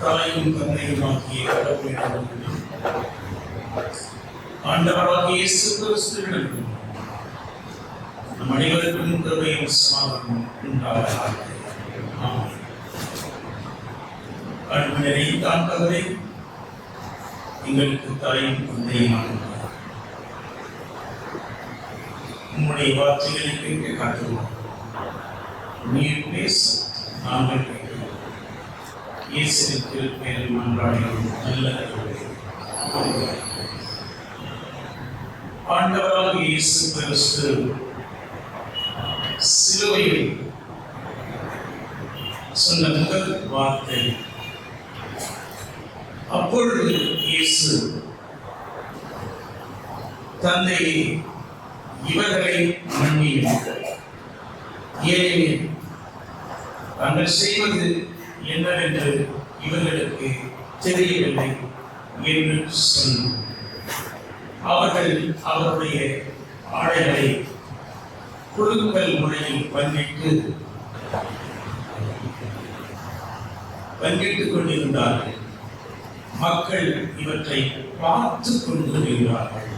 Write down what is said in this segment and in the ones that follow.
தாயும் தந்தையுமாகிய கடவுளிடம் ஆண்டவராகிய இயேசு கிறிஸ்துவிடம் நம் அனைவருக்கும் கிருபையும் சமாதானமும் உண்டாவதாக. ஆமென். அன்பு நிறைந்த ஆண்டவரே, எங்களுக்கு தாயும் தந்தையுமானவர், உம்முடைய வார்த்தைகளை கேட்க காட்டுவோம். நீர் பேச நாங்கள் கேட்கிறோம். இயேசுவின் திருப்பெயரில் மன்றாடுகிறோம் நல்ல கடவுளே. ஆண்டவராகிய இயேசு கிறிஸ்து சிலுவையில் சொன்ன முதல் வார்த்தை, அப்பொழுது இயேசு தந்தையை இவர்களை மன்னியும், ஏனெனில் தாங்கள் செய்வது என்னவென்று இவர்களுக்கு தெரியவில்லை என்று சொன்னார். அவர்கள் அவருடைய ஆடைகளை குழுக்கள் முறையில் பங்கிட்டுக் கொண்டிருந்தார்கள். மக்கள் இவற்றை பார்த்து கொண்டு வருகிறார்கள்.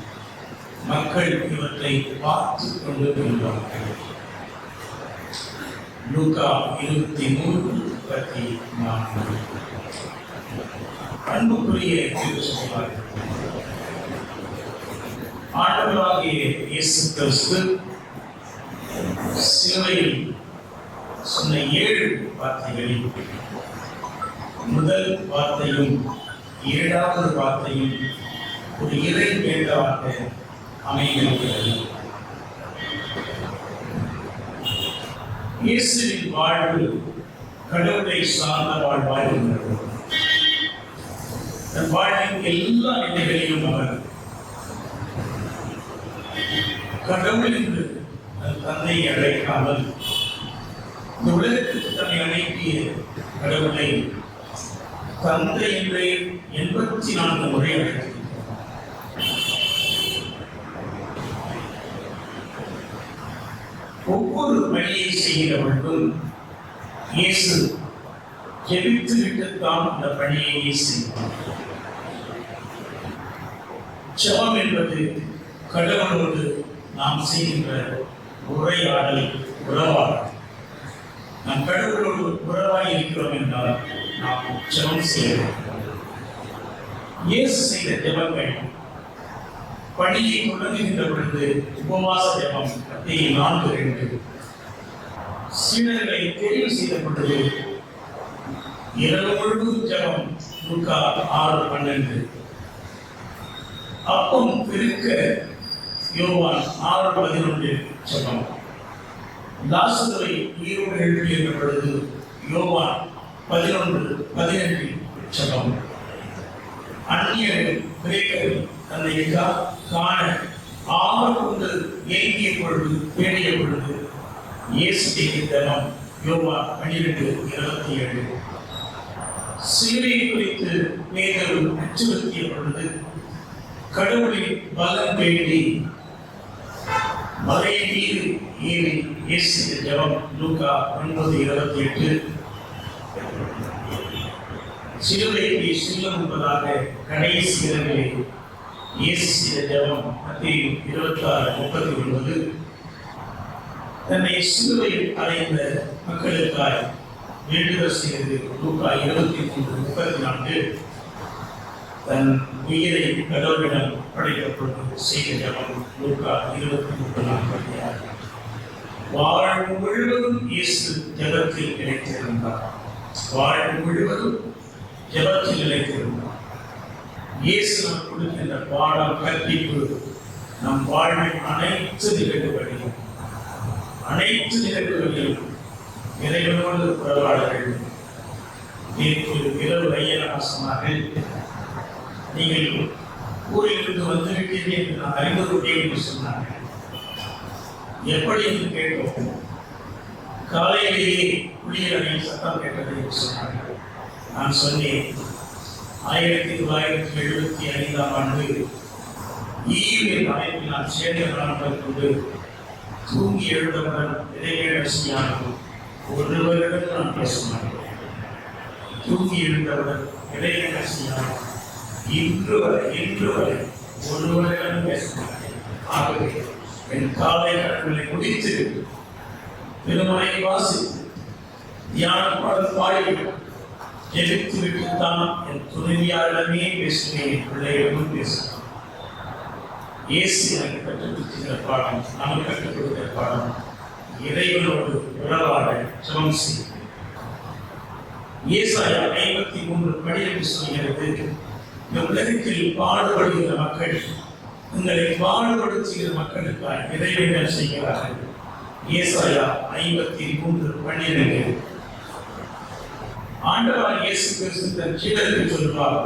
லூக்கா 23:4. அன்புக்குரிய ஆண்டவராகிய இயேசு கிறிஸ்து சிலுவையில் சொன்ன 7 வார்த்தைகளில் முதல் வார்த்தையும் 7வது வார்த்தையும் ஒரு இறை வேண்டாக அமைகிறது. இயேசுவின் வாழ்வு கடவுளை சார்ந்த வாழ்வாயிருந்தது. தன் வாழ்வின் எல்லா நிலைகளிலும் அவர் கடவுள் என்று தன் தந்தையை அழைக்காமல் இந்த உலகத்துக்கு தன்னை அழைப்பிய கடவுளை தந்தை என்றே 84 முறை அழைத்தார். ஒவ்வொரு பணியை செய்கிற பொழுதும் இயேசு ஜெபித்து விட்டுத்தான் அந்த பணியை செய்வார். ஜெபம் என்பது கடவுளோடு நாம் செய்கின்ற உரையாடல், உறவாடல். நாம் கடவுளோடு உறவாய் இருக்கிறோம் என்றால் நாம் ஜெபம் செய்ய வேண்டும். இயேசு செய்த ஜெபங்கள் பணியை தொடங்குகின்ற பொழுது உபவாச ஜெபம் 4:2, சீடர்களை தெரிவு செய்த பொழுது இரவு முழுவதும் ஜெபம் லூக்கா 6:12, அப்பம் பெருக்க யோவான் 6:11 ஜெபம், லாசருவை உயிரோடு எழுப்பிய பொழுது யோவான் 11:12 ஜெபம், அந்நியர்கள் கிரேக்கர்கள் தன்னை காண ஆவல் கொண்டு ஏங்கிய பொழுது தேடிய பொழுது இயேசு செய்த ஜெபம் யோவான் 12:27, சிலுவையை குறித்து பேதுரு அச்சுறுத்திய பொழுது கடவுளின் பலம் வேண்டி மலை மீது ஏறி இயேசு ஜெபம் லூக்கா 9:28, சிலுவைக்கு செல்லும் முன்பதாக கடைசி இரவிலே இயேசு ஜெபம் மத்தேயு 26:39, தன்னை சிலுவையில் அடைந்த மக்களுக்காய் வேண்டுதல் செய்தது லூக்கா 23:34, தன் உயிரை கடவுளிடம் படைக்கப்பட்டு செய்த ஜெபம் லூக்கா 23:46. வாழ்வு முழுவதும் இயேசு ஜெபத்தில் நிலைத்திருந்தார். இயேசு நமக்கு கொடுக்கின்ற பாடம், கற்பிப்பு நம் வாழ்வின் அனைத்து நிகழ்வுகளிலும் இறைவனோடு உறவாடர்கள். நேற்று இரவு ஐயனார் சொன்னார்கள், நீங்கள் ஊரிலிருந்து வந்துவிட்டீர்கள் என்று நான் அறிந்துவிட்டேன் என்று சொன்னார்கள். எப்படி என்று கேட்டோம். காலையிலேயே குளியலறையில் சத்தம் கேட்டது என்று சொன்னார்கள். நான் சொன்னேன், 1975ஆம் ஆண்டு ஈவில் அமைப்பில் நான் சேர்ந்த கொண்டு தூங்கி எழுந்தவுடன் இடைவேளை செய்யாமல் 1 வருடம் நான் பேச மாட்டேன். தூங்கி இருந்தவுடன் இறைவனை செய்யாமல் இன்று வரை ஒருவரிடம் பேசுகிறார். ஆகவே என் காலை கடன்களை முடித்து திருமலை வாசித்து தியான பாடல் பாடி ஜெபித்து விட்டுத்தான் என் துணைவியாரிடமே பேசுகிறேன். என் பிள்ளைகளிடம் பேசுகிறேன். இயேசு எனக்கு கற்றுக் கொடுக்கிற பாடம், நமக்கு கற்றுக் கொடுக்கிற பாடம், இறைவனோடு உறவாட ஜெபம் செய்ய. ஏசாயா 53:12 சொல்கிறது, இந்த உலகத்தில் பாடுபடுகிற மக்கள், உங்களை பாடுபடுத்துகிற மக்களுக்காக இறைவன் செய்கிறார்கள். ஏசாயா 53:12. ஆண்டவர் இயேசு கிறிஸ்து தன் சீடருக்கு சொல்வார்,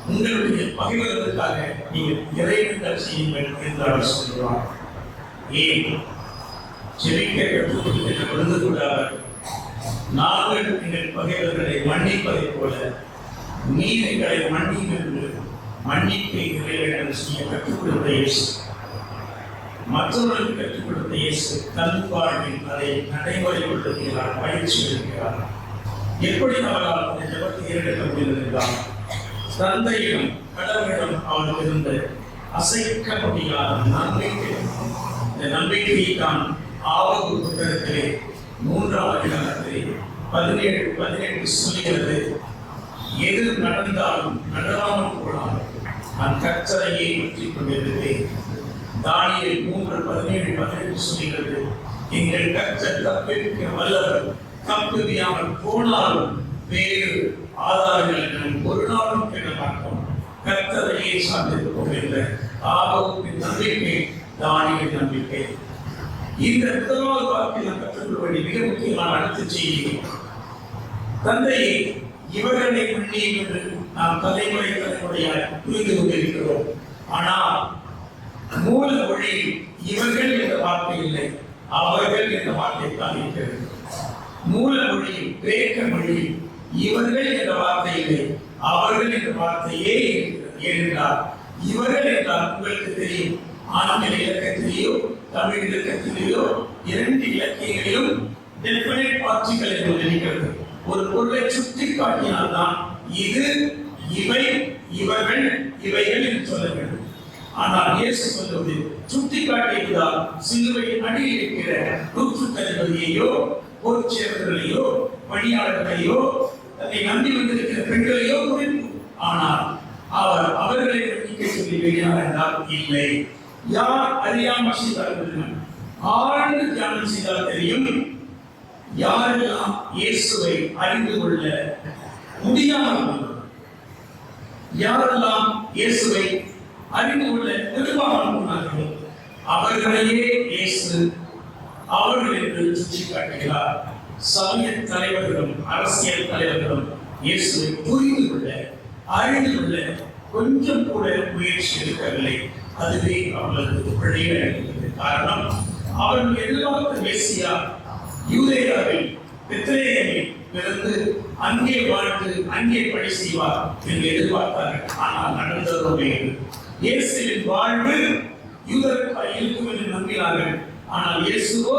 உங்களுடைய பகைவர்களுக்காக நீங்கள் இறைவன் செய்யுங்கள் என்று அவர் சொல்வார். ஏன் ஜெபிக்க கற்றுக் கொடுக்கிற பொழுது கூட நாங்கள் எங்கள் பகைவர்களை மன்னிப்பதைப் போல நீதிகளை மன்னிப்பு மன்னிப்பை இறைவன் செய்ய கற்றுக் கொடுத்த இயேசு, மற்றவர்களுக்கு கற்றுக் கொடுத்த இயேசு தன் வாழ்வில் அதை நடைமுறைப்படுத்துகிறார், பயிற்சி இருக்கிறார். எப்படி அவரால் அந்த ஜெபத்தை ஏறெடுக்க முடிகிறது என்றால், தந்தையிடம் கடவுளிடம் அவருக்கு இருந்த அசைக்க முடியாத நம்பிக்கை. இந்த நம்பிக்கையை தான் ஆவது புத்தகத்திலே 3ஆம் அதிகாரத்திலே 17 சொல்கிறது, எது நடந்தாலும் நடவாமல் போனாலும் நான் கர்த்தரையே பற்றிக் கொண்டிருக்கிறேன். தானியேல் 3:17 சொல்கிறது, எங்கள் கர்த்தர் தப்பிக்க வல்லவர், தப்பியாமல் போனாலும் வேறு ஆதாரங்கள் ஒரு நாளும் பெற மாட்டோம். கர்த்தரையே சார்ந்திருப்போம் என்ற ஆபத்தின் நம்பிக்கை தானியேல் நம்பிக்கை. இந்த முதலாவது வார்த்தை நாம் கற்றுக்கொள்ள வேண்டிய மிக முக்கியமான அடுத்த செய்தி, தந்தையை இவர்களை மன்னியும் என்று நாம் தலைமுறையாய் புரிந்து கொண்டிருக்கிறோம். ஆனால் மூல மொழியில் இவர்கள் என்ற வார்த்தை இல்லை, அவர்கள் என்ற வார்த்தை தான் இருக்கிறது. மூல மொழியில் கிரேக்க மொழியில் இவர்கள் என்ற வார்த்தை இல்லை, அவர்கள் என்ற வார்த்தையே இருக்கிறது. ஏனென்றால் இவர்கள் என்றால் உங்களுக்கு தெரியும், ஆங்கில இலக்கத்திலேயோ தமிழ் இலக்கத்திலேயோ 2 இலக்கியங்களிலும் டெஃபினைட் பார்ட்டிகள் என்று இருக்கிறது. ஒரு பொருளை சுட்டி காட்டினால்தான் இது, இவை, இவர்கள், இவைகள் என்று சொல்ல வேண்டும். ஆனால் இயேசு சொல்வது சுட்டி காட்டியிருந்தால் சிலுவை அடியில் இருக்கிற நூற்றுக்கதிபதியையோ பொருட்சேர்களையோ பணியாளர்களையோ தன்னை நம்பி வந்திருக்கிற பெண்களையோ குறிப்பு. ஆனால் அவர் அவர்களை மன்னிக்க சொல்லி வைக்கிறார் என்றால் இல்லை. யார் அறியாமல் செய்தார்கள், ஆழ்ந்து தியானம் செய்தால் தெரியும். யாரெல்லாம் இயேசுவை அறிந்து கொள்ள முடியாமல், யாரெல்லாம் இயேசுவை அறிந்து கொள்ள விரும்பாமல் போனார்களோ அவர்களையே இயேசு அவர்கள் என்று சுட்டி காட்டுகிறார். சமய தலைவர்களும் அரசியல் தலைவர்களும் இயேசுவை புரிந்து கொள்ள அறிந்து கொள்ள கொஞ்சம் கூட முயற்சி எடுக்கவில்லை. அதுவே அவர்களுக்கு பிழையாக இருக்கிறது. காரணம், அவர்கள் எதிர்பார்த்த மேசியா யூதேயாவில் பெத்லகேமில் பிறந்து அங்கே வாழ்ந்து அங்கே பணி செய்வார் என்று எதிர்பார்த்தார்கள். ஆனால் நடந்ததோ வேறு. இயேசுவின் வாழ்வு யூதருக்காய் இருக்கும் என்று நம்பினார்கள். ஆனால் இயேசுவோ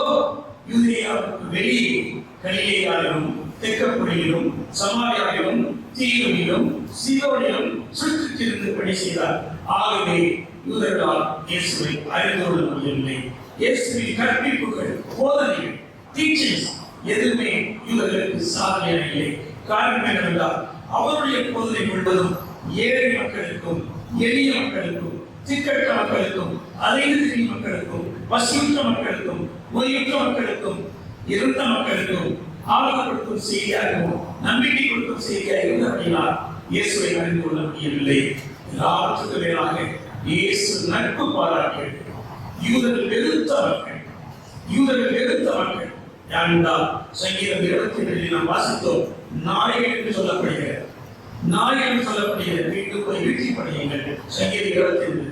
யூதேயாவுக்கு வெளியே கலிலேயாவிலும் தெக்கப்பொழியிலும் சமாரியாவிலும் தீருவிலும் சீதோனிலும் சுற்றித்திருந்து பணி செய்தார். ஆகவே யூதர்களால் இயேசுவை அறிந்து கொள்ள முடியவில்லை. இயேசுவின் கற்பிப்புகள், போதனைகள், டீச்சிங்ஸ் எதுவுமே யூதர்களுக்கு சாதனையாக இல்லை. காரணம் என்னவென்றால் அவருடைய போதனை முழுவதும் ஏழை மக்களுக்கும் எளிய மக்களுக்கும் திக்கற்ற மக்களுக்கும் அலைநிலை மக்களுக்கும் பசியுற்ற மக்களுக்கும் நோயுற்ற மக்களுக்கும் இருந்த மக்களுக்கும் ஆதரப்படுத்தும் செய்தியாகவும் நம்பிக்கை கொடுக்கும் செய்தியாக இருந்தபடியால் இயேசுவை அறிந்து கொள்ள முடியவில்லை. எல்லாவற்றுக்கும் மேலாக இயேசு நட்பு பாராட்டு யூதர்கள் வெறுத்த மக்கள், யூதர்கள் வெறுத்த மக்கள் யாரென்றால் சங்கீதம் 22 நாம் வாசித்தோம். நாயகன் என்று சொல்லப்படுகிறது, நாயகன் என்று சொல்லப்படுகிறது. வீட்டு போய் வீழ்ச்சி படையுங்கள். சங்கீதம் 22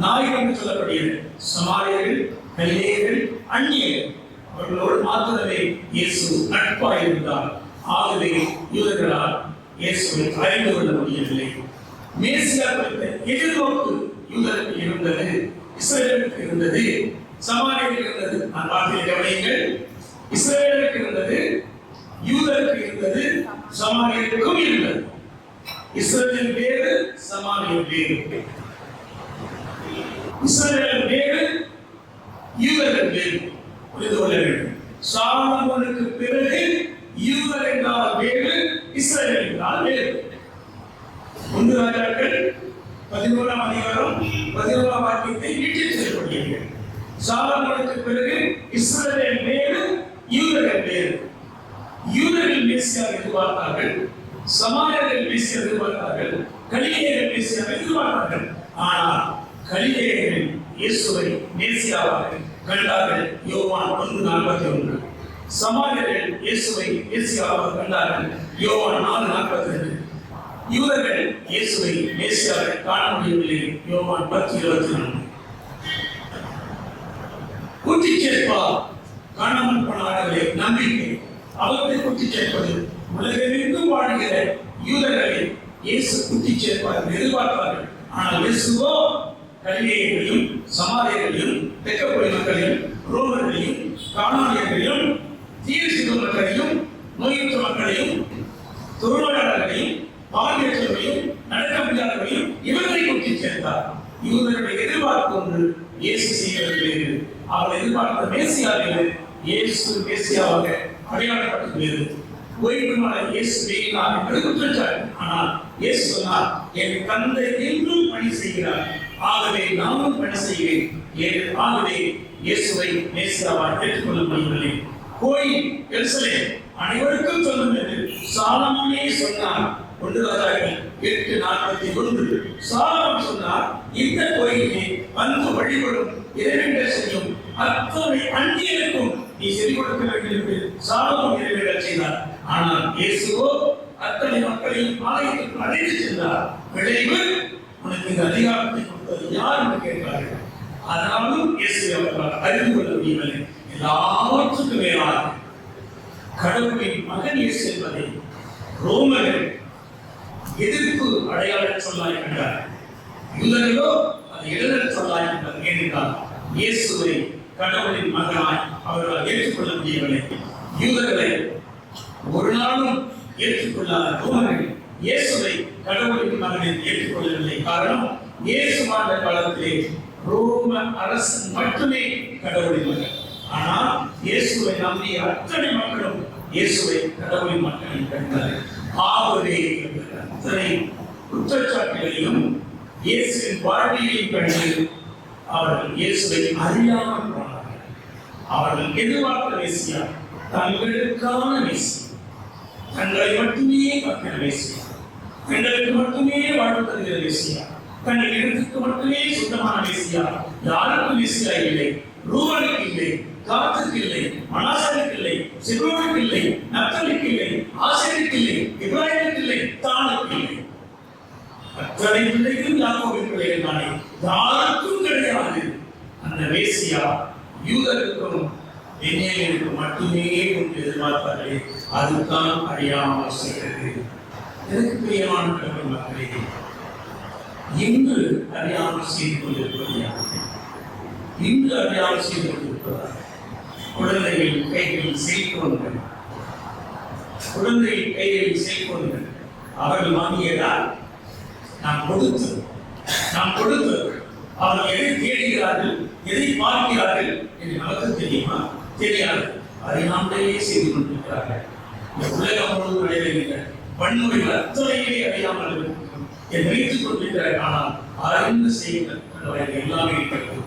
நாயகன் என்று சொல்லப்படுகிறது. சமாரியர்கள், கலிலேயர்கள், அந்நியர்கள் அவர்களோடு மாத்திரமே இயேசு நட்பாக இருந்தார். ஆகவே யூதர்களால் இயேசுவை அறிந்து கொள்ள முடியவில்லை. மேசியா குறித்த எதிர்நோக்கு யூதருக்கு இருந்தது, இஸ்ரவேலுக்கு இருந்தது, சமாரியருக்கு இருந்தது. நான் வார்த்தையை கவனியுங்கள். இஸ்ரவேலுக்கு இருந்தது, யூதருக்கு இருந்தது, சமாரியருக்கும் இருந்தது. இஸ்ரவேல் வேறு, சமாரியர் வேறு. இஸ்ரவேல் வேறு, யூதர்கள் வேறு. புரிந்து கொள்ள வேண்டும். சாலமோனுக்கு பிறகு யூதர் என்றால் வேறு, இஸ்ரவேல் என்றால் வேறு. 1 ராஜாக்கள் 11ஆம் அதிகாரம் 11ஆம் வாக்கியத்தை வீட்டில் செய்யப்படுகிறது. சாலமோனுக்கு பிறகு இஸ்ரவேல் வேறு, யூதர்கள் வேறு. யூதர்கள் மேசியாவை எதிர்பார்த்தார்கள், சமாரியர்கள் மேசியாவை எதிர்பார்த்தார்கள், கலிலேயர்கள் மேசியாவை எதிர்பார்த்தார்கள். ஆனால் கலிலேயர்கள் இயேசுவை மேசியாவாக கண்டார்கள். யோவான் 1:41. சமாரியர்கள் இயேசுவை மேசியாவாக கண்டார்கள். யோவான் 4:42. யூதர்கள் இயேசுவை மேசியாவை காண முடியவில்லை. யோவான் 10:24. கூட்டி சேர்ப்பார் காணாமல் போன ஆடுகளை நம்பிக்கை அவர்களை கூட்டி சேர்ப்பது. உலகெங்கும் வாழ்கிற யூதர்களை இயேசு கூட்டி சேர்ப்பார் என்று எதிர்பார்ப்பார்கள். ஆனால் இயேசுவோ கலிலேயர்களையும், சமாரியர்களையும், தெக்கப்பொலி மக்களையும், ரோமர்களையும், கானானியர்களையும், தீர்சித மக்களையும், நோயுற்ற மக்களையும், தொழுநோயாளர்களையும், பாலியற்றவர்களையும், நடக்க முடியாதவர்களையும் இவர்களை கூட்டி சேர்த்தார். யூதர்களை எதிர்பார்ப்பு ஒன்று, இயேசு செய்கிறது வேறு. அவர்கள் எதிர்பார்த்த மேசியா வேறு, இயேசு மேசியாவாக அடையாளப்பட்டது வேறு. ஓய்வுமான இயேசு வேண்டாம் என்று குற்றச்சாட்டு. ஆனால் இயேசு சொன்னார், என் தந்தை என்றும் பணி செய்கிறார், ஆகவே நானும் பணி செய்கிறேன். ஆகவே இயேசுவை மேசியாவாக ஏற்றுக்கொள்ள முடியவில்லை. கோயில் எருசலேம் அனைவருக்கும் சொல்லும் என்று சாலமோனே சொன்னார். 1 ராஜாக்கள் 8:41. சாலமோன் சொன்னார், இந்த கோயிலை வந்து வழிபடும் இறைவேண்ட செய்யும் அத்தனை அந்நியருக்கும் நீ செவி கொடுக்க வேண்டும் என்று சாலமோன் இறைவேண்ட செய்தார். ஆனால் இயேசுவோ அத்தனை மக்களையும் ஆலயத்திற்கு அழைத்து சென்றார். விளைவு, உனக்கு இந்த அதிகாரத்தை கொடுத்தது யார் என்று கேட்கிறார்கள். ஆனாலும் இயேசுவை அவர்களால் அறிந்து கொள்ள முடியவில்லை. எல்லாவற்றுக்கும் மேலாக கடவுளின் மகன் இயேசு என்பதை ரோமர்கள் எதிர்ப்பு அடையாள சொல்லாய் கண்டார். யூதர்களோ அது எழுதல் சொல்லாய் கண்டார். ஏனென்றால் இயேசுவை கடவுளின் மகனாய் அவர்களால் ஏற்றுக்கொள்ள முடியவில்லை. யூதர்களை ஒரு நாளும் ஏற்றுக்கொள்ளாத ரோமர்கள் இயேசுவை கடவுளின் மகனை ஏற்றுக்கொள்ளவில்லை. காரணம், இயேசு வாழ்ந்த காலத்திலே ரோம அரசன் மட்டுமே கடவுளின் மகன். ஆனால் இயேசுவை நம்பிய அத்தனை மக்களும் இயேசுவை கடவுளின் மகனை கண்டார்கள். ஆகவே அத்தனை குற்றச்சாட்டுகளையும் இயேசுவின் வாழ்வியையும் கண்டு அவர்கள் இயேசுவை அறியாமல் போனார்கள். அவர்கள் எதிர்பார்த்த மேசியா தங்களுக்கான மேசியா, தங்களை மட்டுமே காக்கிற மேசியா, தங்களுக்கு மட்டுமே வாழ்வு தருகிற மேசியா, தங்கள் இடத்துக்கு மட்டுமே சுத்தமான மேசியா, யாருக்கும் மேசியா இல்லை. ரூபனுக்கு இல்லை, காத்துக்கு இல்லை, மனாசனுக்கு இல்லை, சிறுவனுக்கு இல்லை, நப்தலிக்கு இல்லை, ஆசேருக்கு இல்லை, இப்ராஹிமுக்கு இல்லை, தானுக்கு இல்லை. அத்தனை பிள்ளைகளும் யாக்கோபின் பிள்ளைகள் தானே, யாருக்கும் கிடையாது. அந்த மேசியா யூதருக்கும் பென்யமீனுக்கும் மட்டுமே என்று எதிர்பார்த்தார்களே, அதுதான் அறியாமல் செய்கிறது. எனக்கு பிரியமான கடவுள் மக்களே, இன்று அறியாமல் செய்து கொண்டிருப்பது, இன்று அறியாமல் செய்து கொண்டிருப்பதால் குழந்தைகள் கைகளில் செல்போன்கள், குழந்தைகள் கைகளில் செல்போன்கள் அவர்கள் வாங்கியதால் நாம் கொடுத்தது அவர்கள் எதை தேடுகிறார்கள், எதை பார்க்கிறார்கள் என்று நமக்கு தெரியுமா? தெரியாது. அதை நாமளே செய்து கொண்டிருக்கிறார்கள். இந்த உலகம் முழுவதும் நடைபெறுகிற வன்முறைகள் அத்தனையே அறியாமல் நினைத்துக் கொண்டிருக்கிறார். ஆனால் அறிந்து செய்கிற எல்லாமே இருக்கிறது.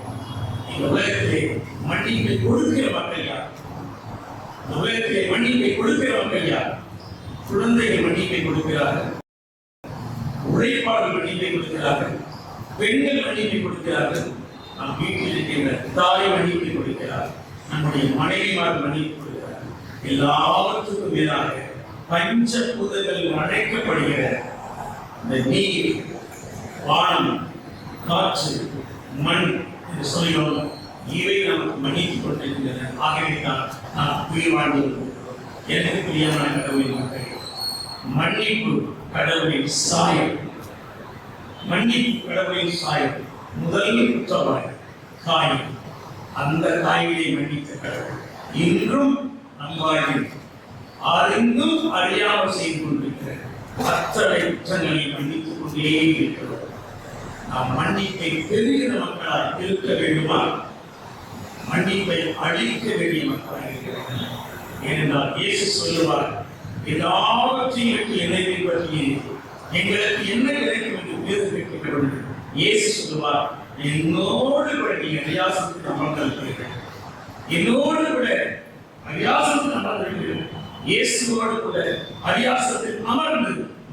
இந்த உலகத்திலே மன்னிப்பை கொடுக்கிற மக்கள் யார்? இந்த உலகத்திலே மன்னிப்பை கொடுக்கிற மக்கள் யார்? குழந்தைகள் மன்னிப்பை கொடுக்கிறார்கள், உழைப்பாளர்கள் மன்னிப்பை கொடுக்கிறார்கள், பெண்கள் மன்னிப்பை கொடுக்கிறார்கள், நம் வீட்டில் இருக்கின்ற தாய் மன்னிப்பை கொடுக்கிறார், நம்முடைய மனைவிமார் மன்னிப்பு கொடுக்கிறார். எல்லாவற்றுக்கும் மேலாக பஞ்ச பூதங்கள் அழைக்கப்படுகிற இந்த நீர், வானம், காற்று, மண் என்று சொல்கிறோம். இவை நமக்கு மன்னித்துக் கொண்டிருக்கின்றன. ஆகவே தான் நாம் உயிர் வாழ்ந்து கொண்டிருக்கிறோம். எனக்கு பிரியமான கடவுளின் மக்கள், மன்னிப்பு கடவுளின் சாயம். மன்னிப்பு கடவுளின் சாயம். முதல் குற்றவாளி காயம். அந்த காயிலை மன்னித்த கடவுள் இன்றும் நம் வாழ்வில் அறிந்தும் அறியாமல் செய்து கொண்டிருக்கிறார். அத்தனை குற்றங்களை மன்னித்துக் கொண்டே இருக்கிறோம். நாம் மன்னிப்பை பெறுகிற மக்களால் இருக்க வேண்டுமா? மன்னிப்பை அழிக்க வேண்டிய மக்களாக இருக்கிறார்கள். ஏனென்றால் இயேசு சொல்லுவார், எல்லாவற்றையும் விட்டு என்னை பின்பற்றி எங்களுக்கு என்ன கிடைக்கும் என்று பேரு கேட்கிறோம். இயேசு சொல்லுவார், என்னோடு கூட நீங்கள் அரியாசத்துக்கு அமர்ந்திருக்கிறீர்கள், என்னோடு கூட அரியாசத்துக்கு அமர்ந்திருக்கிறீர்கள். இயேசுவோடு கூட அரியாசத்தில் அமர்ந்து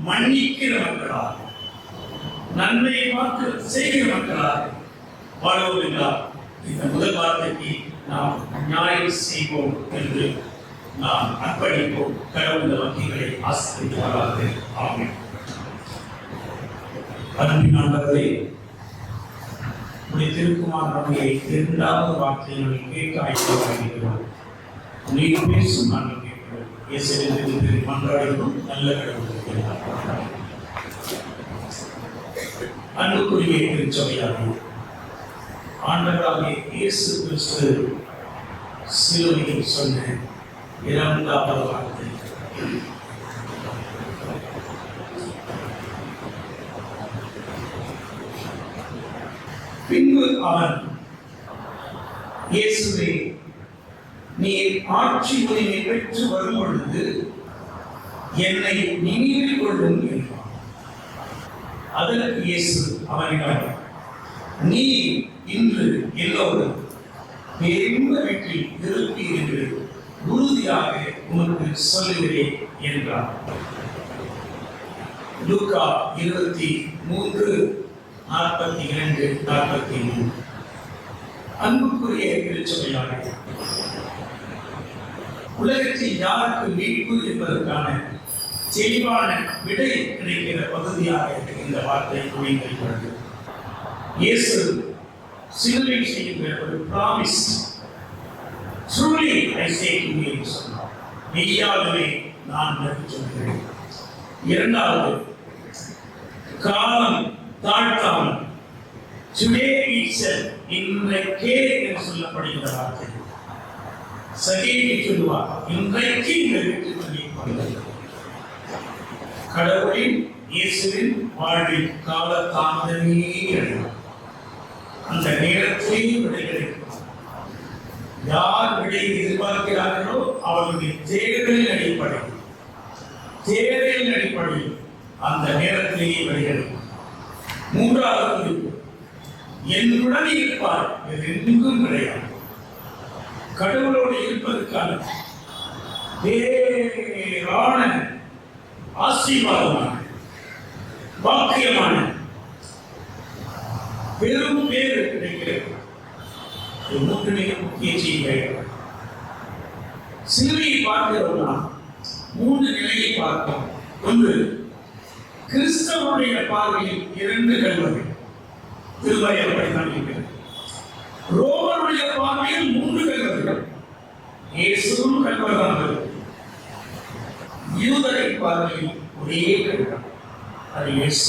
மன்னிக்கிற மக்களாக, நன்மையை பார்த்து செய்கிற மக்களாக வாழ்வோம் என்றால் இந்த முதல் வார்த்தைக்கு நாம் நியாயம் செய்வோம் என்று நாம் அர்ப்பணிப்போம். கடவுள் வாக்கியங்களை ஆசீர்வதிப்பாராக. ஆமென். அன்பின் ஆண்டவரே, உடைய திருக்குமார் நம்மை இரண்டாவது வார்த்தைகளை கேட்க ஆய்வாகிறோம். நீர் பேசும் நாங்கள் கேட்கிறோம். இயேசுவின் மன்றாடியும் நல்ல கடவுள். அன்புக்குரிய திருச்சபையாரே, ஆண்டவராகிய இயேசு கிறிஸ்து சிலுவையில் சொன்ன இரண்டாவது வார்த்தை, பின்பு அவன், இயேசுவே, நீர் ஆட்சி உரிமை பெற்று வரும் பொழுது என்னை நினைவில் கொள்ளும் என்றார். அதற்கு இயேசு அவனிடம், நீ இன்று எல்லோரும் பெருந்த வீட்டில் இருப்பீர் என்று உறுதியாக உனக்கு சொல்லுகிறேன் என்றார். லூக்கா 23:42-43. அன்புக்குரிய திருச்சபையாரே, உலகத்தில் யாருக்கு மீட்பு என்பதற்கான தெளிவான விடை கிடைக்கிற பகுதியாக இந்த வார்த்தை அமைந்திருக்கிறது. இயேசு சிலுவை செய்கின்ற ஒரு promise, truly I say to you என்று சொன்னார். மெய்யாகவே நான் உனக்கு சொல்கிறேன். இரண்டாவது, காலம் தாழ்த்தாமல் today itself, இன்றைக்கே என்று சொல்லப்படுகிற வார்த்தை. சகேயை சொல்லுவார், இன்றைக்கு இந்த வீட்டுக்கு நீ கடவுளின் இயேசுவின் வாழ்வில் கால தாமதமே கிடையாது. அந்த நேரத்திலே விடை கிடைக்கும். யார் விடை எதிர்பார்க்கிறார்களோ அவர்களுடைய தேர்தலின் அடிப்படையில் அந்த நேரத்திலேயே விடை கிடைக்கும். மூன்றாவது குறிப்பு, என்னுடன் இருப்பார், எங்கும் கிடையாது. கடவுளோடு இருப்பதற்கான பேரான ஆசீர்வாதமான பாக்கியமான பெரும் பேரு கிடைக்கிறது. முக்கிய செய்திகள் சிலுவையை பார்க்கிறோம்னா 3 நிலையை பார்க்கிறோம். ஒன்று, கிறிஸ்தவனுடைய பார்வையில் 2 கல்வர்கள், திருமறை அப்படித்தான் இருக்கிறது. ரோமனுடைய பார்வையில் 3 கல்வர்கள், இயேசுவும் கல்வர்கள். யூதரை பார்வையில் ஒரே கல்வன், அது இயேசு.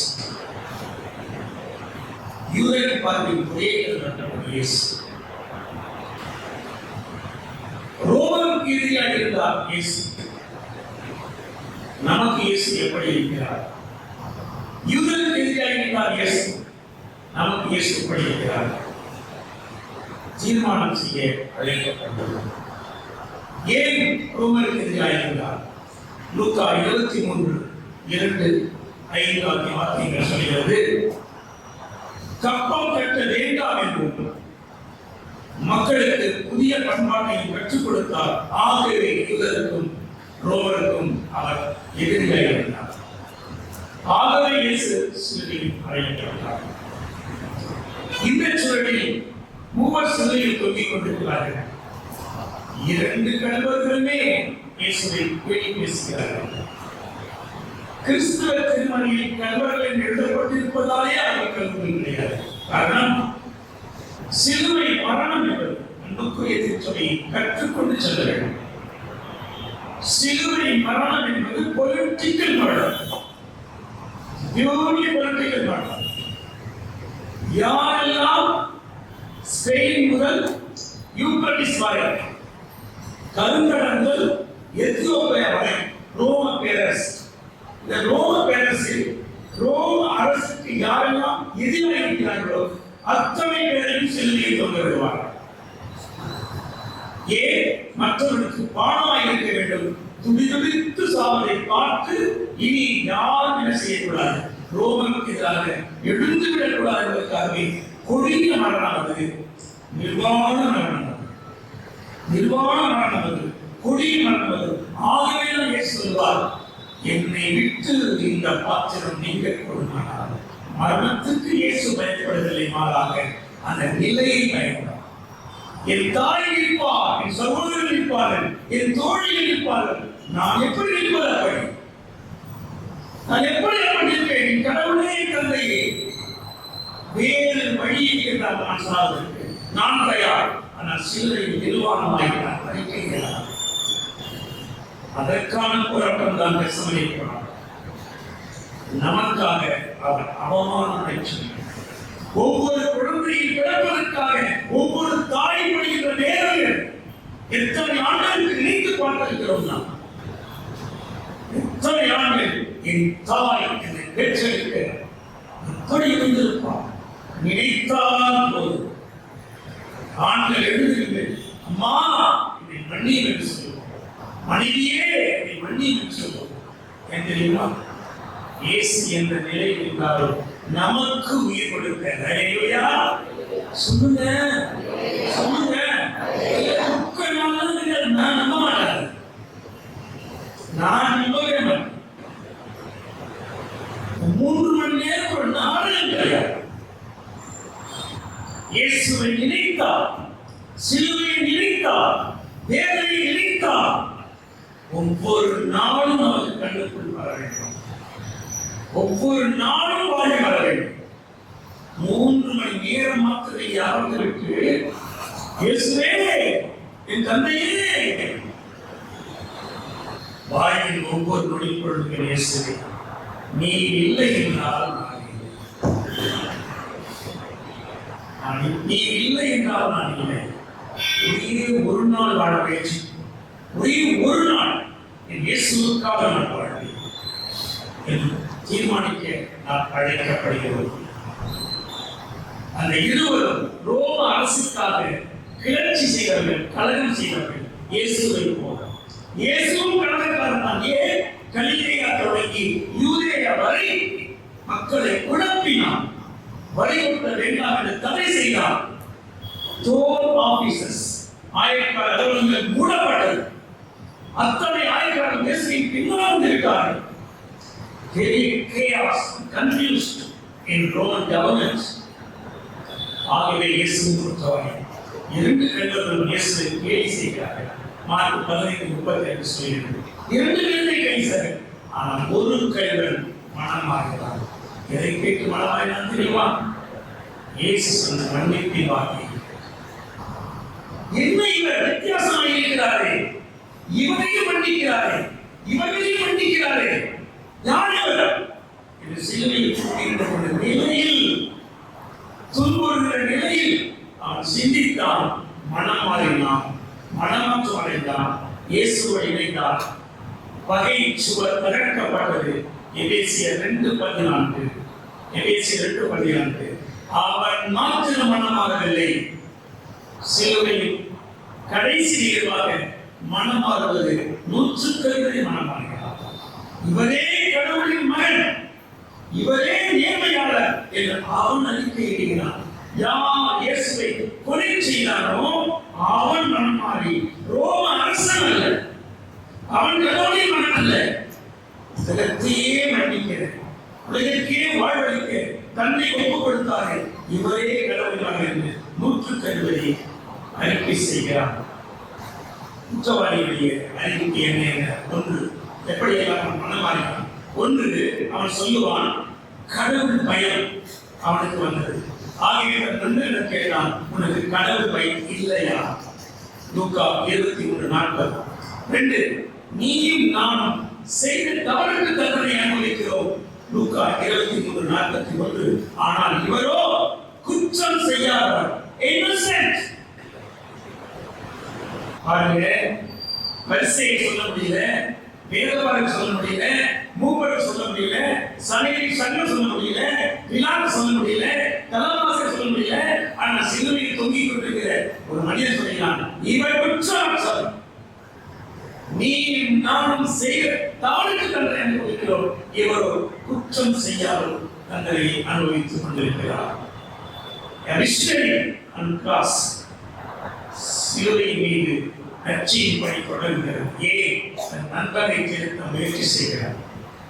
யூதரை பார்வையில் ஒரே கல்வன் இயேசு. ரோமனுக்கு எதிராக இருந்தார் இயேசு. நமக்கு இயேசு எப்படி இருக்கிறார்? யூதருக்கு எதிராக இருந்தார் இயேசு. நமக்கு இயேசு எப்படி இருக்கிறார்? தீர்மானம் செய்ய அழைக்கப்பட்டுள்ளது. ஏன் ரோமருக்கு எதிராக இருந்தார்? லூக்கா 23:2-5 ஆகிய வார்த்தைகள் சொல்கிறது, கப்பம் கட்ட வேண்டாம் என்றும் மக்களுக்கு புதிய பண்பாட்டை கற்றுக் கொடுத்தார். ஆகவே யூதருக்கும் ரோமருக்கும் அவர் எதிரியாக இருந்தார். ஆகவே இயேசு சிலுவையில் அறையப்பட்டார். இந்த சூழலில் 3 சிலுவையில் தொங்கிக் கொண்டிருக்கிறார்கள். 2 கல்வர்களுமே இயேசுவை கேலி பேசுகிறார்கள். கிறிஸ்துவ திருமறையில் கல்வர்கள் எழுதப்பட்டிருப்பதாலே அவர் கல்வர்கள் கிடையாது. காரணம், சிலுவை மரணம் என்பது அன்புக்குரிய திருச்சபையை கற்றுக்கொண்டு செல்ல வேண்டும். சிலுவை மரணம் என்பது பொலிட்டிக்கல் மரணம், பியூர்லி பொலிட்டிக்கல் மரணம். யாரெல்லாம் ஸ்பெயின் முதல் யூப்ரட்டிஸ் வரை, கருங்கடல் முதல் எத்தியோப்பியா வரை ரோம பேரரசு இந்த ரோம பேரரசில் ரோம அரசுக்கு யாரெல்லாம் எதிராக இருக்கிறார்களோ அத்தனை பேரையும் சிலுவையை தொங்க விடுவார். ஏன்? மற்றவர்களுக்கு பாடமாய் இருக்க வேண்டும். துடிதுடித்து சாவதை பார்த்து இனி யாரும் என்ன செய்யக்கூடாது, ரோமனுக்கு எதிராக எழுந்து விடக்கூடாது என்பதற்காகவே கொடிய மரணமானது நிர்வாண மரணம், நிர்வாண மரணம், கொடிய மரணம். ஆகவே இயேசு சொல்வார், என்னை விட்டு இந்த பாத்திரம் நீங்க கொடுமானார். மரணத்துக்கு இயேசு பயப்படவில்லை, மாறாக அந்த நிலையை பயப்படார். என் தாய் இருப்பார், என் சகோதரர்கள் இருப்பார்கள், என் தோழிகள் இருப்பார்கள், நான் எப்படி இருப்பது? அப்படி நான் எப்படி இருப்பேன்? என் கடவுளே, என் தந்தையே, வேறு வழி என்றால் நான் சாவதற்கு நான் தயார். ஆனால் சிலுவையில் நிர்வாணமாய் நான் அறிக்கைகிறார். அதற்கான போராட்டம் தான் கெத்செமனே போராட்டம். நமக்காக அவர் அவமானம் அடைந்தார். ஒவ்வொரு குழந்தையை பிறப்பதற்காக ஒவ்வொரு தாய் படுகின்ற நேரங்கள் எத்தனை ஆண்டுகளுக்கு நினைத்து பார்த்திருக்கிறோம். நாம் எத்தனை ஆண்டுகள் என் தாய் என்னை பெற்றெடுக்க எப்படி இருந்திருப்பார் நினைத்தால் போதும். ஆண்கள் எழுதுங்கள், அம்மா என்னை மன்னியும் என்று சொல்லுவோம், மனைவியே என்னை மன்னியும் என்று சொல்லுவோம். ஏன் தெரியுமா? இயேசு என்ற நிலையில் இருந்தாலும் நமக்கு உயிர் கொடுக்க. ஹல்லேலூயா சொல்லுங்க, சொல்லுங்க. நான் நம்ப மாட்டேன், நான் நம்பவே மாட்டேன். 3 மணி நேரம் ஒரு நாடகம் கிடையாது. இயேசுவை நினைத்தார், சிலுவையை நினைத்தார், வேதனை நினைத்தார், ஒவ்வொரு நாளும் நமக்கு கண்டுக்குள் வர வேண்டும், ஒவ்வொரு நாளும் வாழ வர வேண்டும். 3 மணி நேரம் மாத்திரை யாருக்கு இயேசுவே, என் தந்தையே, வாயின் ஒவ்வொரு நொடி பொழுதுகள் இயேசுவே, நீ இல்லை என்றால் நான் இல்லை, நீ இல்லை என்றால் நான் இல்லை. ஒரே ஒரு நாள் வாழ முயற்சி, ஒரே ஒரு நாள் என் இயேசுவுக்காக நான் வாழ்வேன் என்று தீர்மானிக்க நான் அழைக்கப்படுகிறோம். அந்த இருவரும் ரோம அரசுக்காக கிளர்ச்சி செய்தவர்கள், கலகம் செய்தவர்கள். இயேசுவை போல இயேசுவும் கலகக்காரன் தான். ஏன்? கலிலேயா தொடங்கி யூதேயா வரை மக்களை குழப்பினான், வரி கொடுக்க வேண்டாம் என்று தடை செய்தார். தோல் ஆபீசர்ஸ், ஆயக்கார அலுவலகங்கள் மூடப்பட்டது. அத்தனை ஆயக்காரர்கள் இயேசுவின் பின்னால் இருக்கிறார்கள். Very chaos, confused in Roman government. ஆகவே இயேசுவின் பொறுத்தவரை 2 கண்டவர்கள் இயேசுவை கேலி செய்கிறார்கள். மார்க் 15:35 சொல்கிறது, 2 பேரை கைது செய்கிறார்கள். ஆனால் ஒரு கைவன் மனமாகிறார். எதை கேட்டு மனமாகிறான் தெரியுமா? இயேசு சொன்ன மன்னிப்பின் வார்த்தை. என்ன இவர் வித்தியாசமாக இருக்கிறாரே, இவரையும் மன்னிக்கிறாரே, இவரையும் மன்னிக்கிறாரே, யார் இவர் என்று சிலுவையில் தூக்கின்ற நிலையில், துன்புறுகிற நிலையில் அவன் சிந்தித்தான், மனம் மாறினான், மனமாற்றம் அடைந்தான், இயேசுவை இணைந்தான். பகை சுவர் திறக்கப்பட்டது. எபேசியர் 2:14, எபேசியர் 2:14. அவன் மாற்று மனமாகவில்லை. சிலுவையில் கடைசி நிகழ்வாக மனமாறுவது 100% மனமாகிறார். இவரே கடவுளின் மகன், இவரே நேர்மையாளர் என்று அவன் அறிக்கையிடுகிறான். யார் இயேசுவை கொலை செய்தானோ அவன் மனம் மாறி ரோம அரசன் அல்ல, அவன் கடவுளின் மகன் அல்ல, உலகத்தையே மன்னிக்கிற, உலகத்தையே வாழ்வழிக்க தன்னை ஒப்புக் கொடுத்தாரே, இவரே கடவுளின் மகன் என்று 100% அறிக்கை செய்கிறான். குற்றவாளியுடைய அறிக்கை என்ன? ஒன்று, எப்படியெல்லாம் மனம் மாறினான். ஒன்று, அவன் சொல்லுவான், கடவுள் பயம் அவனுக்கு வந்தது. ஆகிய நண்பர்கள் கேட்டான், உனக்கு கடவுள் பயம் இல்லையா? லூக்கா 23:40. 2, நீயும் நானும் செய்த தவறுக்கு தண்டனை அனுபவிக்கிறோம். லூக்கா 23:41. ஆனால் இவரோ குற்றம் செய்யாதவர், இன்னோசென்ட். பாருங்க, வரிசையை சொல்ல முடியல, வேதபாரம் சொல்ல முடியல, மூப்பரை சொல்ல முடியல, சங்கம் சொல்ல முடியல, பிலாத்து சொல்ல முடியல, தலைவாசல் சொல்ல முடியல. ஆனா சிலுவையில் தொங்கிக் கொண்டிருக்கிற ஒரு மனிதன் சொல்கிறான், இவர் குற்றவாளி, நீ நானும் செய்த தவறுக்கு தண்டனை அனுபவிக்கிறோம், இவர் குற்றம் செய்யாமல் தண்டனை அனுபவித்துக் கொண்டிருக்கிறார். சிலுவையின் மீது கட்சியின் பணி தொடர்கிறது. ஏன்? தன் நண்பனை திருத்த முயற்சி செய்கிறார்.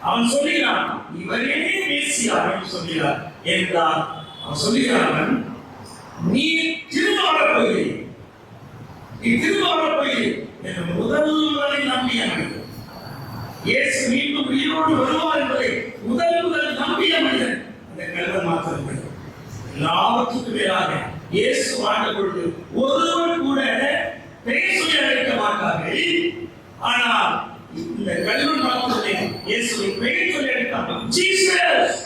அவன் சொல்லுகிறான், இவரே மேசியா என்று சொல்கிறார். என்றால் அவன் சொல்லுகிறான், நீ திரும்ப வரப்போகிறீர், நீ திரும்ப வரப்போகிறீர் என்று முதல் நம்பிய மனிதன். இயேசு மீண்டும் உயிரோடு வருவார் என்பதை முதல் நம்பிய மனிதன் அந்த கல்வன் மாத்திரம். எல்லாவற்றுக்கும் மேலாக இயேசு வாழ்ந்த பொழுது ஒருவர் கூட பெயர் சொல்லி அழைக்க மாட்டார்கள். ஆனால் இந்த கல்வன் மாத்திரமே இயேசுவை பெயர் சொல்லி அழைத்தார்கள். Jesus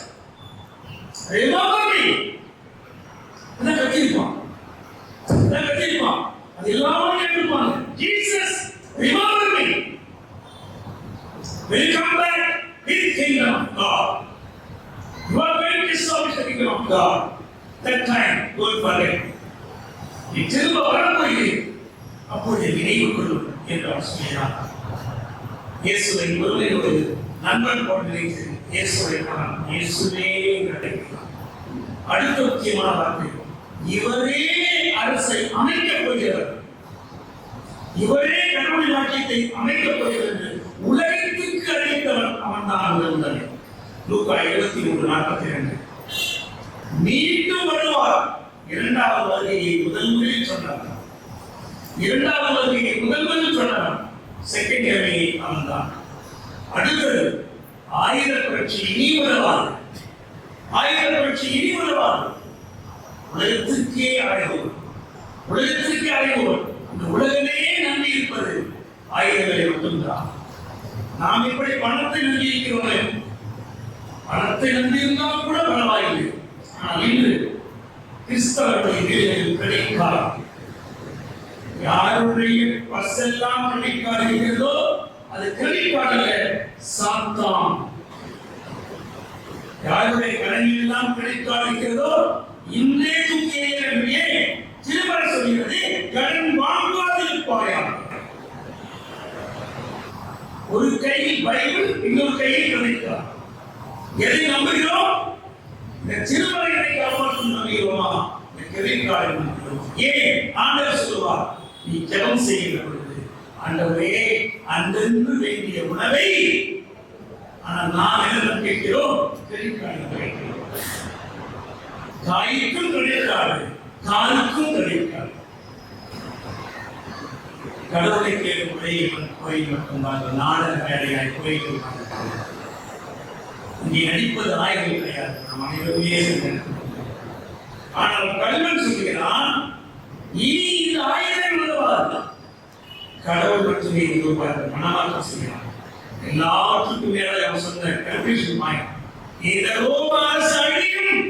remember me. என்ன கத்திருப்பான், அது எல்லாரும் கேட்டிருப்பாங்க. Jesus remember me. Will come back with kingdom of God. You are going to establish the kingdom of God. That time, don't forget. நீ திரும்ப வரப்போகிறீர், அப்பொழுது நினைவு கொள்ளும் என்று அவர் சொல்கிறார். இயேசுவை ஒரு நண்பன் போட்டு நினைத்து இயேசுவை இயேசுவே கிடைக்கிறார். அடுத்த முக்கியமான வார்த்தை, இவரே அரசை அமைக்கப் போகிறவர், இவரே கடவுள் ராஜ்யத்தை அமைக்கப் போகிறவர் என்று உலகத்துக்கு அறிவித்தவன் அவன் தான் முதல். லூக்கா 23:42. மீண்டும் வருவார். இரண்டாவது வருகையை முதல் சொன்னார். இரண்டாவது வருகையை முதல் சொன்னார். செகண்ட் வருகையை அவன் தான். அடுத்தது 1000 புரட்சி இனி வருவார். 1000 புரட்சி இனி வருவார். உலகத்திற்கே அழைவோர். இந்த உலகமே நம்பி இருப்பது ஆயுதங்களை மட்டும்தான். நாம் இப்படி பணத்தை நம்பி இருக்கிறோம். பணத்தை நம்பி இருந்தால் கூட பரவாயில்லை. ஆனால் இன்று கிறிஸ்தவர்களுடைய கிரெடிட் கார்டு, யாருடைய பர்ஸ் எல்லாம் கிரெடிட் கார்டு இருக்கிறதோ அது கிரெடிட் கார்டு அல்ல, சாத்தான். யாருடைய கடனில் எல்லாம் கிரெடிட் கார்டு இருக்கிறதோ இன்றே தூக்கியே திருமறை சொல்கிறது, கடன் வாங்காது இருப்பாயாக. ஒரு கையில் பைபிள், இன்னொரு கையில் கிரெடிட் கார்டு. எதை நம்புகிறோம்? இந்த திருமறையை காப்பாற்றும் நம்புகிறோமா? இந்த கிரெடிட் கார்டை நம்புகிறோம். ஏன்? ஆண்டவர் சொல்லுவார், நீ ஜெபம் செய்கிற பொழுது, ஆண்டவரே அன்றென்று வேண்டிய உணவை, ஆனால் நாம் என்ன கேட்கிறோம்? கிரெடிட் கார்டு கேட்கிறோம். தாய்க்கும் கிரெடிட் கார்டு, காலுக்கும் கிரெடிட் கார்டு. கடவுளை கேட்கும் கோயில் மட்டும்தான் நாடக வேலையாய் கோயில். இங்கே நடிப்பது ஆய்வுகள் கிடையாது, நம் அனைவருமே. ஆனால் கல்வன் சொல்கிறான், இனி இந்த ஆயுதம் வருவார். கடவுள் மட்டுமே மனமாற்றம் செய்கிறான். எல்லாத்துக்கும் மேலே அவன் சொன்ன கன்ஃபியூஷன் மாயம், இந்த ரோம அரசு அழியும்,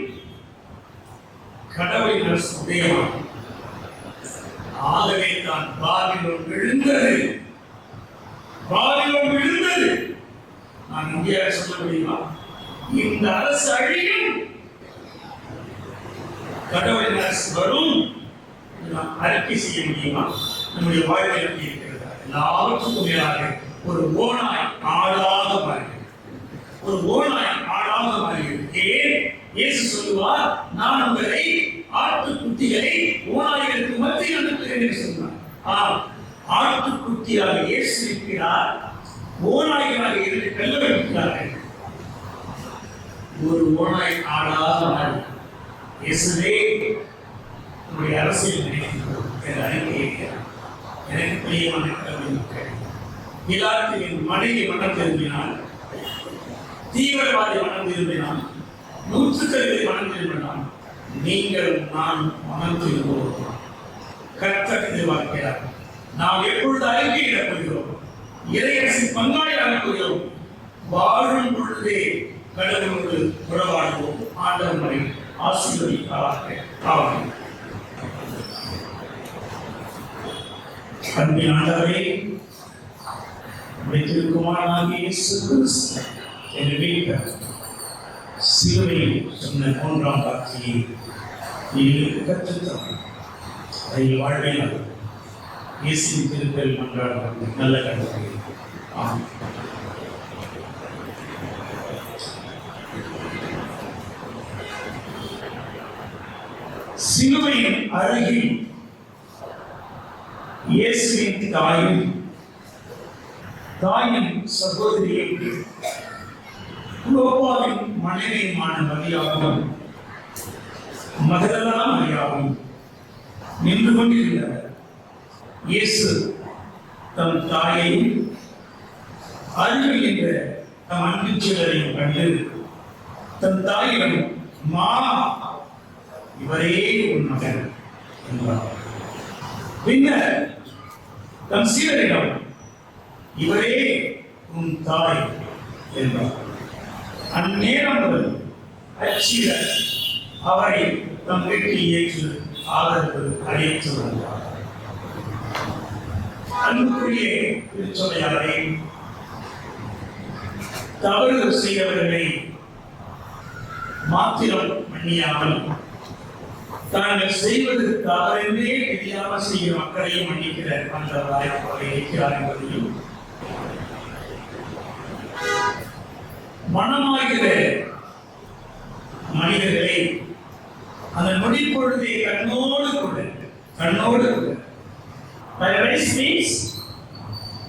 கடவுளின் அரசு உதயமாகும். ஆகவே தான் பாபிலோன் விழுந்தது. நான் இந்தியாவை சொல்ல முடியுமா? இந்த அரசு அழியும், கடவுளின் அரசு வரும். நாம் அறிக்கை செய்ய முடியுமா? நம்முடைய வாழ்க்கை எப்படி இருக்கிறது? எல்லாவற்றுக்கும் மேலாக ஒரு ஓனாய் ஆடாக மாறுகிறது. ஏன்? இயேசு சொல்லுவார், நான் உங்களை ஆட்டுக்குட்டிகளை ஓநாய்களுக்கு மத்தியில் அனுப்புகிறேன் என்று சொன்னார். ஆட்டுக்குட்டியாக இயேசு இருக்கிறார், ஓநாய்களாக இருந்து கல்வன் இருக்கிறார்கள். ஒரு ஓநாய் ஆடாக மாறி இயேசுவே நம்முடைய அரசியல் நினைக்கிறோம் என்று அறிக்கை. எனக்கு பிரியமான கடவுளின் மக்கள், பிலாத்தின் மனைவி மனம் திரும்பினால், தீவிரவாதி மனம் திரும்பினால், நூற்றுக்கருவை மனம் திரும்பினால், நீங்கள் நான் மனம் திரும்புவோம். கர்த்தர் எதிர்பார்க்கிறார். நாம் எப்பொழுது அறிக்கையிடப் போகிறோம்? இறையரசின் பங்காளியாக போகிறோம். வாழும் பொழுதே கடவுளோடு உறவாடுவோம். ஆண்டவர் மறை ஆசீர்வதிப்பாராக. ஆமென். அன்பின் ஆண்டவரே, நம்முடைய திருக்குமாரனாகிய இயேசு கிறிஸ்து என் வீட்டர் சிலுவையில் சொன்ன 3ஆம் வார்த்தையை நீங்கள் கற்றுத்தரணும். அதை வாழ்வேன். இயேசுவின் திருப்பெயரில் மன்றாடுகிறேன். நல்ல கருத்து. ஆமாம். சிலுவையின் அருகில் இயேசுவின் தாயின் சகோதரியும் குலோபாவின் மனைவியுமான மரியாவும் மகதலா மரியாவும் நின்று கொண்டிருந்தனர். இயேசு தம் தாயையும் அருகில் என்ற தம் அன்பு சீடரையும் கண்டு தம் தாயிடம், மா, இவரே உன் மகன் என்றார். பின்னர் தம் சீடரிடம், இவரே உன் தாய் என்றார். அந்நேரம் முதல் அச்சீடர் அவரை தம் வீட்டில் ஏற்று ஆதரவு அழைத்து வந்தார். அன்புக்குரிய திருச்சபையாரை, தவறு செய்தவர்களை மாத்திரம் மன்னியாமல் தாங்கள் செய்வது தவறென்றே தெரியாமல் செய்கிற மக்களையும் மன்னிக்கிற ஆண்டவராய் அவரை இருக்கிறார் என்பதையும், மனமாகிற மனிதர்களை அந்த நொடிப்பொழுதை கண்ணோடு கொண்டு paradise means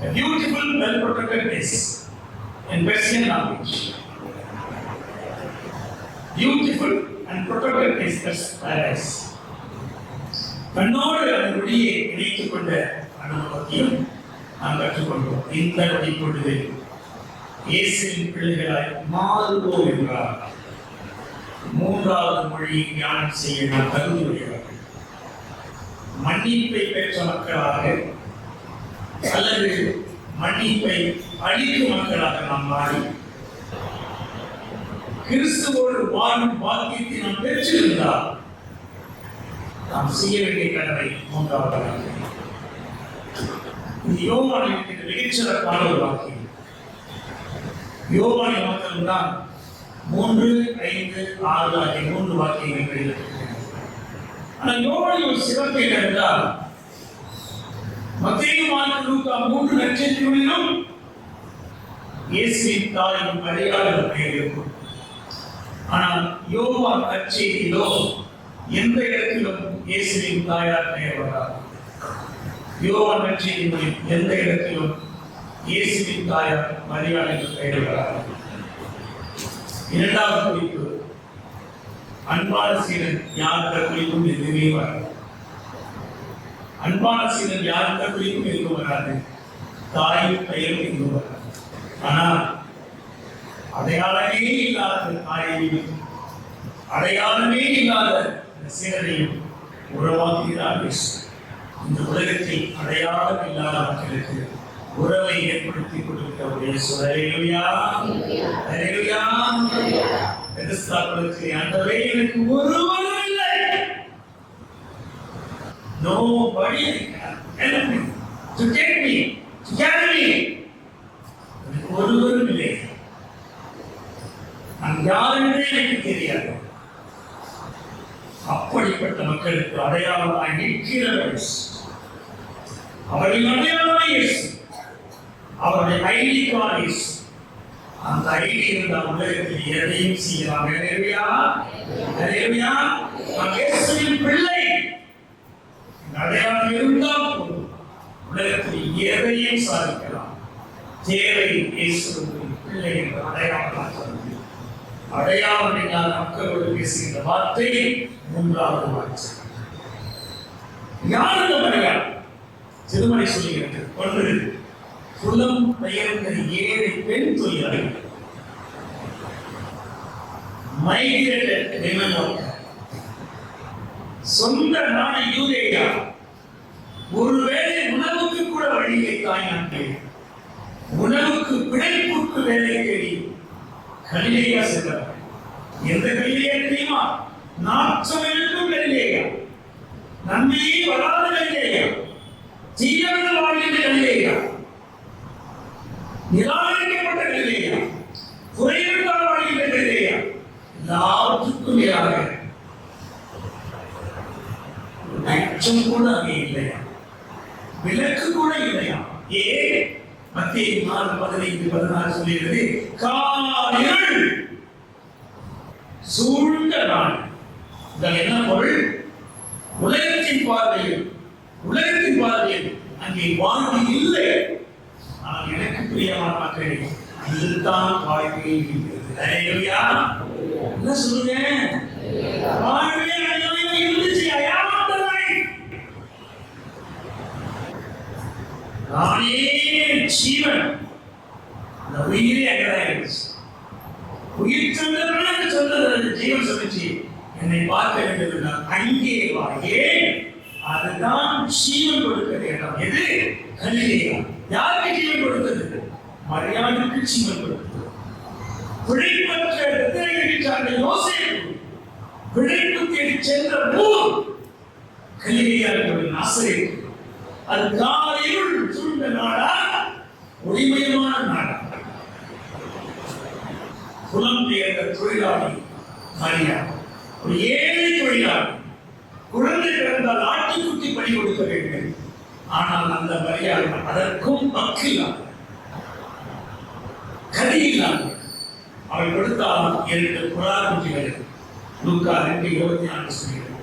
a beautiful, well-protected place in Persian language. Beautiful and protected place, that's paradise. கண்ணோடு அந்த நொடியை இணைத்துக் கொண்ட அனுபவத்தையும் நாம் கற்றுக்கொண்டோம். இந்த நொடிப்பொழுது இயேசுவின் பிள்ளைகளாய் மாறுவோம் என்றார். 3வது மொழி தியானம் செய்ய நாம் தகுதியுடையவர்கள். மன்னிப்பை பெற்ற மக்களாக அல்லது மன்னிப்பை அளிக்கும் மக்களாக நாம் மாறி கிறிஸ்துவோடு வாழும் பாக்கியத்தை நாம் பெற்றிருந்தால் நாம் செய்ய வேண்டிய கடமை 3வது. இது யோவானின் மிகச்சிறப்பான ஒரு வாக்கியம். யோவானின் மக்கள்தான் 3, 5, 6 ஆகிய 3 வாக்கியங்கள் எழுதப்பட்டிருக்கிறது. ஆனால் யோவானின் ஒரு சிறப்பு என்னவென்றால், மத்தேயு, மார்க்கு, லூக்கா 3 நற்செய்திகளிலும் இயேசுவின் தாயின் அடையாளம் பெயர் இருக்கும். ஆனால் யோவான் நற்செய்தியிலோ எந்த இடத்திலும் இயேசுவின் தாயார் பெயர் வராது. யோவான் நற்செய்திகளில் எந்த இடத்திலும் இயேசுவின் தாயார் மரியாள் என்று பெயர் வராது. 2வது குறிப்பு, அன்பான சீடன் யாருக்க குறிப்பும் எதுவுமே வராது. அன்பான சீடன் யாருக்க குறிப்பும் எதுவும் வராது. தாயின் பெயரும் எதுவும் வராது. ஆனால் அடையாளமே இல்லாத தாயையும் அடையாளமே இல்லாத சீடனையும் உறவாக்குகிறார். இந்த உலகத்தில் அடையாளம் இல்லாத மக்களுக்கு உறவை ஏற்படுத்தி கொடுக்க ஒரு ஆண்டவரே, எனக்கு ஒருவரும் இல்லை. Nobody help me to take me to carry me. எனக்கு ஒருவரும் இல்லை. நான் யாருமே எனக்கு தெரியாது. அப்படிப்பட்ட மக்களுக்கு அடையாளமாய் நிற்கிறவர் அவர்களின் அடையாளமாய் இயேசு. அவருடைய ஐடி கார்டு இயேசு. அந்த ஐடி இருந்தால் உலகத்தில் எதையும் செய்யலாம். நான் இயேசுவின் பிள்ளை. அடையாளம் இருந்தால் போதும், உலகத்தில் எதையும் சாதிக்கலாம். தேவை இயேசுவின் பிள்ளை என்ற அடையாளம். அடையாளம் இல்லாத மக்களோடு பேசுகின்ற வார்த்தை 3வது வார்த்தை. யார் இந்த அடையாளம்? திருமலை சொல்லுகிறது. 1, புலம் பெயர்ந்த 7 பெண் தொழிலாளர்கள். Migrated women worker. சொந்த நாடு யூதேயா. ஒருவேளை உணவுக்கு கூட வழியை தாய்நாட்டில் உணவுக்கு பிழைப்புக்கு வேலை தேடி கலிலேயா சென்றார். எந்த கலிலேயா தெரியுமா? நாற்றம் இருக்கும் கலிலேயா, நன்மையே வராத கலிலேயா, தீயவர்கள் வாழ்கின்ற கலிலேயா, நிராகரிக்கப்பட்ட கலிலேயா, குறை என்பதற்காக அச்சம் கூட அங்கே இல்லையா, விளக்கு கூட இல்லையா. ஏன் மத்திய 4:15-16 சொல்லுகிறது, காரிருள் சூழ்ந்த நாள். இதன் என்ன பொருள்? உலகத்தின் பார்வையில் அங்கே வாழ்வு இல்லை. ஆனால் எனக்கு பிரியமான மக்களே, இதுதான் வாழ்க்கையை இருக்கிறது. அல்லேலூயா. என்ன சொல்லுங்க? வாழ்வே அங்கே இருந்துச்சு. நானே ஜீவன். அந்த உயிரே அங்கதான் இருந்துச்சு. உயிர் சொன்னது சொன்னது ஜீவன் சொல்லிச்சு, என்னை பார்க்க வேண்டியது அங்கே வா. ஏன்? அதுதான் ஜீவன் கொடுக்கிற இடம். எது? கலிலேயா. யாருக்கு ஜீவன் கொடுத்தது? மரியாதைக்கு ஜீவன் கொடுத்தது. பிழைப்பற்ற இடத்தை யோசேப்பு பிழைப்பு தேடி சென்ற ஊர் கலிலேயா என்பது நாசரேத். அது காரிருள் சூழ்ந்த நாடா, ஒளிமயமான நாடா? புலம்பெயர்ந்த தொழிலாளி மரியா, ஒரு ஏழை தொழிலாளி. குழந்தை பிறந்தால் ஆட்டுக்குட்டி பணி கொடுக்க வேண்டும். ஆனால் அந்த மரியா அதற்கும் பக்கில்லாத, கதியில்லாத, அவள் கொடுத்தால் 2 புறா குட்டிகள். லூக்கா 2:24 சொல்கிறது.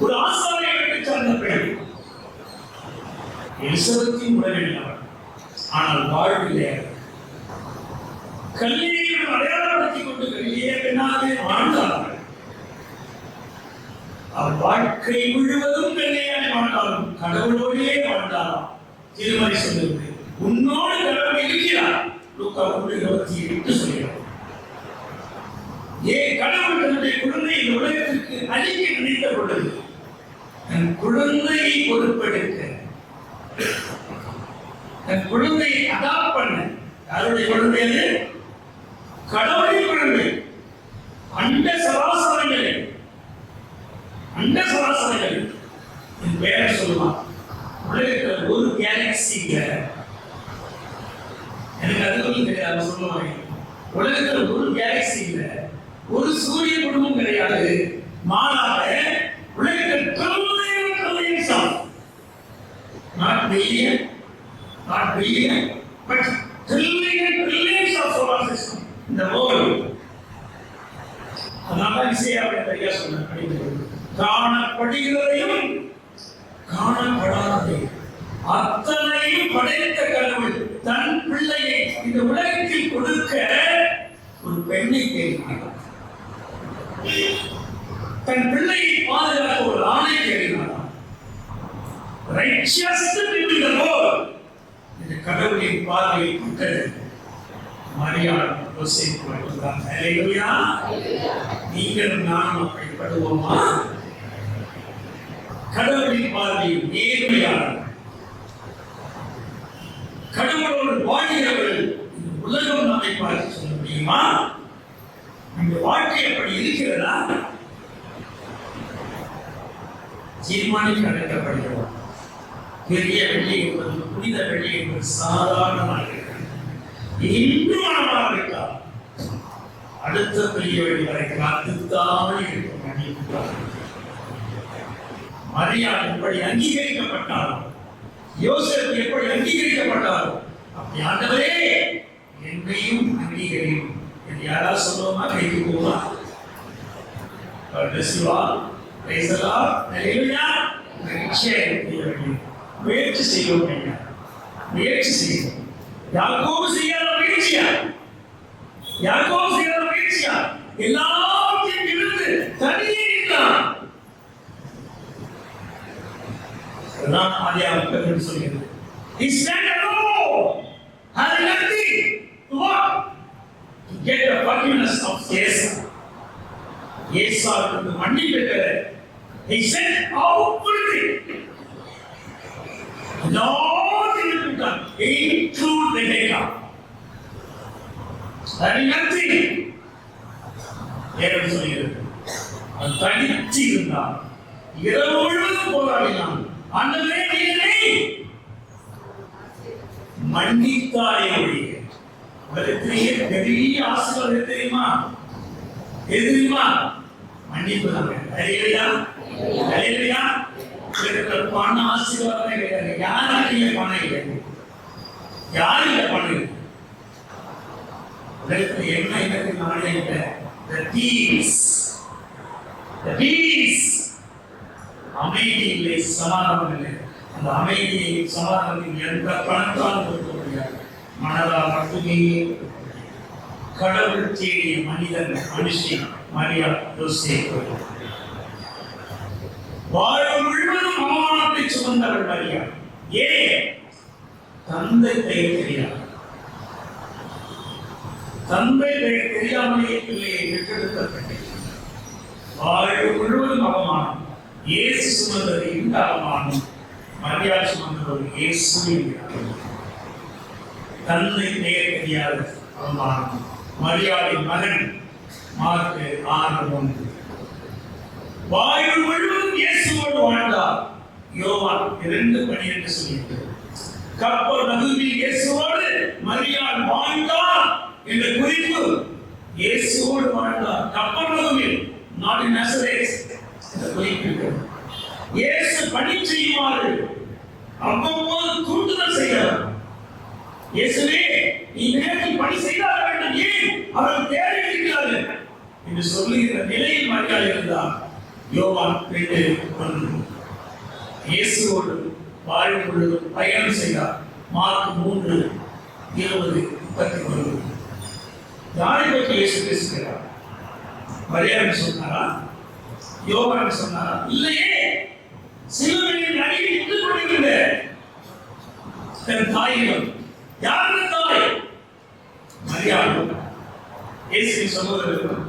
ஒரு ஆசாரியர்களுக்கு சார்ந்த பெண், எலிசபெத்தின் உறவில் அவள், ஆனால் வாழ்விலே கல்லியை அடையாளப்படுத்திக் கொண்டு கல்லியே பெண்ணாக வாழ்ந்தார்கள். அவள் வாழ்க்கை முழுவதும் கல்லியாக வாழ்ந்தாலும் கடவுளோடே வாழ்ந்தாராம். திருமறை சொல்லுவது, உன்னோடு கடவுள் இருக்கிறார். லூக்கா 1:28 சொல்கிறார். ஏன் கடவுள் தன்னுடைய குழந்தை இந்த உலகத்திற்கு அழிக்க நினைத்த பொழுது தன் குழந்தையை பொறுப்பெடுக்க, தன் குழந்தையை அடாப்ட் பண்ண. யாருடைய குழந்தை அது? கடவுளின் குழந்தை. அண்ட சராசரங்களை என் பேரை சொல்லுவான். உலகத்தில் ஒரு கேலக்சிங்க, எனக்கு அதுவும் தெரியாது சொல்லுவாங்க. உலகத்தில் ஒரு கேலக்சிங்க, ஒரு சூரிய குடும்பம் கிடையாது. மாறாக உலகத்தில் trillions of, not billion, but trillions of solar system in the world. அதனால இசையாவின் ஐயா சொன்ன, காணப்படுகிறதையும் காணப்படாததையும் அத்தனையும் படைத்த கடவுள் தன் பிள்ளையை இந்த உலகத்தில் கொடுக்க ஒரு பெண்ணை தேடினார். தன் பிள்ளையை பாதுகாக்க ஒரு ஆணை தேடினார். இந்த கடவுளின் பார்வையை கொண்டது மரியாள் யோசேப்பு மட்டும்தான். அல்லேலூயா. நீங்களும் நானும் அப்படிப்படுவோமா? கடவுளின் பார்வையில் நேர்மையாளர், கடவுளோடு வாழ்கிறவர்கள் இந்த உலகம் நம்மை பார்த்து சொல்ல முடியுமா? இந்த வாழ்க்கை அப்படி இருக்கிறதா? தீர்மானிக்க அழைக்கப்படுகிறோம். பெரிய வெள்ளி என்பது, புனித வெள்ளி என்பது சாதாரணமாக இருக்கிறது. இன்னும் மனமாக இருக்கா? அடுத்த பெரிய வெள்ளி வரை காத்துத்தான் இருக்கும். மரியாள் எப்படி அங்கீகரிக்கப்பட்டாலும், யோசேப்பு எப்படி அங்கீகரிக்கப்பட்டாலும், அப்படி ஆண்டவரே என்னையும் அங்கீகரியும் என்று யாராவது சொல்லுவோமா? கைக்கு போவா? முயற்சி செய்யும். முயற்சி செய்யும். யாக்கோபு செய்யாத முயற்சியா? யாக்கோபு செய்யாத முயற்சியா? எல்லாத்தையும் இருந்து தனியே இருந்தான். அதான் ஆதியாகமம் சொல்கிறது. He stand alone, having nothing to what? To get the forgiveness of Esau. ஏசாவுக்கு மன்னிப்பு பெற he said everything. Nothing done, include the Rebecca. Having nothing. ஏன் சொல்கிறது? அவன் தனித்து இருந்தான். இரவு முழுவதும் போராடினான். ஆண்டவரே நீரை மன்னித்தாரே ஒழிய. உலகத்திலேயே பெரிய ஆசீர்வாதம் தெரியுமா? மன்னிப்பு தாங்க. ஹல்லேலூயா, ஹல்லேலூயா. பண ஆசீர்வாதமே கிடையாது. யாருக்கு பணம் இல்லை? யாருக்கு பணம் இல்லை? உலகத்தில் என்ன எனக்கு நானே இல்லை. அமைதி இல்லை, சமாதானம் இல்லை. அந்த அமைதியை சமாதானத்தை எந்த பணத்தால் கொடுக்க முடியாது, மனதால் மட்டுமே. கடவுள் தேடிய மனிதன் மனுஷன் மரியா யோசேப்பு. வாழ்வு முழுவதும் அவமானத்தை சுமந்தவள் மரியா. ஏன்? தந்தை பெயர் தெரியாது. தந்தை பெயர் தெரியாமலே பிள்ளையை பெற்றெடுக்கப்பட்டது. வாழ்வு முழுவதும் அவமானம். இயேசு சுமந்தது இந்த அவமானம், மரியா சுமந்தது இயேசு. தந்தை பெயர் தெரியாத அவமானம். மரியாவின் மகன் மார்க்கு 6:1. வாழ்வு முழுவதும் இயேசுவோடு வாழ்ந்தார். யோவான் 2:12 சொல்லிட்டு கப்பல் நடுவில் இயேசுவோடு மரியாள் வாழ்ந்தார் என்ற குறிப்பு. இயேசுவோடு வாழ்ந்தார் கப்பல் நடுவில், நாட் இன் நசரேத். இந்த குறிப்பு இயேசு பணி செய்யுமாறு அவ்வப்போது தூண்டுதல் செய்கிறார். இயேசுவே, நீ நேரத்தில் பணி செய்தாக வேண்டும், ஏன் அவர்கள் தேடி இருக்கிறார்கள் என்று சொல்லுகிற நிலையில் மரியாள் இருந்தார். யோவான் 2:1. இயேசுவோடு வாழ்வு முழுவதும் பயணம் செய்தார். மார்க் 3:20-31. யாரை பற்றி இயேசு பேசுகிறார்? மரியாள் சொன்னாரா? யோவான் சொன்னாரா? இல்லையே. சிலுவையின் அடியில் நின்று கொண்டிருந்த தன் தாயிடம். யார் தாய்? மரியாள். இயேசுவின் சகோதரர்கள்,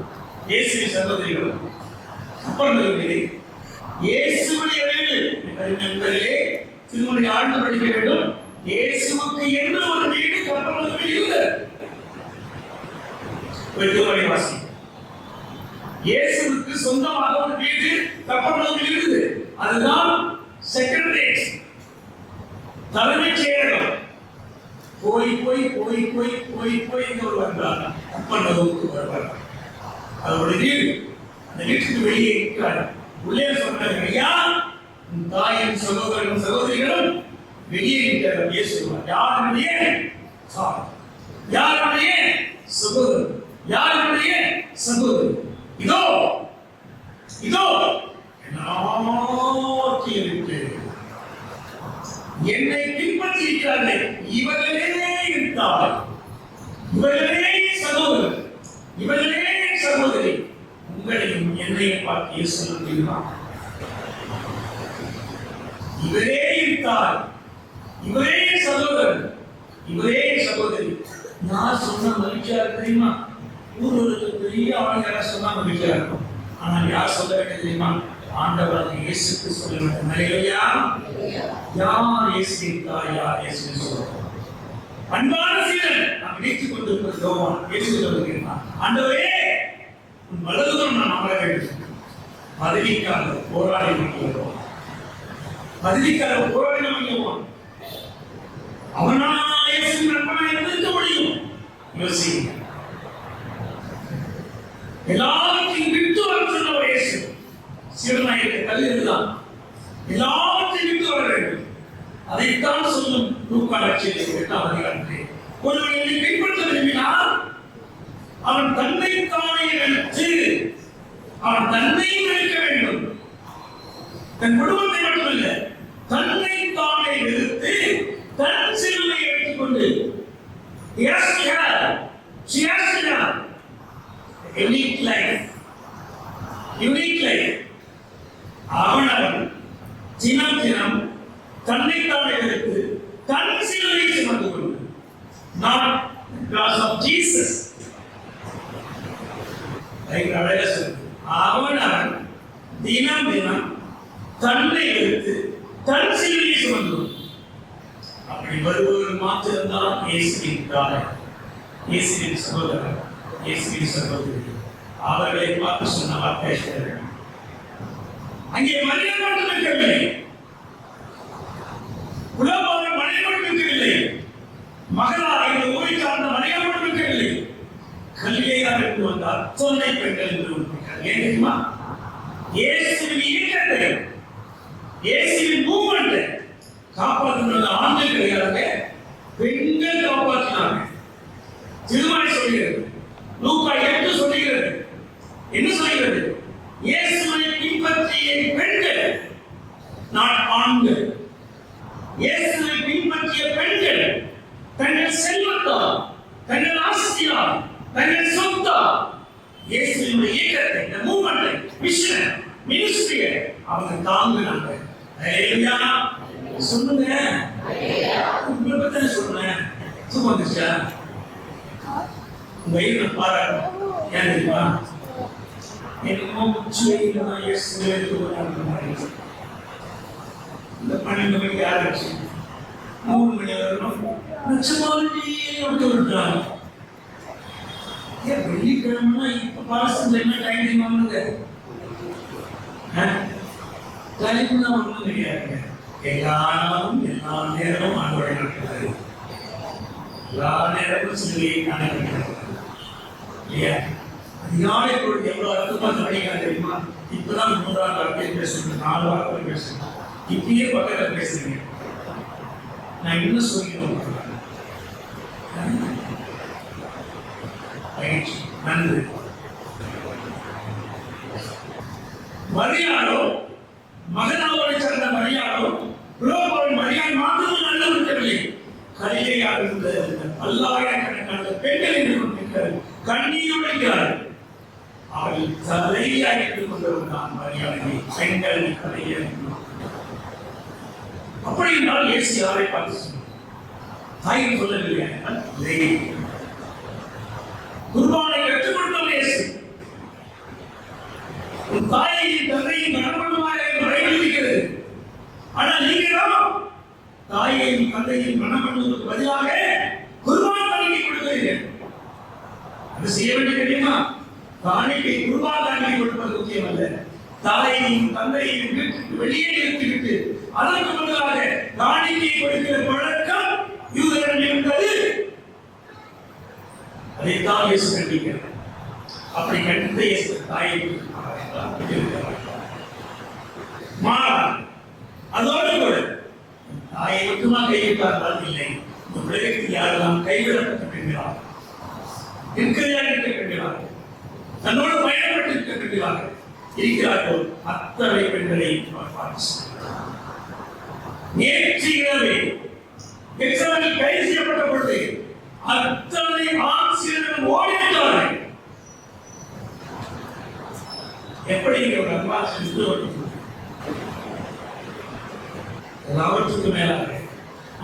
இயேசுவின் சகோதரிகள். அப்பொழுது இயேசுவுடைய நண்பர்களே, திருமணி ஆழ்ந்து படிக்க வேண்டும். இயேசுவுக்கு என்று ஒரு வீடு கப்பலுக்கு இல்லை. வாசி. இயேசுவுக்கு சொந்தமாக ஒரு வீடு கப்பலுக்கு இருக்குது. அதுதான் செக்ரட்டரியேட், தலைமைச் செயலகம். போய் போய் போய் போய் போய் போய் இவர் வந்தார். கப்பலுக்கு வருவார். அவருடைய வீடு. அந்த வீட்டுக்கு வெளியே இருக்கிறார். உள்ளே சொன்னார், ஐயா, உன் தாயின் சகோதரர்களும் சகோதரிகளும் வெளியே இருக்கிறார். இயேசு யாருடைய யாருடைய சகோதரர், யாருடைய சகோதரர்? இதோ இதோ என்னை பின்பற்றி இருக்கிறார்கள். இவர்களே இருந்தால், இவர்களே சகோதரர், இவர்களே சகோதரி. உங்களையும் என்னையும் பார்த்து சொல்ல முடியுமா? இவரே இருந்தால், இவரே சகோதரர், இவரே சகோதரி. நான் சொன்ன மகிழ்ச்சியா தெரியுமா? ஊருக்கு பெரிய ஆளுநரை சொன்னா மகிழ்ச்சியா இருக்கும். ஆனால் யார் சொல்ல வேண்டும் தெரியுமா? ஆண்டவராக இயேசுக்கு சொல்ல வேண்டும். ஹல்லேலூயா. யார் இயேசுவின் தாய், யார் இயேசுவின் சகோதரர்? அன்பான சீடன் நாம் நினைத்துக் கொண்டிருக்கிற யோவான் இயேசு சொல்லுகிறார், ஆண்டவரே, உன் வலதுபுறம் நான் அமர வேண்டும். பதவிக்காக போராடி இருக்கிறோம். பதவிக்காக போராடி நம்ம அவனால் இயேசுவின் நண்பனாக இருக்க முடியும். யோசிங்க. எல்லாவற்றையும் விட்டு வர சொன்னவர் இயேசு. சீடனாயிருக்க கல்லிருந்தான். எல்லாவற்றையும் விட்டு வர வேண்டும். அதைத்தான் சொல்லும் லூக்கா 8:8. ஒருவன் என்னை பின்பற்ற விரும்பினால் அவன் தன்னைத்தானே வெறுத்து, அவன் தன்னையும் வெறுக்க வேண்டும். தன் குடும்பத்தை மட்டுமல்ல, தன்னைத்தானே வெறுத்து தன் சிலுவையை எடுத்துக் கொண்டு unique life. அவனவன் தினம் தினம் தன்னைத்தானே வெறுத்து தன் சிலுவையை சுமந்து கொண்டு, not because of Jesus. அவனவன் தினம் தினம் தன்னை வெறுத்து தன் சிலுவையை சுமந்து கொண்டு. அப்படி வருபவர்கள் மாத்திரம்தான் இயேசுவின் தாய், இயேசுவின் சகோதரர், இயேசுவின் சகோதரி. அவர்களை பார்த்து சொன்ன வார்த்தை அங்கே மரியாதை மட்டும் இருக்கவில்லை, உலகம் மனித மட்டும் இருக்கவில்லை, மகளார் இந்த ஊரை சார்ந்த மரியாதை மட்டும் இருக்கவில்லை, கல்வியார் என்று வந்த அத்தனை பெண்கள் என்று குறிப்பிட்டார். ஏன் தெரியுமா? இயேசுவின் மூவ்மெண்ட் காப்பாற்றுறது ஆண்கள் கிடையாது, பெண்கள் காப்பாற்றினாங்க. திருமணி சொல்கிறது, லூக்கா 8 சொல்கிறது. என்ன சொல்கிறது? இயேசுவை பின்பற்றிய பெண்கள், நான் ஆண்கள். இயேசுவை பின்பற்றிய பெண்கள் தங்கள் செல்வத்தால், தங்கள் ஆஸ்தியால், தங்கள் சொத்தால் இயேசுவின் இயக்கத்தை, இந்த மூவ்மெண்டை, மிஷனை, மினிஸ்ட்ரியை அவங்க தாங்கினாங்க. ஹalleluya சொல்லுங்க. உங்களை பத்தி சொல்றேன். சும்மா வந்துச்சா உங்க ஐயனை பாராட்டணும். ஏன் தெரியுமா? என்னமோ உச்சியில இயேசுவை தூக்குறாங்க. இந்த 12 மணிக்கு ஆரம்பிச்சு 3 மணி வரைக்கும் நிச்சயமாவே விட்டுறாங்க. ஏன் வெள்ளிக்கிழமை இப்ப பாசம் என்ன டைம் வாங்குங்க? தலைப்புனா ஒன்றும் கிடையாது. எல்லாரும் எல்லா நேரமும் ஆண்டோடைய நடக்கிறது. எல்லா நேரமும் சிலுவையை காணப்படுகிறது இல்லையா? அதிகாலை பொழுது எவ்வளவு அர்த்தமா கிடையாது தெரியுமா? இப்பதான் 3ஆம் வார்த்தை பேசுறேன், 4 வார்த்தை பேசுறேன், இப்பயே பக்கத்தில் பேசுறீங்க. நான் இன்னும் சொல்லிட்டு நன்றி. மரியாதோ மகனாவோடு சேர்ந்த மரியாதோ புரோபோல் மரியாதை மாத்திரம் நல்ல விட்டவில்லை. கலிலேயாக இருந்த பல்லாயிரக்கணக்கான பெண்கள் என்று கொண்டிருக்கிறார், கண்ணீர் வைக்கிறார்கள். அவர்கள் தலையாக எடுத்துக் கொண்டிருந்தான் மரியாதை. பெண்கள் கலையை அப்படி என்றால் இயேசு யாரை பார்த்து சொன்னார்? தாயின் சொல்லவில்லை. குர்பானை கற்றுக் கொடுத்தவர் இயேசு. உன் தாயையும் தந்தையும் கனப்படுவார் என்று வரையறுக்கிறது. ஆனால் நீங்களோ தாயையும் தந்தையும் கனப்படுவதற்கு பதிலாக குர்பான் காணிக்கை கொடுக்கிறீர்கள். அது செய்ய வேண்டிய தெரியுமா? காணிக்கை குர்பான் காணிக்கை கொடுப்பது முக்கியம் அல்ல. தாயையும் தந்தையும் வீட்டுக்கு வெளியே நிறுத்திவிட்டு அதற்கு பதிலாக காணிக்கை கொடுக்கிற பழக்கம் யூதர்கள் இருந்தது. அதைத்தான் இயேசு கண்டிக்கிறார். அப்படி கண்டித்த இயேசு தாயை அதோடு கூட தாயை மட்டுமா கைவிட்டார்கள் இல்லை. இந்த உலகத்தில் யாரெல்லாம் கைவிடப்பட்ட பெண்களாக இருக்கிறார்கள், தன்னோடு பயணப்பட்டு இருக்கிறார்கள், அத்தனை பெண்களை நேற்று இரவே எக்ஸாமில் கைது செய்யப்பட்ட பொழுது அத்தனை ஆசிரியர்கள் ஓடிவிட்டார்கள். எப்படி ஒரு அன்பாசிரியர் எல்லாவற்றுக்கு மேலாக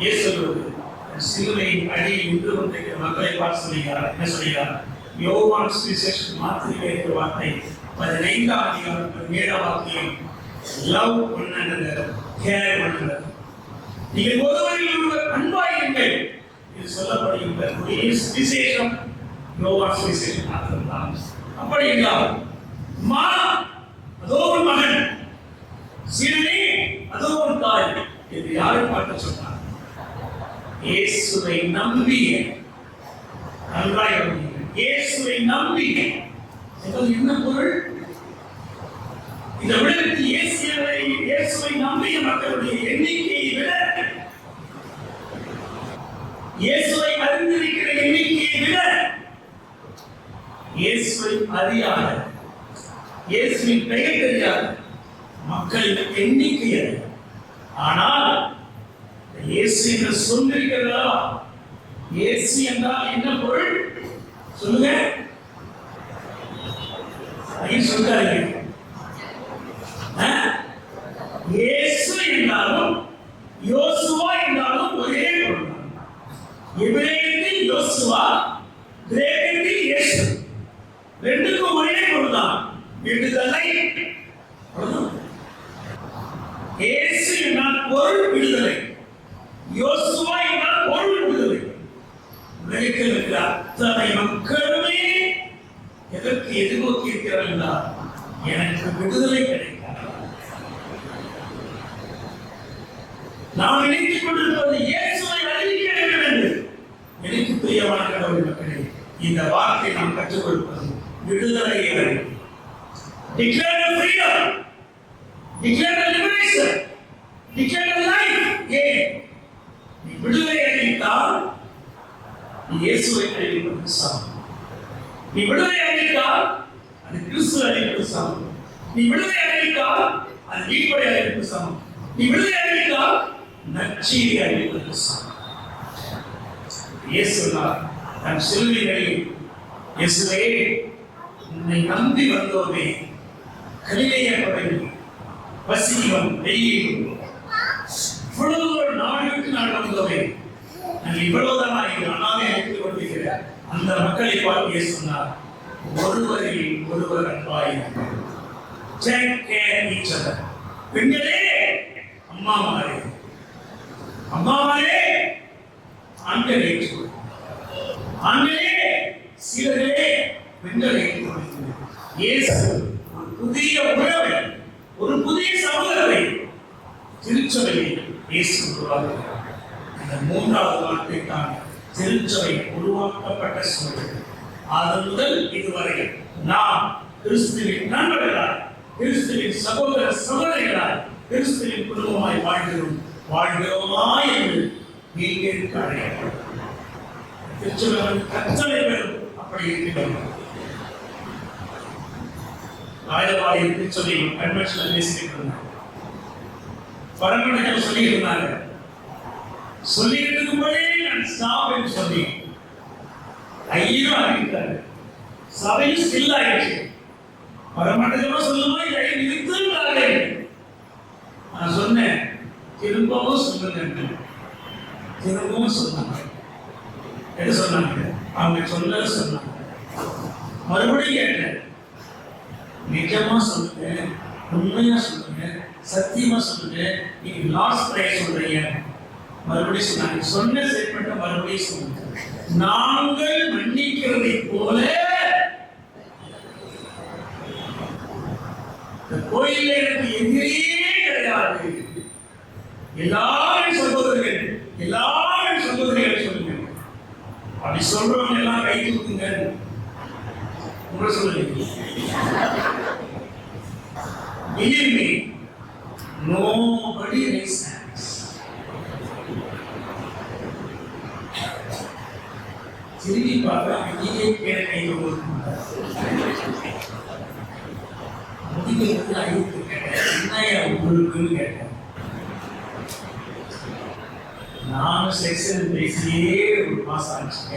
இயேசு சிலுவையின் அடியில் நின்று கொண்டிருக்கிற மக்களை பார்த்து சொல்கிறார். என்ன சொல்கிறார்? யோவான் சுவிசேஷம் மாத்திரை இருக்கிற வார்த்தை 15ஆம் அதிகாரம் 7ஆம் வாக்கியம், love one another, care one another. நீங்கள் ஒருவரில் ஒருவர் அன்பாயிருங்கள். இது சொல்லப்படுகின்ற விசேஷம் யோவான் சுவிசேஷம் மாத்திரம்தான். அப்படி என்றால் அதோ ஒரு மகன், சீடனே அதோ ஒரு தாய் என்று யாரை பார்த்து சொன்னார்? இயேசுவை நம்பிய, நன்றாய் இயேசுவை நம்பிய. என்ன பொருள்? இந்த உலகத்தில் இயேசுவை நம்பிய மக்களுடைய எண்ணிக்கையை விட, இயேசுவை அறிந்திருக்கிற எண்ணிக்கையை விட, இயேசுவை அறியாத, இயேசுவின் பெயர் தெரியாத மக்களின் எண்ணிக்கை அது. ஆனால் இயேசு என்று சொல்லிருக்கிறதா? இயேசு என்றால் என்ன பொருள் சொல்லுங்க? சொல்றாரு. இயேசு என்றாலும் யோசுவா என்றாலும் ஒரே பொருள். எபிரேயத்தில் யோசுவா, கிரேக்கத்தில் இயேசு, ரெண்டுக்கும் ஒரே பொருள் தான், விடுதலை. இயேசு என்றால் பொருள் விடுதலை, யோசுவா என்றால் பொருள் விடுதலை. உலகத்தில் இருக்கிற அத்தனை மக்களுமே எதற்கு எதிர்நோக்கி இருக்கிறார்கள் என்றால் எனக்கு விடுதலை கிடைக்கிறது. நாம் நினைத்துக் கொண்டிருப்பது இயேசுவை அறிவிக்க வேண்டும் என்று. எனக்கு பிரியமான கடவுள் மக்களே, இந்த வார்த்தை நாம் கற்றுக் கொடுப்பது விடுதலை. Declare the freedom, declare the liberation, eternal life. ஏன் நீ விடுதலை அடைந்தால் நீ இயேசுவை அடைவது சமம். நீ விடுதலை அடைந்தால் அது கிறிஸ்துவை அடைவது சமம். நீ விடுதலை அடைந்தால் அது மீட்பை அடைவது சமம். நீ விடுதலை அடைந்தால் நற்செய்தி அடைவது சமம். இயேசு தன் சிலுவைகளில் இயேசுவே உன்னை நம்பி வந்தோமே கலிலேய பகுதி பசியும் வெயிலும் இவ்வளவு நாடுகளுக்கு நாடு வந்தோமே நான் இவ்வளவுதான் இங்கு அண்ணாவை அழைத்துக் கொண்டிருக்கிறேன் அந்த மக்களை பார்த்து சொன்னார் ஒருவரில் ஒருவர் அன்பாயிருந்தார். Take care each other. பெண்களே அம்மாமாரே அம்மாமாரே ஆண்களே ஆண்களே சிலரே பெண்களை இயேசு ஒரு புதிய உறவை ஒரு புதிய சமூகத்தை திருச்சபையில் இயேசு உருவாக்குகிறார். இந்த மூன்றாவது வார்த்தை தான் திருச்சபை உருவாக்கப்பட்ட சூழல். அது முதல் இதுவரை நாம் கிறிஸ்துவின் நண்பர்களாய் கிறிஸ்துவின் சகோதர சகோதரிகளாய் கிறிஸ்துவின் குடும்பமாய் வாழ்கிறோமா என்று நீங்கள் அடையப்படும் திருச்சபையின் கற்றலை பெறும் அப்படி இருக்கிறது. ஆயுதவாடி திருச்சபை கன்வென்ஷனில் பேசிட்டு இருந்தாங்க. பரமணிகள் சொல்லி இருந்தாங்க. சொல்லிட்டு போதே நான் ஸ்டாப் என்று சொல்லி ஐயோ அறிவித்தாரு. சபையும் ஸ்டில் ஆயிடுச்சு. பரமண்டலமா சொல்லுமா இல்லை நிறுத்தாங்க. நான் சொன்னேன் திரும்பவும் சொல்லுங்க. திரும்பவும் சொன்னாங்க. என்ன சொன்னாங்க? அவங்க சொன்னாங்க. மறுபடியும் கேட்டேன். நிஜமா சொல்லுங்க, உண்மையா சொல்லுங்க, சத்தியமா சொல்லுங்க. நீங்க லாஸ்ட் பிரைஸ் சொல்றீங்க. மறுபடியும் சொன்னாங்க. சொன்ன ஸ்டேட்மெண்ட்டை மறுபடியும் சொல்லுங்க. நாங்கள் மன்னிக்கிறதை போல இந்த கோயிலில் எனக்கு எதிரே கிடையாது. எல்லாரும் சகோதரிகள் சொல்லுங்க. அப்படி சொல்றவங்க எல்லாம் கை தூக்குங்க. உங்களை சொல்லுங்க. Believe me, nobody makes sense. திரும்பி பார்த்தா அங்கேயே பேரை கை முடிக்கிறது ஐந்து கேட்டேன். என்னையா உங்களுக்குன்னு கேட்டேன். நானும் செக்ஷன் பேசியே ஒரு மாசம் ஆச்சுங்க.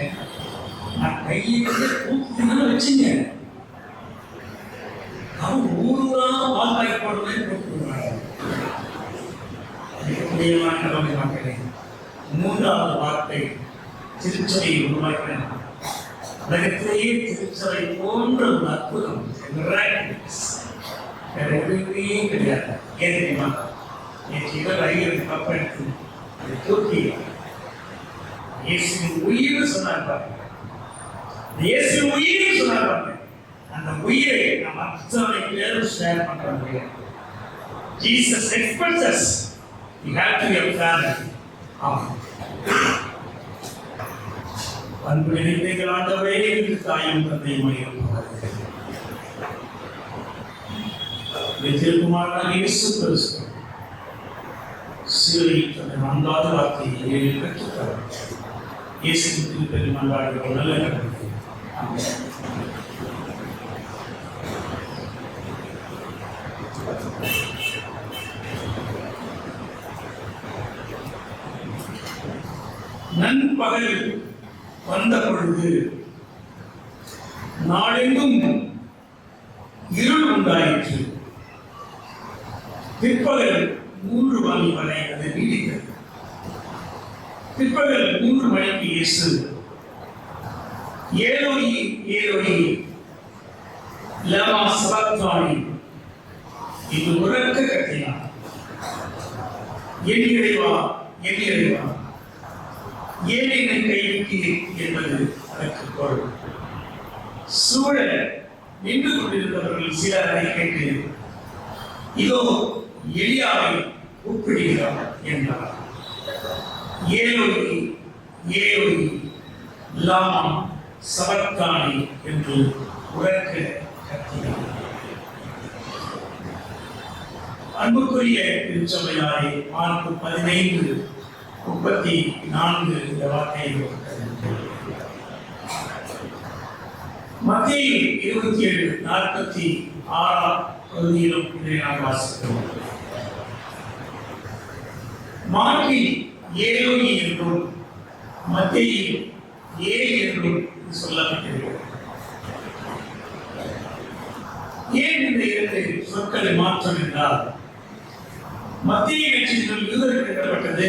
நான் கையை கூப்பிட்டு வச்சுங்க. அவன் ஊருவா வாழ்க்கை போடுவேன் கூப்பிடுவாங்க. மூன்றாவது வார்த்தை திருச்சபை உருவாக்கின உலகத்திலேயே திருச்சபை போன்ற ஒரு அற்புதம் வேற எதுவுமே கிடையாது. ஏன் தெரியுமா? நேற்று இவர் ஐயருக்கு கப்பெடுத்து அதை தூக்கி இயேசுவின் உயிர் சொன்னார். இயேசுவின் உயிர் சொன்னார். அந்த உயிரை நம்ம அத்தனை பேரும் ஷேர் பண்ற முடியும். Jesus expects us. You have to be a family. அன்பு நினைத்தீர்கள் ஆண்டவரே, என்று தாயும் தந்தையுமையும் வெற்றிக்குமாரான இயேசு கிறிஸ்து சிலுவையில் தன்னை நான்காவது வார்த்தையை பெற்றுத்தார். இயேசுவின் பெரும் மன்றாடுகிறோம். நல்ல நடந்தது. நண்பகல் வந்த பொழுது நாளெங்கும் இருள் உண்டாயிற்று. பிற்பகல் 3 மணி வரை அது நீடித்தது. பிற்பகல் 3 மணிக்கு இயேசு ஏலோயி ஏலோயி லமா சபக்தானி என்று உரக்க கத்தினார். என் இறைவா, என் இறைவா, ஏன் என்னை கைவிட்டீர் என்பது அதற்கு பொருள். சூழ நின்று கொண்டிருந்தவர்கள் சிலர் அதை கேட்டு இதோ எலியாவை ஒப்பிடுகிறார் என்றார். ஏலோயி ஏலோயி லாமா சபக்தானி என்று உரக்க கத்தினார். அன்புக்குரிய திருச்சபையாரே, மார்க் 15:34 இந்த வார்த்தையை மத்தேயு 27:46 பகுதியிலும் இதை நாம் வாசிக்கிறோம். மார்க்கில் ஏலோயி என்றும் மத்தேயில் ஏல் என்றும் சொல்லப்பட்டிருக்கிறது. ஏன் இந்த இரண்டு சொற்களை மாற்றம் என்றால், மத்திய நட்சத்திரம் யூதருக்கு கட்டப்பட்டது,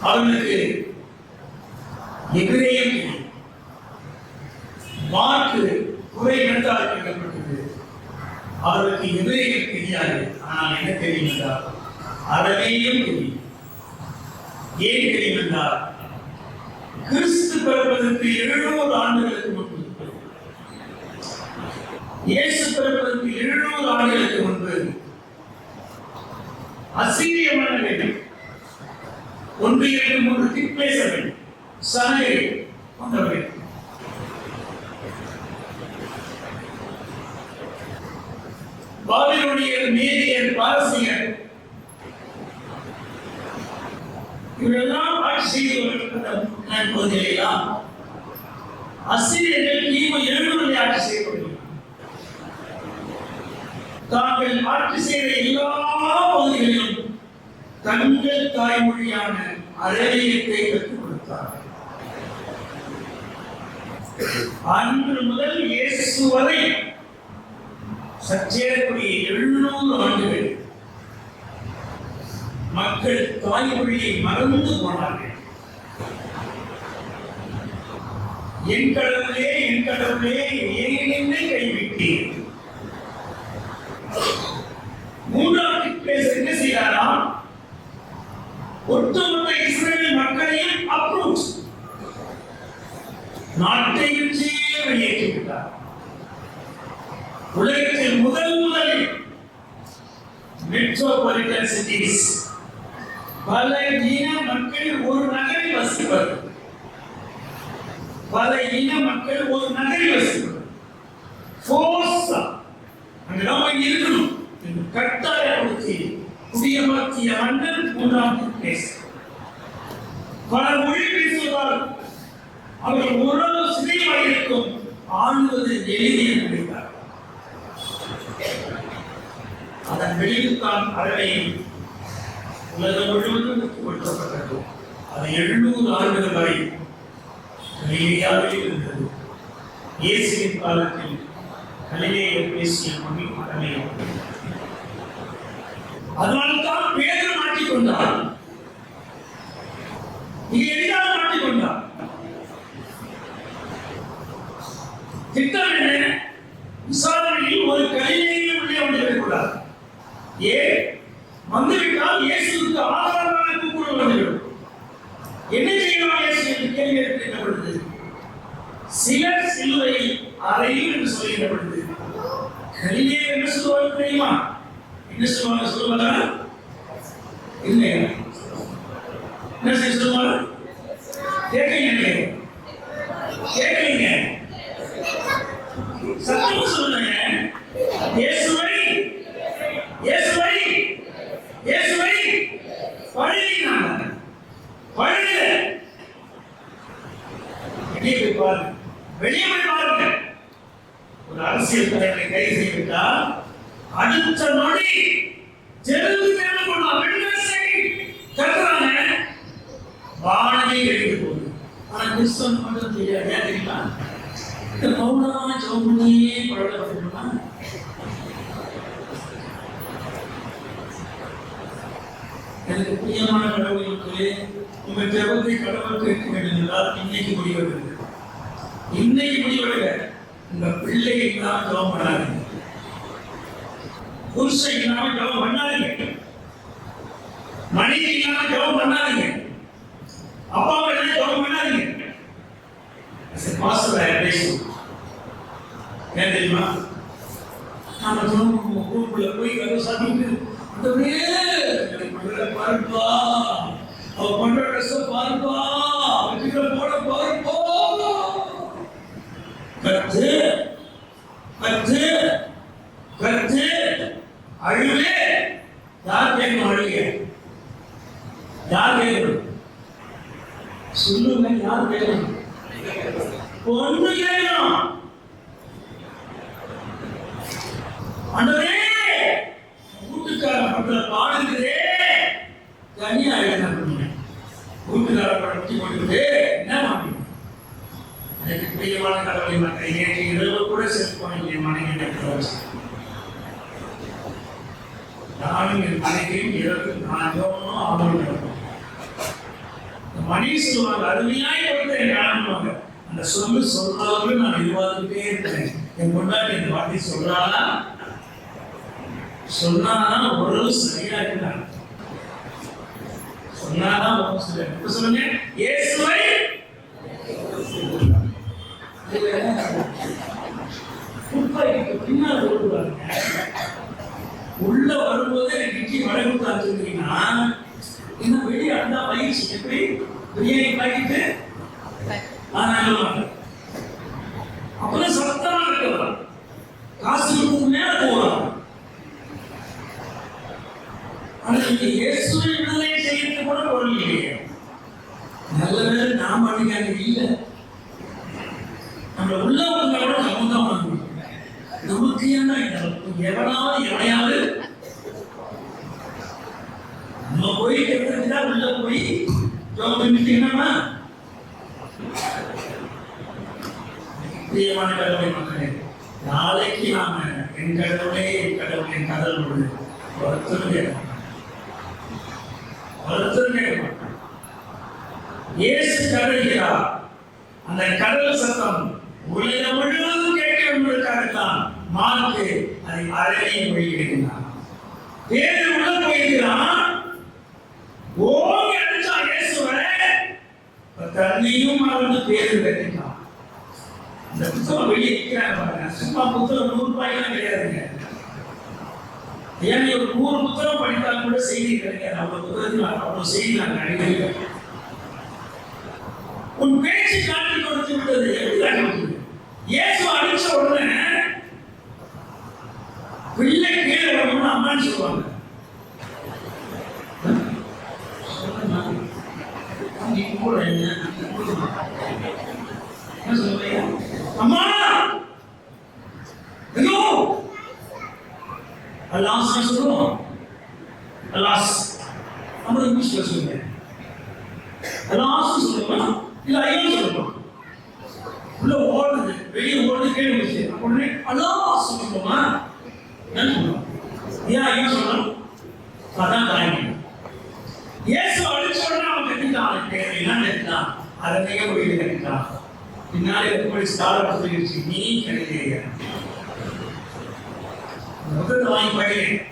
அவர்களுக்கு எபிரேயம் தெரியும். மார்க்கு குறை இனத்தாருக்கு கட்டப்பட்டது, அவர்களுக்கு எபிரேயம் தெரியாது. ஆனால் என்ன தெரியும் என்றால் அரபேயம் தெரியும். ஏன் தெரியும் என்றால், கிறிஸ்து பிறப்பதற்கு 700 ஆண்டுகளுக்கு முன்பு, இயேசு பிறப்பதற்கு 700 ஆண்டுகளுக்கு முன்பு அசீரிய மன்னர்கள் 1, 2, 3 திக்பேசர்கள் சனகை கொண்டவர்கள் பாபிலோனியர், மேதியர், பாரசீகர் இவரெல்லாம் ஆட்சி செய்து பகுதிகளெல்லாம் அசீரியர்கள் கிமு 700 ஆட்சி செய்யப்படுகிறார். தாங்கள் ஆட்சி செய்த எல்லா பகுதிகளிலும் தங்கள் தாய்மொழியான அரபியத்தை கற்றுக் கொடுத்தார்கள். அன்று முதல் இயேசு வரை சற்றேறக்கூடிய 700 ஆண்டுகள் மக்கள் தாய்மொழியை மறந்து போனார்கள். என் கடவுளே, என் கடவுளே, ஏன் என்னை கைவிட்டீர்? மூன்றாவது பேச என்ன செய்தாராம்? ஒட்டுமொத்த இஸ்ரேல் மக்களையும் அப்ரூவ், நாட்டை விட்டே வெளியேற்றிவிட்டார். உலகத்தில் முதலில் மெட்ரோபாலிட்டன் சிட்டிஸ், பல இன மக்கள் ஒரு நகரில் வசிப்பது, பல இன மக்கள் ஒரு நகரில் வசிப்பது, ஃபோர்ஸா அங்கதான் இருக்கணும் என்று கட்டாயப்படுத்தி குடியமர்த்திய மன்னர் மூன்றாம் பேச. பல மொழி பேசுவதால் அவர்கள் உறவு சிதைவாக இருக்கும், ஆளுவது எளிதில் நினைத்தார். அதன் வெளியில்தான் அரணையில் உலகம் முழுவதும் ஒட்டுக்கப்பட்டது. அது 700 ஆண்டுகள் வரை கலிலேயாவில் இருந்தது. இயேசுவின் காலத்தில் கலிலேயர் பேசிய மொழி அரணையம். அதனால்தான் பேதுரு மாட்டிக்கொண்டார், மிக எளிதாக மாட்டிக்கொண்டார். திட்டம் என்ன? விசாரணையில் ஒரு கலிலேயர் உள்ளே வந்துவிடக்கூடாது. ஏன் வந்துவிட்டால் இயேசுக்கு ஆதாரமான கூக்குரல் வந்துவிடும். என்ன செய்யலாம் இயேசு என்று கேள்வி எழுப்பின பொழுது, சிலர் சிலுவையில் அறையும் என்று சொல்லுகிற பொழுது, கலிலேயர் என்ன சொல்லுவாங்க தெரியுமா? என்ன சொல்லுவாங்க? சொல்லுவாங்க இல்லையா? என்ன செய்ய சொல்லுவாங்க? கேட்கலீங்க, கேட்கலீங்க, சத்தமா சொல்லுங்க. இயேசுவை, இயேசுவை, இயேசுவை பழினாங்க, பழில வெளியே போய் பாருங்க, வெளியே போய் பாருங்க. ஒரு அரசியல் தலைவரை கைது செய்துவிட்டால் அடுத்த நொடி தெருவு தெருவு கட்டுறாங்க, வானமே கழித்து போகுது. ஆனா கிறிஸ்தவன் மட்டும் தெரியாது. ஏன் தெரியுமா? இந்த மௌனமா ஜெபம் பண்ணியே பழக்கப்பட்டிருக்கா. எனக்கு பிரியமான கடவுளுக்கு உங்க ஜெபத்தை கடவுள் கேட்க வேண்டும் என்றால் இன்னைக்கு முடிவெடுங்க. இன்னைக்கு முடிவெடுங்க. உங்க பிள்ளை இல்லாம ஜெபம் பண்ணாதீங்க, புருஷன் இல்லாம ஜெபம் பண்ணாதீங்க, மனைவி இல்லாம ஜெபம் பண்ணாதீங்க, அப்பா அம்மா இல்லாம ஜெபம் பண்ணாதீங்க. பாஸ்டர் பேசுவோம். ஏன் தெரியுமா? நாம ஊருக்குள்ள போய் கதை சாப்பிட்டு பாருப்பா, அவ பண்ற ட்ரெஸ் பாருப்பா, போட பாருப்பா, கத்து கத்து கத்து அழுவே யார் கேட்கணும்? சொல்லுங்க, யார் கேட்கணும்? பொண்ணு கேட்கணும். ஆண்டவரே, வீட்டுக்காரன் பண்ற பாடுகிறே தனியா என்ன பண்ணுங்க? வீட்டுக்காரன் பற்றி கொண்டு என்ன பண்ணுங்க? எனக்கு பிரியமான கடவுளை மக்கள் நேற்று இரவு கூட செலுத்துவாங்க. என் மனைவி நானும் என் மனைவியும் இரவு நானும் அவங்களும் மணி சொல்லுவாங்க, அருமையாய் கொடுத்த என் காரணமாக அந்த சொல்றவர்கள் நான் எதிர்பார்த்துட்டே இருக்கிறேன். என் கொண்டாடி இந்த வார்த்தை சொல்றாளா? சொன்னாதான் ஓரளவு சரியா இருக்கிறாங்க. சொன்னாதான் ஓரளவு சரியா. இப்ப சொல்லுங்க, இயேசுவை பின்னால் கொடுக்குறாங்க. உள்ள வரும்போது எனக்கு வடகுத்தான்னு சொல்றீங்கன்னா இன்னும் வெளியே அண்டா பயிற்சி எப்படி பிரியாணி பாக்கிட்டு அப்பதான் சத்தமா இருக்கலாம். காசு கொடுத்து மேல போகலாம். ஆனா நீங்க இயேசுவை விடுதலை செய்யறது கூட பொருள் இல்லையே. நல்ல வேலை நாம அன்னைக்கு இல்லை. நம்ம உள்ளவங்களோட சமூகம் நமக்கு என்ன எவனாவது எவனையாவது நம்ம போய் கேட்கறதுதான் உள்ள போய் என்னன்னா பிரியமான கடவுளை மக்களே, நாளைக்கு நாம என் கடவுளே என் கடவுளை என் கடவுளோடு வருத்தம் இயேசு கடல்கிறார். அந்த கடல் சத்தம் உலகம் முழுவதும் கேட்க என்பதற்காகத்தான் மார்க்கு அதை அறையை வெளியிடுகிறார். பேரு உள்ள போயிருக்கிறான். ஓங்கி அடிச்சா இயேசுவை தண்ணியும் மறந்து பேரு கட்டிட்டான். இந்த புத்தகம் வெளியே இருக்கிறாங்க. சும்மா புத்தகம் 100 ரூபாய்க்கு கிடையாதுங்க. ஏன் ஒரு 100 புத்தகம் படித்தால் கூட செய்தி கிடைக்காது. அவ்வளவு புத்தகத்தில் அவ்வளவு செய்தி நாங்கள் அடிக்கடி உன் பேச்சு காட்டி கொடுத்து விட்டது. எப்படி காட்டி இயேசு அடிச்ச உடனே பிள்ளை கீழே வரணும்னு அம்மான்னு சொல்லுவாங்க. அம்மா ஐயோ அல்லாஹ் சொல்லுவோம். அல்லாஹ் நம்ம இங்கிலீஷ்ல சொல்லுங்க. அல்லாஹ் சொல்லுவோம் இல்ல ஐயோ சொல்லுவோம். உள்ள ஓடுது, வெளியே ஓடுது, கீழே வச்சு உடனே அல்லாஹ் சொல்லுவோமா? என்ன சொல்லுவோம்? ஏன் ஐயோ சொல்லணும்? அதான் தாய்மை. இயேசு அடிச்ச உடனே அவன் கட்டிட்டான். என்ன கட்டிட்டான்? அரணைய வழியில கட்டிட்டான். பின்னாலே எப்படி ஸ்டார் சொல்லிடுச்சு, நீ கிடைக்க முதல்ல வாங்கி படிக்கிறேன்.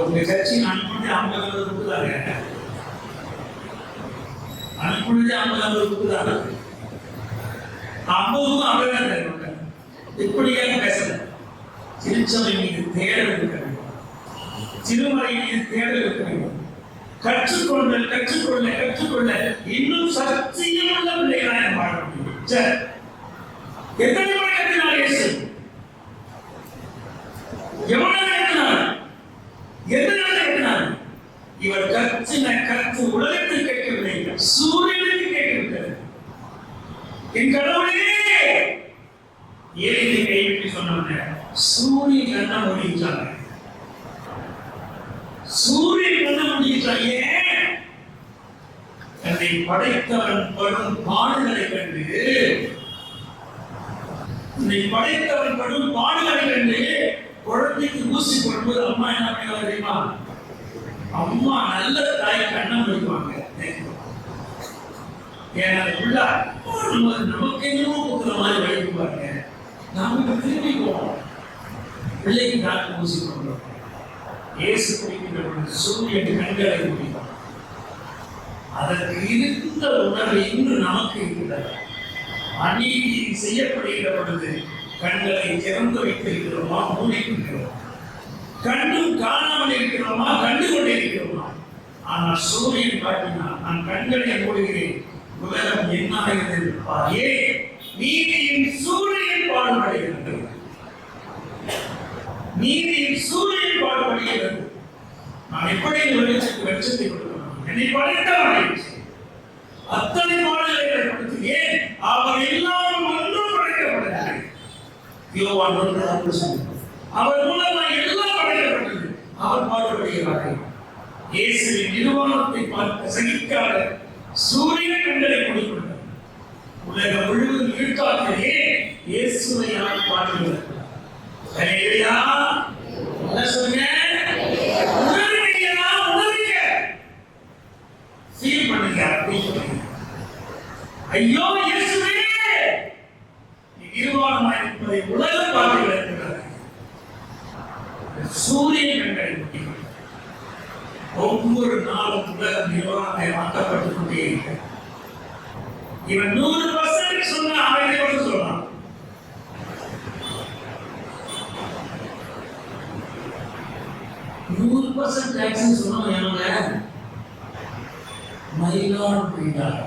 உங்க கட்சி அனுப்புனது 50 கொடுக்குறாங்க. அனுப்புனது 50 கொடுக்குறாங்க. 50 அப்படியே இப்படியாக பேசல. திருச்சபை மீது தேடல் இருக்க வேண்டும். திருமறை மீது தேடல் இருக்க வேண்டும். கற்றுக்கொள்ள கற்றுக்கொள்ள கற்றுக்கொள்ள இன்னும் சத்தியமுள்ள பிள்ளைகளாக வாழ முடியும். சரி, எத்தனை முறை கத்தினார் இயேசு? எவ்வளவு கத்தினார்? எதனால கத்தினார்? இவர் கத்தின கத்து உலகத்தில் கேட்கவில்லை, சூரியனுக்கு கேட்கவில்லை. என் கடவுளே ஏழை கைவிட்டு சொன்ன சூரியன் கண்ண முடிச்சாங்க. சூரியன் கண்ண முடிச்சாங்க. என்னை படைத்தவன் படும் பாடுகளை கண்டு, என்னை படைத்தவன் படும் பாடுகளை கண்டு குழந்தைக்கு ஊசி போடும்போது அம்மா என்ன பண்ணுவாங்க தெரியுமா? அம்மா நல்ல தாய் கண்ணம் வைக்குவாங்க. ஏன்னா உள்ள நமக்கு என்னமோ கொடுக்குற மாதிரி வைக்குவாங்க. நாம திரும்பிக்குவோம். பிள்ளைக்கு டாக்டர் ஊசி போடுறோம். இயேசு குடிக்கின்ற பொழுது சூரியன் கண்களை குடிக்கும். அதற்கு இருந்த உணர்வு இன்று நமக்கு இருக்கிறது. அநீதி செய்யப்படுகிற பொழுது கண்களை திறந்து வைத்திருக்கிறோமா, மூடிக்கிறோம்? கண்ணும் காணாமல் இருக்கிறோமா, கண்டு கொண்டே இருக்கிறோமா? ஆனால் சூரியன் காட்டினார், நான் கண்களை மூடுகிறேன், உலகம் என்னாகிறது இருப்பார். ஏன் நீதியின் சூரியன் பாடுபடுகிறது. நீதியின் சூரியன் பாடுபடுகிறது. நான் எப்படி உலகத்திற்கு வெளிச்சத்தை கொடுக்க முடியும்? என்னை படைத்தவன் அத்தனை பாடல்களை ஏற்படுத்தி ஏன் அவர் எல்லாரும் ஒன்றும் படைக்கப்படவில்லை. யோவான் 1:6 அவர் மூலமாக எல்லாம் படைக்கப்பட்டது. அவர் பாடுபடுகிறார்கள். இயேசுவின் நிர்வாணத்தை பார்க்க சகிக்காத சூரியன் கண்களை மூடிக்கொண்டார். உலகம் முழுவதும் இருக்காதே இயேசுவை யார் பாடுகிறார்? ஹல்லேலூயா. என்ன சொல்லுங்க? ஃபீல் பண்ணுங்க. ஐயோ இயேசுவே, நீ நிர்வாணமாய் இருப்பதை உலகம் பார்க்கிறது. சூரியன் கண்களை மூடிக்கொண்டார். ஒவ்வொரு நாளும் உலகம் நிர்வாணத்தை மாற்றப்பட்டுக் கொண்டே இருக்கிறது. இவன் 100% சொன்னா 1000% சொல்லலாம். டாக்ஸ் சொன்னா மயிலான் போயிட்டார்.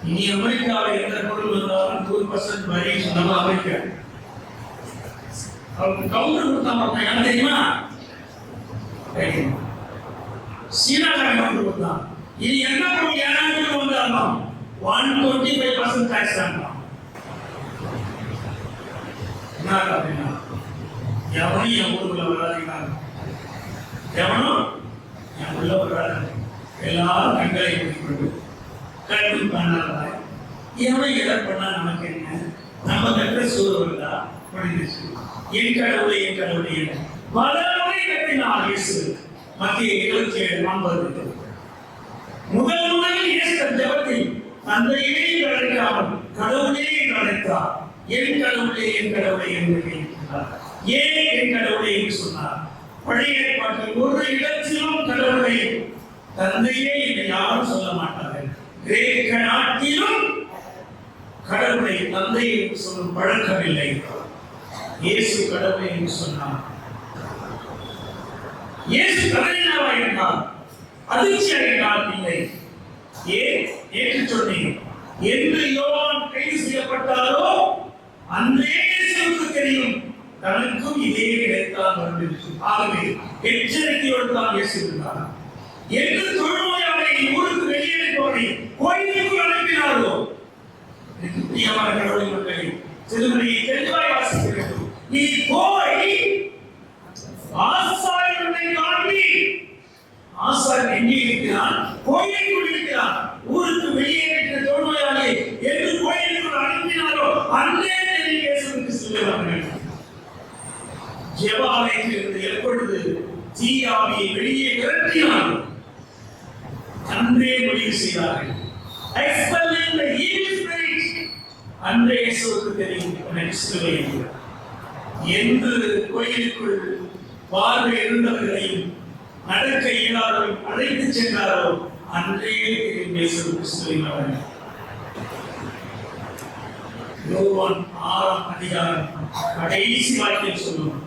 இனி அமெரிக்காவில் எந்த பொருள் வந்தாலும் 100% வரி சொன்னா அமெரிக்கா அவங்க கவுண்டர் கொடுத்தா எனக்கு தெரியுமா? சீனாக்காரங்க கவுண்டர் கொடுத்தான். இது என்ன பொருள் யாராவது வந்தாலும் 125% டாக்ஸ் தான். என்ன அப்படின்னா எவனும் என் ஊருக்குள்ள வராதினாங்க, எவனும் என் உள்ள வராது. எல்லாரும் கண்களை மூடிக்கொண்டு கண்டு பண்ணாதாய் எவனும் எதை பண்ணா நமக்கு என்ன? நம்ம கற்ற சூழல்தா முடிஞ்சிச்சு. என் கடவுளை என் கடவுளை என்ன பல முறை கட்டினார் இயேசு. மத்திய 27:40 முதல் முதலில் இயேசு ஜெபத்தில் தந்தையே அழைக்காமல் கடவுளே அழைத்தார். என் கடவுளே என் கடவுளை என்று ஏன் என் கடவுளை என்று சொன்னார். பழைய ஏற்பாட்டில் ஒரு இடத்திலும் கடவுளை தந்தையே என்று யாரும் சொல்ல மாட்டார்கள். கிரேக்க நாட்டிலும் கடவுளை தந்தை என்று சொல்லும் பழக்கமில்லை. இயேசு கடவுளை என்று சொன்னார். இயேசு கலைஞராக இருந்தார், அதிர்ச்சியாக இருந்தார் இல்லை. ஏன் ஏற்று சொன்னேன் என்று யோவான் கைது செய்யப்பட்டாரோ அன்றே இயேசுவுக்கு தெரியும் தனக்கும் இதே கிடைத்தான் வந்திருக்கும். ஆகவே எச்சரிக்கையோடு தான் இயேசு இருந்தார். என்று தொழுநோயாளை ஊருக்கு வெளியேறுபவரை கோயிலுக்கு அனுப்பினாரோ பிரியமான கடவுளின் மக்களே, திருமணியை தெளிவாய் வாசிக்க வேண்டும். நீ போய் ஆசாரியனை காண்பி. ஆசாரியன் எங்கே இருக்கிறான்? கோயிலுக்குள் இருக்கிறான். ஊருக்கு வெளியே இருக்கிற தொழுநோயாளி என்று கோயிலுக்குள் அனுப்பினாரோ அன்றே இயேசுவுக்கு சொல்லுவார்கள். ஜெப ஆலயத்திலிருந்து எப்பொழுது தீயாவியை வெளியே விரட்டினாரோ அன்றே முடிவு செய்தார்கள். expelling the evil spirit. அன்றே இயேசுவுக்கு தெரியும் என்று கோயிலுக்குள் பார்வை இருந்தவர்களையும் நடக்க இயலாதவர்கள் அழைத்து சென்றாரோ அன்றே இயேசுவுக்கு சொல்லினார்கள். யோவான் 6:அதிகாரம் கடைசி வாக்கியம் சொல்லும்,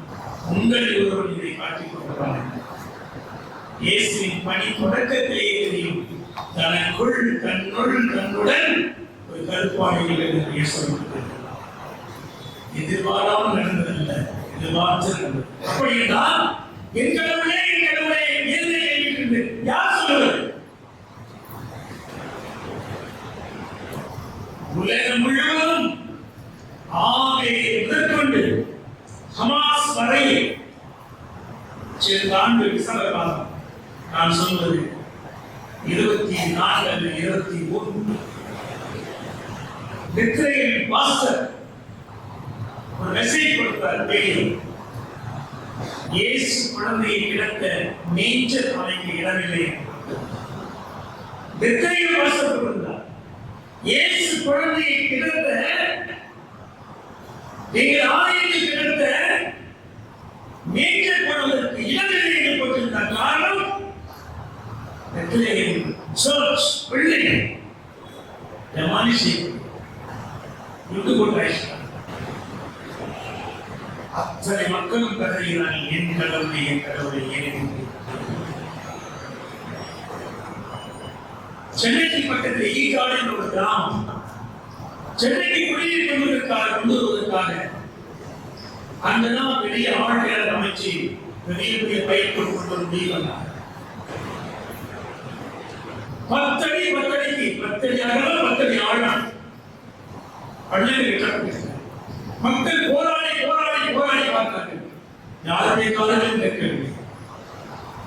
உங்கள் ஒருவன் இதை காட்டிக் கொண்டிருப்பார். இயேசுவின் பணி தொடக்கத்திலேயே தெரியும். தனக்குள் தன்னுடன் ஒரு கருப்பாடிகள் என்று சொல்லிவிட்டது. எதிர்பாராமல் நடந்ததல்ல, எதிர்பார்த்து நடந்தது. அப்படி என்றால் என் கடவுளே எதிரே கேள்விட்டு யார் சொல்லுவது? உலகம் முழுவதும் ஆவே முதற்கொண்டு ஹமாஸ் வரை சில ஆண்டு விசார காலம். நான் சொல்வது 24 அல்லது 21. இஸ்ரேல் பாஸ்டர் ஒரு மெசேஜ் கொடுத்தார். இயேசு குழந்தையை கிடத்த மேய்ச்சல் மலைக்கு இடமில்லை. இஸ்ரேல் பாஸ்டர் கொடுத்தார். இயேசு குழந்தையை கிடத்த எங்கள் ஆலயத்தில் கிடத்த மேய்ச்சல் போடுவதற்கு இடமில்லை என்று போட்டிருந்தார். காரணம் சர்ச் பில்டிங் demolishing இந்து போட்டாயிட்டார். அத்தனை மக்களும் கதறினார்கள், என் கடவுளை என் கடவுளை ஏன். சென்னைக்கு பக்கத்தில் ஈகாடு என்ற ஒரு கிராமம். சென்னைக்கு குடிநீர் கொண்டு வருவதற்காக அங்கதான் பெரிய ஆழ்நிலை அமைச்சு பெரிய பெரிய பயிர் கொண்டு வர முடியும். 10 அடி 10 அடிக்கு 10 அடி அகலம் 10 அடி ஆழம் பள்ளியில் மக்கள் போராடி போராடி போராடி பார்த்தார்கள். யாருடைய காலங்களும் கேட்கவில்லை.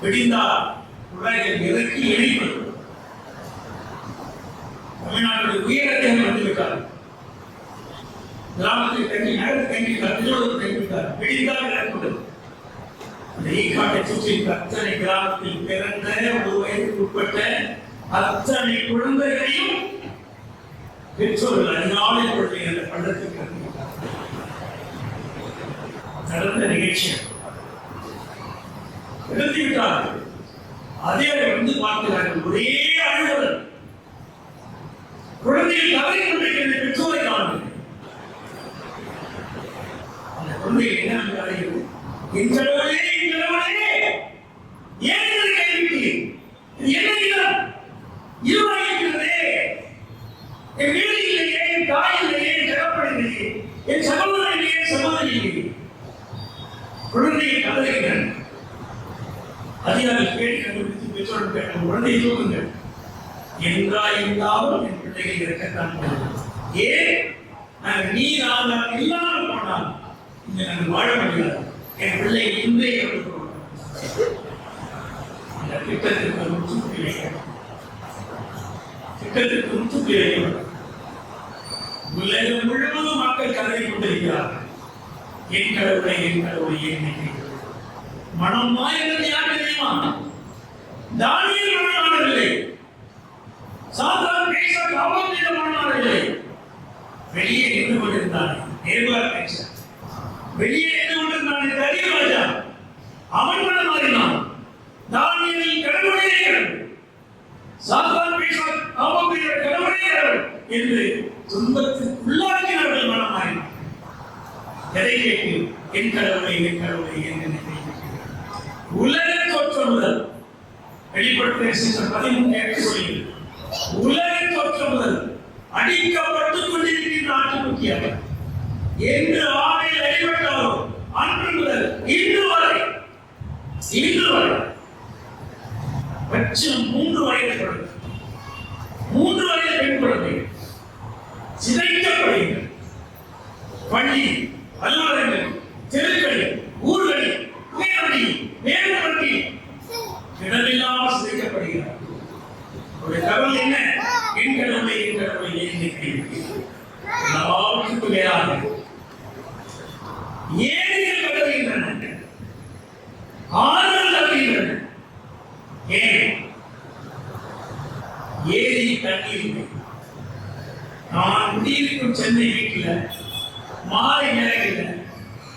விடிந்தால் உலகில் இறக்கி இணைப்பது தமிழ்நாட்டுடைய உயரத்தில் வந்துவிட்டார். கிராமத்தில் தங்கி நகர் தங்கிட்டார், திருவள்ளூர் தங்கிட்டார். விடிந்தால் இறக்குவது அந்த ஈக்காட்டை சுற்றி அத்தனை கிராமத்தில் பிறந்த 1 வயதுக்கு உட்பட்ட அத்தனை குழந்தைகளையும் பெற்றோர்கள் அதிகாலை பொழுது அந்த பள்ளத்துக்கு நடந்த நிகழ்ச்சி எடுத்துவிட்டார்கள். அதே வந்து பார்க்கிறார்கள். ஒரே அழுவல் குழந்தைகள் தவறி கொண்டிருக்கிற பெற்றோரை காண்பது. அந்த குழந்தைகள் என்ன அழைக்கிறது? என் கடவுளே என் கடவுளே ஏன் இதை கைவிட்டீர்? என்ன இடம் இருவாயிருக்கிறதே, என் வீடு இல்லையே, என் தாய் இல்லையே, என் தகப்பன் இல்லையே, என் சகோதரன் இல்லையே, சகோதரி இல்லையே. குழந்தைகள் கதறுகிறார். அதிகாரிகள் கேட்டு கண்டுபிடித்து பெற்றோர்கள் கேட்டால் குழந்தையை தூக்குங்கள் என்றால் இருந்தாலும் என் பிள்ளைகள் இருக்கத்தான். ஏன் நாங்கள் நீர் ஆதாரம் இல்லாமல் போனால் இங்க நாங்கள் வாழ முடியாது. என் பிள்ளை இன்றே அந்த திட்டத்திற்கு முற்றுப்புள்ளி உலகம் முழுவதும் மக்கள் கதறி கொண்டிருக்கிறார்கள். என் கடவுளை என் கடவுளை ஏன் மனம் மாறினது யார் தெரியுமா? தானியேல் மனமானவில்லை, சாத்தான் மேஷாக் ஆபேத்நேகோ மனமானவில்லை. வெளியே நின்று கொண்டிருந்தான் நேபுகாத்நேச்சார், வெளியே நின்று கொண்டிருந்தான் தாரியேல் ராஜா. அவன் மனம் மாறினான். தானியேல் கடவுளே கடவுள், சாத்தான் மேஷாக் ஆபேத்நேகோ கடவுளே கடவுள் என்று துன்பத்துக்கு உள்ளாக்கினார்கள். மனம் மாறினான். எதை கேட்டு? என் கடவுளை என் கடவுளை என்று உலக தோற்றம் முதல் வெளிப்படுத்த 13 சொல்லி உலக தோற்றம் முதல் அடிக்கப்பட்டுக் கொண்டிருக்கின்ற ஆட்டுக்குட்டியாக என்று ஆணையில் அடிபட்டாரோ அன்று முதல் இன்று வரை பட்சம் 3 வயது குழந்தை, 3 வயது பெண் குழந்தை சிதைக்கப்படுகிறது. பள்ளி, அலுவலகங்கள், தெருக்களில், ஊர்களில், இடமில்லாமல் சிதைக்கப்படுகிறார். ஒரு கவல் என்ன? என் கடவுளை என் கடவுளை எல்லாவற்றுக்கும் மேலாக ஏரிகள் கட்டுகின்றன, ஆறுகள் கட்டுகின்றன. ஏன்? ஏரி தண்ணீர். நான் குடியிருக்கும் சென்னை வீட்டில் மாலை நேரங்களில்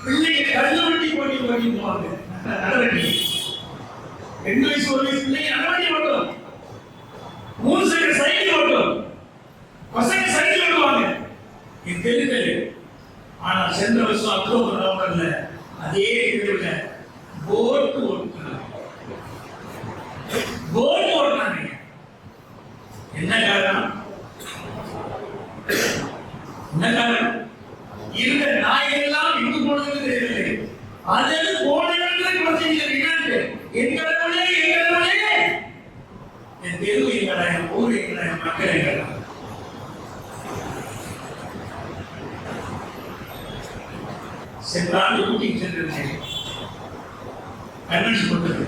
பிள்ளைங்க கல்லுவண்டி போட்டி போவாங்க. நடவண்டி 2 வயசு 1 வயசு பிள்ளைங்க நடவண்டி ஓட்டும், 3 சைக்கிள் சைக்கிள் ஓட்டும், பசங்க சைக்கிள் ஓட்டுவாங்க. இது தெரியல. ஆனால் சென்ற வருஷம் அக்டோபர் நவம்பர்ல அதே தெருவில் போட்டு ஓட்டுறாங்க. போட்டு ஓட்டுறாங்க. என்ன காரணம்? என்ன காரணம்? இருந்த நாயெல்லாம் இங்கு போனது தெரியவில்லை. அதில் போன குழந்தைகள் என் கடவுளே என் கடவுளே, என் தெரு எங்கடா, என் ஊர் எங்கடா, என் மக்கள் எங்கடா. சென்ற ஆண்டு ஊட்டிக்கு சென்றிருந்தேன். கன்வென்ஷன் கொண்டது.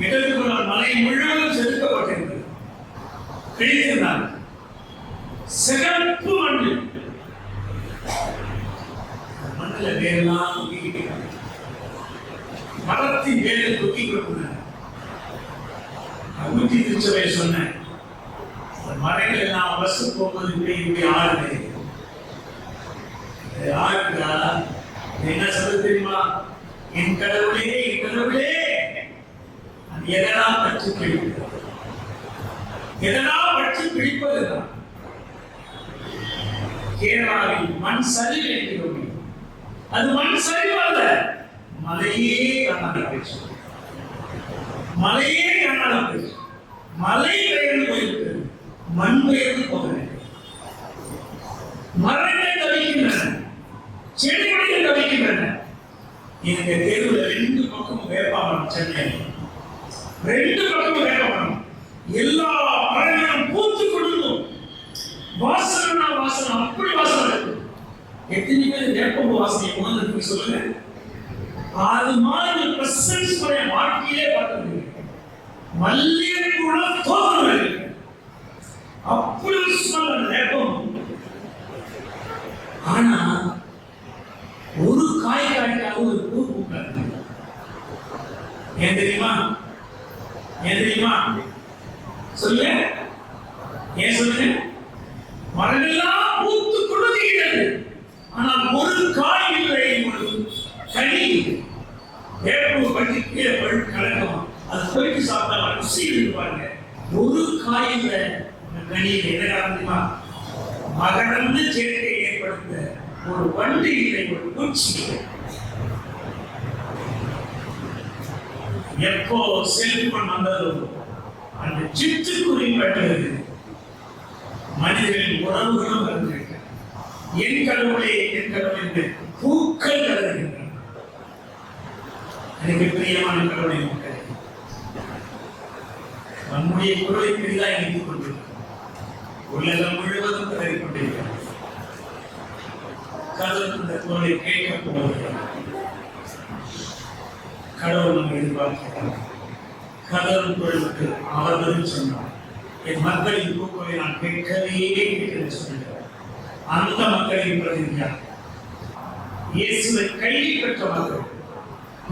இடதுபுற மலை முழுவதும் செதுக்கப்பட்டிருந்தது. கிழித்திருந்தார். சிகப்பு மண்ணு. மண்ணில் வேரெல்லாம் தூக்கிக்கிட்டு மரத்தின் வேலை தூக்கி கொடுத்தாங்க. ஊட்டி திருச்சபை சொன்னேன், மரங்கள் எல்லாம் பஸ் போகும்போது இப்படி ஆடுது. ஆடுதா? என்ன சொல்ல தெரியுமா? என் கடவுளே என் கடவுளே, அது எதெல்லாம் பற்றி பிடிப்பது, எதெல்லாம் பற்றி பிடிப்பதுதான். கேரளாவில் மண் சரிவு என்கிறோம். அது மண் சரிவு அல்ல, மலையே காணாமல் போயிடுச்சு. மலையே காணாமல் போயிடுச்சு. மலை பெயர்ந்து போயிருக்கிறது, மண் பெயர்ந்து போகிறது. மரங்கள் தவிக்கின்றன, செடிகளில் தவிக்கின்றன. இந்த தெருவில் 2 பக்கமும் வேப்பமரம். சென்னை 2 பக்கமும் வேப்பமரம். எல்லா மரங்களும் பூத்து கொடுக்கும். வாசனை வாசனை அப்படி வாசனை இருக்கு. எத்தனை பேர் வேப்பம்பு வாசனை உணர்ந்து சொல்லுங்க. அது மாதிரி பிரசன்ஸ் உடைய வாழ்க்கையிலே பார்த்தது. மல்லிகைப்பூல தோற்றம் இருக்கு. அப்படி சொல்ல வேப்பம். ஆனா ஒரு காய் காய்க்காக ஒரு பூ பூக்காது. ஏன் தெரியுமா? ஏன் தெரியுமா? சொல்லு. ஏன் சொல்லுங்க? மரமெல்லாம் பூத்து கொடுக்கிறது. ஆனால் ஒரு காய் இல்லை, ஒரு கனி. வேப்பம்பு பற்றி கீழே கலக்கமா அது போயிட்டு சாப்பிட்டா ருசி இருப்பாங்க. ஒரு காயில கனியில் என்ன காரணமா? மகரந்து சேர்க்கை ஏற்படுத்த ஒரு வண்டி இல்லை, ஒரு பூச்சி. எப்போ செல்போன் வந்ததோ அந்த சிட்டுக்குருவி கட்டுறது மனிதர்களின் உறவுகளும் கலந்துவிட்டன. என் கடவுளே என் கடவுள் என்று பூக்கள் கலந்துகின்றன. எனக்கு பிரியமான கடவுளை மக்கள், நம்முடைய குரலை பெரிதாக இணைத்துக் கொண்டிருக்கிறோம். உலகம் முழுவதும் கதறிக் கொண்டிருக்கிறது. கடவுள் இந்த குரலை கேட்க போகிறார். கடவுள் நம்ம எதிர்பார்க்கிறார். கடவுள் குரலுக்கு அவர் சொன்னார், என் மக்களின் கூக்குரலை நான் கேட்கவே கேட்க சொல்கிறார். அந்த மக்களின் பிரதிநிதியாக இயேசுவை கையில் பெற்ற மக்கள்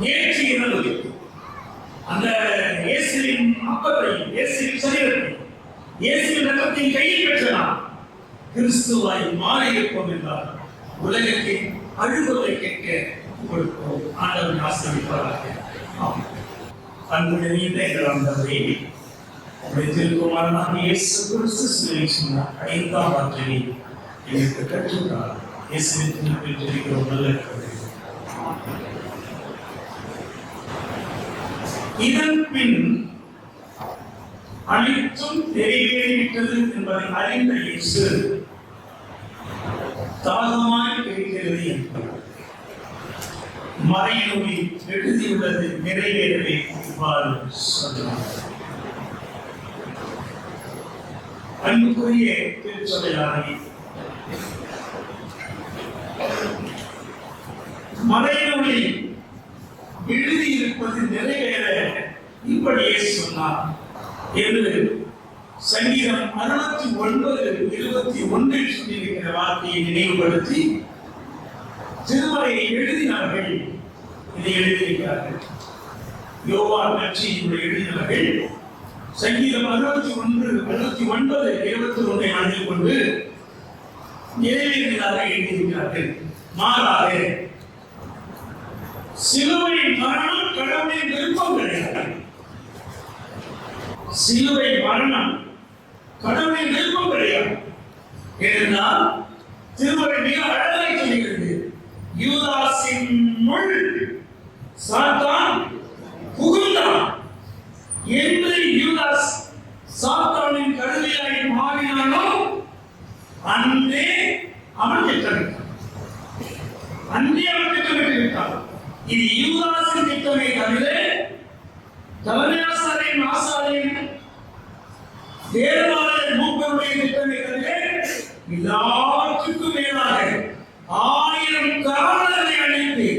நேற்று இரவு அந்த இயேசுவின் அப்பத்தையும் இயேசுவின் சரீரத்தையும் இயேசுவின் ரத்தத்தையும் கையில் பெற்றனால் கிறிஸ்துவாய் மாறியிருப்போம் என்றார். உலகத்தின் அழுகுவதை கேட்க கொடுப்போம். ஆண்டவன் ஆசீர்வதிப்பாராக. அன்பு நிறைந்த எங்கள் ஆண்டவரே, திருக்குமாரனாக இயேசு கிறிஸ்து சிலுவையில் சொன்ன 5ஆம் வார்த்தையை எங்களுக்கு கற்றுத்தார். இயேசுவின் திருப்பத்தில் ஜெபிக்கிறோம் நல்ல கடவுளே. இதன் பின் அனைத்தும் நிறைவேறிவிட்டது என்பதை அறிந்த இயேசு தாகமாய் இருக்கிறது என்றார். மறைநூலில் எழுதியுள்ளது நிறைவேறவே இவ்வாறு சொன்னார். அன்புக்குரிய திருச்சபையாரை, மறைநூலில் எழுதியிருப்பது நிறைவேற இப்படியே சொன்னார் என்று சங்கீதம் 69:21 சொல்லியிருக்கிற வார்த்தையை நினைவுபடுத்தி திருமறையை எழுதினார்கள். இதை எழுதியிருக்கிறார்கள். யோவான் நற்செய்தியை எழுதினார்கள். சங்கீதம் 69:21 ஆண்டில் கொண்டு நிறைவேறியதாக எழுதியிருக்கிறார்கள். மாறாக சிலுவை மரணம் கடவுளின் விருப்பம் கிடையாது. சிலுவை மரணம் கடவுளின் விருப்பம் கிடையாது. ஏனென்றால் திருமறை மிக அழகாக சொல்கிறது, யூதாசின் முள் சாத்தான் புகுந்தான் என்று யூதாஸ் சாத்தானின் கருவியாய் மாறினானோ அன்றே அவன் திட்டமிட்டான். அன்றே அவன் திட்டமிட்டிருக்கான். இது யூதாசின் திட்டமே தவிர தலைமையாசாரின் ஆசாரியின் தேர்வாளர் மூப்பருடைய திட்டமே தவிர எல்லாத்துக்கும் மேலாக 1000 காவலரை அனுப்பி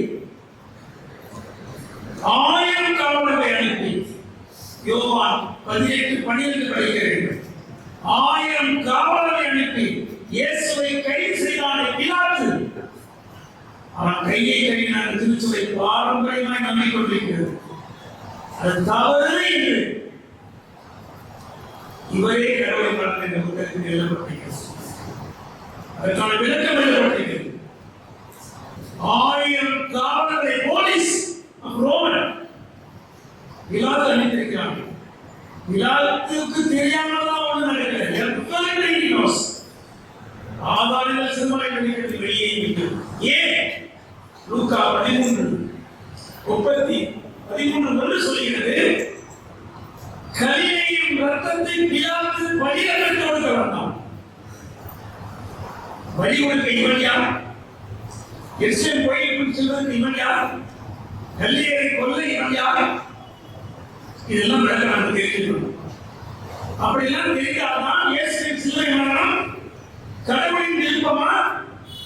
1000 காவலரை அனுப்பி யோவான் 18:12 படிக்கிறீர்கள். 1000 காவலரை அனுப்பி இயேசுவை கைது செய்தானே பிலாத்து, அவன் கையை கட்டினான். திருச்சுவை பாரம்பரியமாய் நம்பிக்கொண்டிருக்கிறது. அது தவறு என்று இவரே கடவுளை பார்த்த இந்த புத்தகத்தில் எழுதப்பட்டிருக்கிறது. அதற்கான விளக்கம் எழுதப்பட்டிருக்கிறது. 1000 காவலரை போலீஸ் ரோமன் பிலாத்து அனுப்பியிருக்கிறாங்க. பிலாத்துக்கு தெரியாமதான் ஒண்ணு நடக்கிறது. ஆதாரங்கள் சிறுமலை நடிக்கிறது வெளியே விட்டு. ஏன்? லூக்கா 13:13 சொல்லுகிறது, கலிலேயின் ரத்தத்தை பிலாத்து பலியிடப்பட்டு கொடுக்க வேண்டாம். பலி கொடுக்க இவன் யார்? எருசலேம் கோயிலுக்குள் செல்வதற்கு இவன் யார்? கல்லியரை கொல்ல இவன் யார்? இதெல்லாம் விளக்க நமக்கு தெரிஞ்சுக்கணும். அப்படியெல்லாம் தெரியாதான் இயேசுவின் சிலுவை மரணம் கடவுளின் விருப்பமா,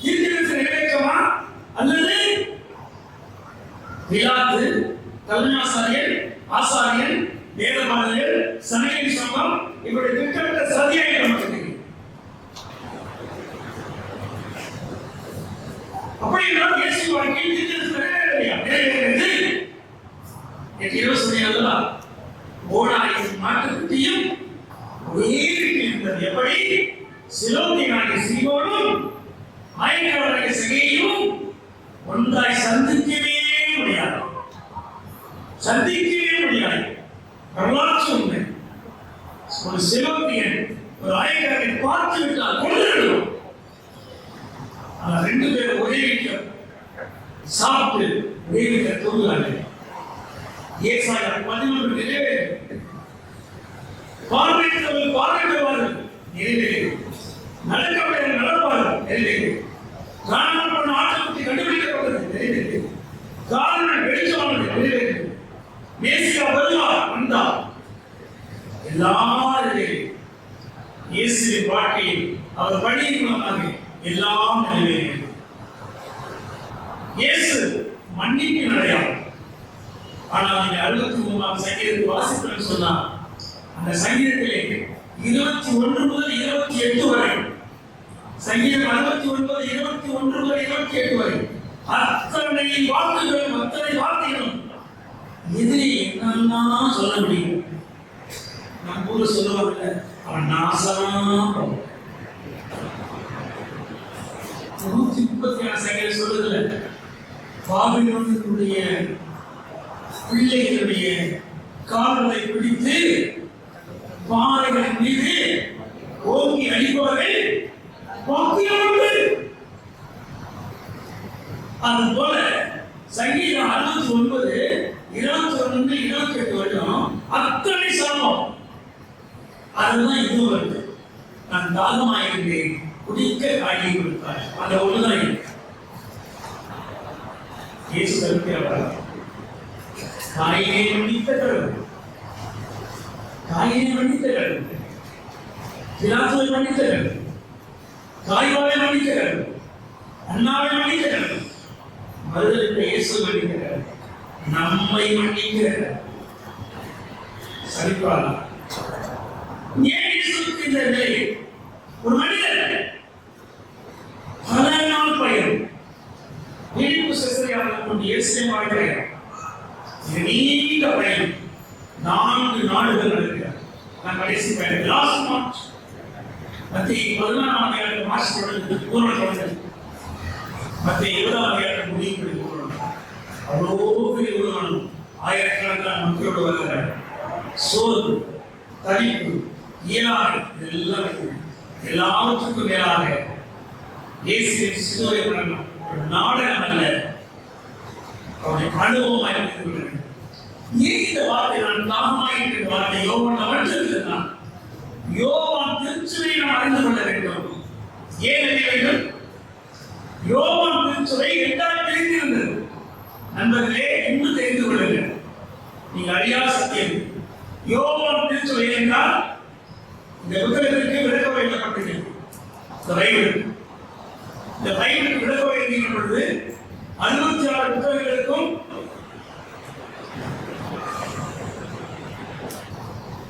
தீர்க்கதரிசி நிறைவேற்றமா, அல்லது பிலாத்து, தலைமையாசாரியர், ஆசாரியர், வேதபாரகர், சமய சங்கம் இப்படி திட்டமிட்ட சதியாக நமக்கு தெரியும். அப்படி என்றால் இயேசு வாழ்க்கையில் தீர்க்கதரிசி நிறைவேறலையா? நிறைவேறது என்று சொன்னீங்களா? ஓடாயின் மாட்டுக்குட்டியும் ஒரே வீட்டில் இருந்தது. எப்படி? சிலோத்தியனாகிய சீமோனும் ஆயக்காரனாகிய சகேயும் ஒன்றாய் சந்திக்கவே முடியாது. வரலாற்று உண்மை. ஒரு சிலோத்தியன் ஒரு ஆயக்காரனை பார்த்து விட்டால் கொண்டுவிடும். ஆனால் 2 பேர் ஒரே வீட்டில் சாப்பிட்டு ஒரே வீட்டில் தூங்குகிறார்கள். ஏசாயா 11 நிறைவேறும். பார்வையிட்டவர்கள் பார்வையிடுவார்கள், நிறைவேறும். நடக்கவில்லை நடப்பார்கள், நிறைவேறும். காரணம் பண்ண ஆட்டத்தை கண்டுபிடிக்கப்பட்டது, நிறைவேறும். காரணம் வெளிச்சமானது, நிறைவேறும். மேசியா வருவார், வந்தார். எல்லாரும் இயேசுவின் வாழ்க்கையில் அவர் பணியின் மூலமாக எல்லாம் நிறைவேறும். இயேசு மன்னிப்பின் அடையாளம். ஆனால் நீங்க 63ஆம் சங்கீதத்தை வாசிப்பேன்னு சொன்னார். அந்த சங்கீதத்திலே 21 முதல் 28 வரை, சங்கீதம் 69 21 முதல் 28 வரை அத்தனை வார்த்தைகளும் எதிரி என்னெல்லாம் சொல்ல முடியும். நம்ம ஊர்ல சொல்லுவாங்க, அவன் நாசமா. 136 சங்கீதம் சொல்லுதுல, பாபிலோனுடைய பிள்ளைகளுடைய கால்களை பிடித்து பாறைகளின் மீது ஓங்கி அடிப்பவர்கள் பாக்கியவான்கள். அதுபோல சங்கீதம் 69 21 28 வரைக்கும் அத்தனை சாபம். அதுதான் இது வருது. நான் தாகமாயிருந்தேன், குடிக்க காயை கொடுத்தார். அந்த ஒண்ணுதான் இயேசு தருகிறார். காயினை மன்னித்த கடவுள், காயினை மன்னித்த கடவுள், பிலாத்துவை மன்னித்த கடவுள், காய்வாவை மன்னித்த கடவுள், அண்ணாவை மன்னித்த கடவுள், மறுதலித்த இயேசு மன்னித்த கடவுள், நம்மை மன்னிக்கிற சரிப்பாளா? ஏன் இயேசுக்கு இந்த நிலை? ஒரு மனிதர் பல நாள் பயணம் பிலிப்பு செசரியாவில் கொண்டு இயேசுவை வாழ்கிறார். நீண்ட பயணம் 4 நாடுகள் நடக்கிறார். நான் கடைசி பயணம் லாஸ்ட் மார்ச் மத்திய 14ஆம் மார்ச் தொடர்ந்து பூரண தொடர்ந்து மத்திய 20ஆம் முடிவு பூரணம். அவ்வளோ பெரிய உருவானம், ஆயிரக்கணக்கான மக்களோடு வருகிறார். சோறு, தரிப்பு, இயலாமை எல்லாவற்றுக்கும் மேலாக இயேசுவின் சிலுவை மரணம் ஒரு நாடகம் அல்ல, அவருடைய அனுபவமாக இருக்கிறது. ஏன் இந்த வார்த்தை நான் தாகமாயிருக்கிற வார்த்தை யோவான் அவற்றிருக்கிறான். யோவான் திருச்சுவை நாம் அறிந்து கொள்ள வேண்டும். ஏன் அறிய வேண்டும்? யோவான் திருச்சுவை 2ஆக பிரிந்திருந்தது. நண்பர்களே, இன்னும் தெரிந்து கொள்ளுங்கள், நீங்கள் அறியாத சத்தியம். யோவான் திருச்சுவை என்றால் இந்த புத்தகத்திற்கு விளக்கம் எழுதப்பட்டது. இந்த பைபிளுக்கு விளக்கம் எழுதின பொழுது 66 புத்தகங்களுக்கும்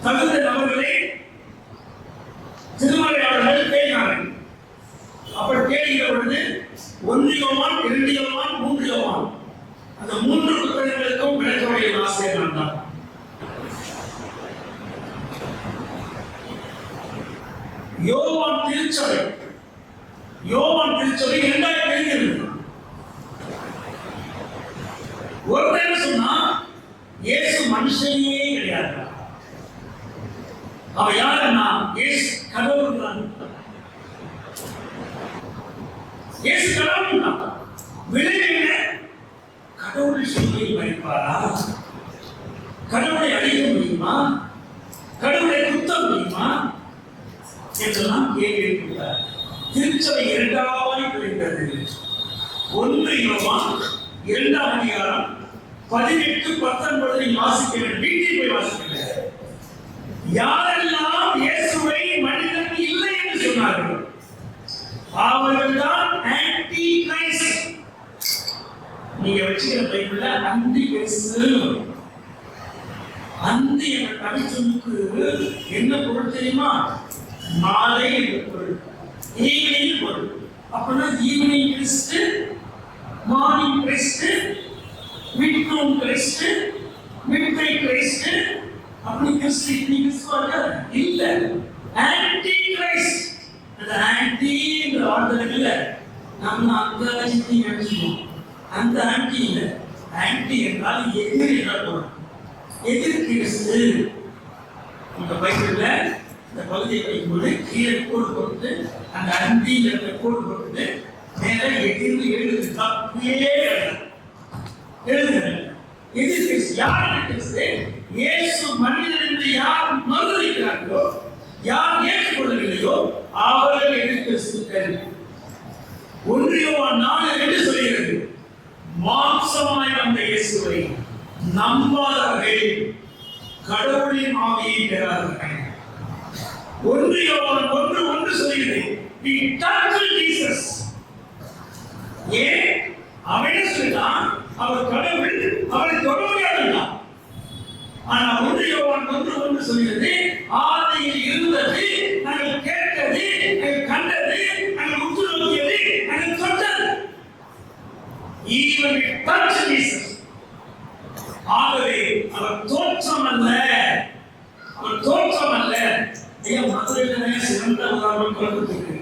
தகுந்த நபர்களை திருமறையாளர்கள் தேடினார்கள். அப்படி தேடுகிற பொழுது 1 யோவான், 2 யோவான், 3 யோவான், அந்த 3 புத்தகங்களுக்கும் விளக்கமுடைய ஆசிரியர் நான் தான். யோவான் திருச்சபை 2ஆக பிரிந்திருந்தது. ஒருத்தர் சொன்னா இயேசு மனுஷனே கிடையாது. அவ யாருன்னா இயேசு கடவுள் தான். இயேசு கடவுள் தான். விளைவில கடவுள் சிலுவையில் மரிப்பாரா? கடவுளை அழிக்க முடியுமா? கடவுளை குத்த முடியுமா என்றெல்லாம் கேள்வி இருக்கிறார். திருச்சபை 2ஆக பிரிந்தது. 1 யோவான் 2ஆம் அதிகாரம் 18, 19 வாசிக்க வேண்டும். வீட்டில் போய் வாசிக்க. யாரெல்லாம் இயேசுவை மனிதன் இல்லை என்று சொன்னார்கள் அவர்கள்தான் ஆன்டி கிரைஸ்ட். நீங்க வச்சுக்கிற பைபிள்ல அந்தி கிறிஸ்து. அந்தி என்ற கவிச்சொல்லுக்கு என்ன பொருள் தெரியுமா? மாலை என்ற பொருள், ஈவினிங் பொருள். அப்படின்னா ஈவினிங் கிறிஸ்து, மார்னிங் கிறிஸ்து, மிட்நூன் கிறிஸ்து, மிட்நைட் கிறிஸ்து. அப்படி கிறிஸ்து இல்ல, ஆன்டி கிரைஸ்ட். அந்த ஆன்டி என்ற வார்த்தை இல்ல, நம்ம அந்த நினைச்சுக்கோம். அந்த ஆன்டி இல்ல, ஆன்டி என்றால் எதிரி என்ற எதிர் கிறிஸ்து. இந்த பைபிள்ல இந்த பகுதியை படிக்கும்போது கீழே கோடு போட்டு அந்த அந்தி என்ற கோடு போட்டு மேல எதிர்ந்து எழுது. தப்பியே எழுதுங்க. எதிர் கிறிஸ்து யார்? கிறிஸ்து இயேசு மனிதன் என்று யார் மறுதலிக்கிறார்களோ, யார் ஏற்றுக்கொள்ளவில்லையோ அவர்கள் எதிர் கிறிஸ்துக்கள். 1 யோவான் 4:2 சொல்கிறது, மாம்சமாய் வந்த இயேசுவை நம்பாதவர்கள் கடவுளின் ஆவியை பெறாதவர்கள். 1 யோவான் 1:1 சொல்கிறது, we touch Jesus. ஏன் அவன் சொல்றான்? அவர் கடவுள், அவரை தொட முடியாதுதான். ஆனா 1 யோவான் 1:1 சொல்கிறது, ஆதியில் இருந்தது, நாங்கள் கேட்டது, நாங்கள் கண்டது, நாங்கள் உற்று நோக்கியது, நாங்கள் தொட்டது. Even we touch Jesus. ஆகவே அவர் தோற்றம் அல்ல, அவர் தோற்றம் அல்ல. ஏன் மதுரையிலே சிறந்த உதாரணம் கொடுத்துருக்கு.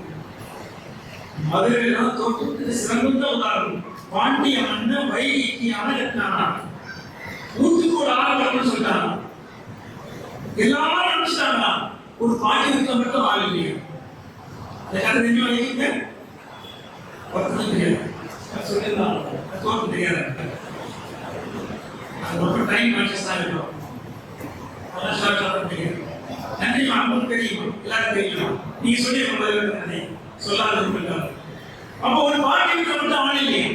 மதுரையில தோற்றத்துக்கு சிறந்த உதாரணம். பாண்டிய மன்னன் வைகைக்கு அணை கட்டினானா, நூற்றுக்கு ஒரு ஆள் சொல்லிட்டாங்க. எல்லாரும் நினைச்சிட்டாங்களா, ஒரு பாண்டியத்துல மட்டும் ஆள் இல்லையா? அந்த கதை தெரியுமா? வைகைக்கு ஒருத்தரும் தெரியாது, சொல்லிடலாம். தோற்றம் தெரியாது. அது ரொம்ப டைம் கான்சியஸ் தான் இருக்கும். தெரியும், நன்றி அன்பும் தெரியும், எல்லாரும் தெரியும். நீங்க சொல்லி சொல்லாத. அப்போ ஒரு பாட்டி வீட்டுல மட்டும் ஆள் இல்லையா?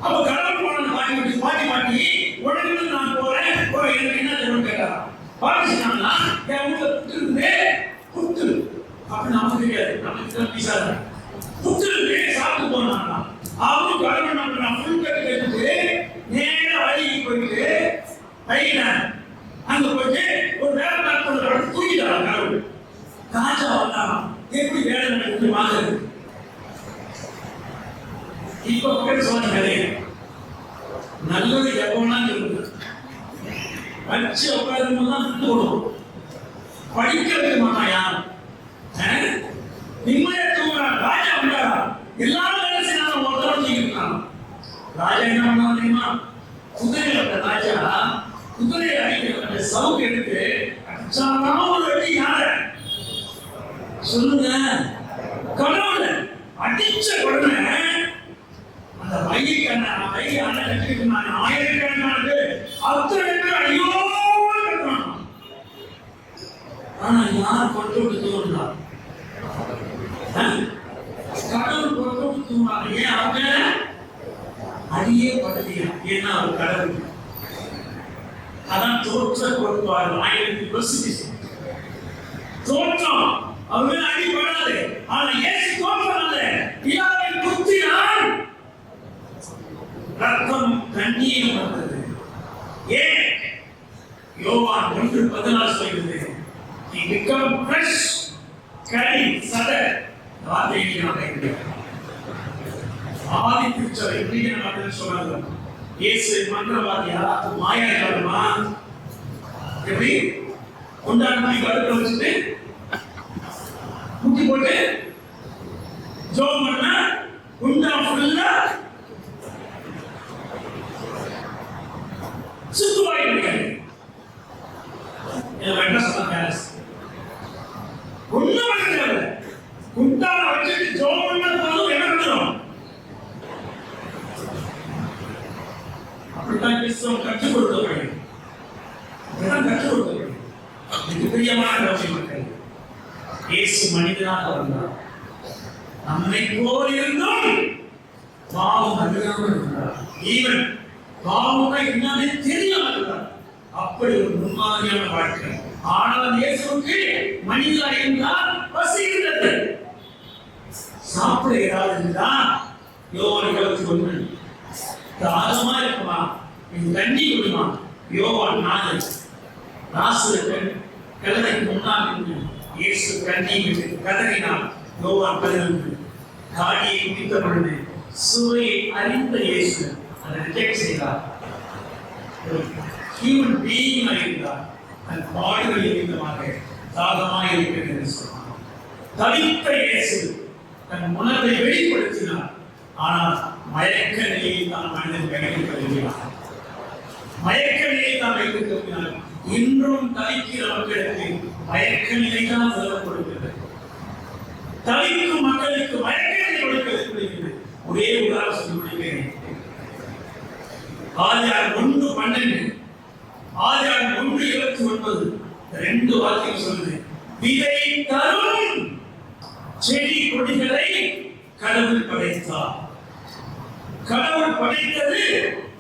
அப்ப கடவுள் போன பாட்டி உடனே நான் போறேன், எனக்கு என்ன தெரியும் கேட்டா, பாட்டி சொன்னாங்கன்னா என் வீட்டுல புத்து புத்து அப்படின்னு நமக்கு தெரியாது. நமக்கு பீசா புத்து சாப்பிட்டு போனாங்கன்னா அவரும் கடவுள் நம்ம ஃபுல் கட்டு கேட்டுட்டு நேர வழிக்கு போயிட்டு அங்க போயிட்டு ஒரு வேலை பார்த்து தூக்கிட்டாங்க. கடவுள் ராஜா வந்தாராம், எப்படி வேலை நடக்குது வாங்குறது. இப்ப பக்கத்து சொன்ன கதையை நல்லது எப்போனா இருக்குது, வச்சு உட்காரும்போது தான் விட்டு கொடுக்கும். படிக்க வைக்க மாட்டான் யாரும், நிம்மதியா தூங்குறான். ராஜா வந்தாரா, எல்லாரும் வேலை செய்யணும், ஒருத்தரம் தூக்கிட்டான். ராஜா என்ன பண்ணா தெரியுமா? குதிரையில ராஜா குதிரையை அடிக்கிற சவுக்கு எடுத்து ஒரு வெட்டி யார சொல்லுங்க, கடவுள அடிச்ச உடனே அந்த வைகை அண்ணன் கட்டிட்டு நான் ஆயிரக்கணக்கானது அத்தனை பேர் ஐயோ கட்டுறான். ஆனா யார் கொண்டு விட்டு தூண்டா? கடவுள் கொண்டு விட்டு தூண்டாங்க. ஏன் அவங்க அடியே படுத்தியா? ஏன்னா அவர் கடவுள். அதான் தோற்ற கொடுப்பார். 1000 வருஷம் தோற்றம் அவங்க அடிபடாது. ஆனா இயேசு தோற்றம் அல்ல, பிதாவின் புத்தியால் ரத்தம் கண்ணீர் வந்தது. ஏன்? யோவான் 1:14 சொல்கிறது, he become fresh, கரி சத வார்த்தையை நான் ஆதி திருச்சபை இப்படியே நான் சொன்னாங்க. இயேசு மந்திரவாதியா, மாயாஜாலமா? எப்படி கொண்டாடி கழுத்தை வச்சுட்டு முட்டி போட்டு ஜோம் பண்ண குண்டா ஃபுல்லா சுத்துவாய் கிடையாது. இதை வேண்டாம் சொன்னாங்க. ஒன்னும் பண்ணல, குண்டா வச்சுட்டு ஜோம் பண்ண போதும் என்ன பண்ணுறோம்? அப்படித்தான் கிறிஸ்தவம் கற்றுக் கொடுத்தவர்கள், கற்றுக் கொடுத்தவர்கள். இது பிரியமான மக்கள், இயேசு மனிதனாக வந்தார். நம்மை போல் இருந்தும் பாவம் அறியாமல் இருக்கிறார். ஈவன் பாவம் என்னன்னு தெரியாமல் இருக்கிறார். அப்படி ஒரு முன்மாதிரியான வாழ்க்கை. ஆனால் இயேசுவுக்கு மனிதனாக இருந்தால் பசி இருந்தது. சாப்பிட ஏதாவது இருந்தா யோவான் 21 தாகமா இருக்குமா, தண்ணி குடிமா. யோவான் 4 லாசரு கல்லறைக்கு முன்னால் நின்று இயேசு தண்ணீர் கதறினார். யோவான் 11 காடியை குடித்த பொழுது சுவையை அறிந்த இயேசு அதை ரிஜெக்ட் செய்தார். ஹியூமன் பீயிங் இருந்தார். தன் பாடுகள் நிமித்தமாக தாகமாக இருக்கிறது என்று சொன்னார். தவித்த இயேசு தன் உணர்வை வெளிப்படுத்தினார். ஆனால் மயக்க நிலையில் தான் மனிதன் வைத்துக் கொள்கிறார். மயக்க நிலையை தான் வைத்துக் கொள்கிறார். இன்றும் தவிக்கிற மக்களுக்கு மயக்க நிலை தான் சொல்லப்படுகிறது. தவிக்கும் மக்களுக்கு மயக்க நிலை கொடுக்கிறது. ஒரே உதாரணம் சொல்லி முடிக்கிறேன். ஆதியாகமம் 1:12 ஆதியாகமம் 1:29 2 வாக்கியம் சொல்லுது. விதை தரும் செடி கொடிகளை கடவுள் படைத்தார். கடவுள் படைத்தது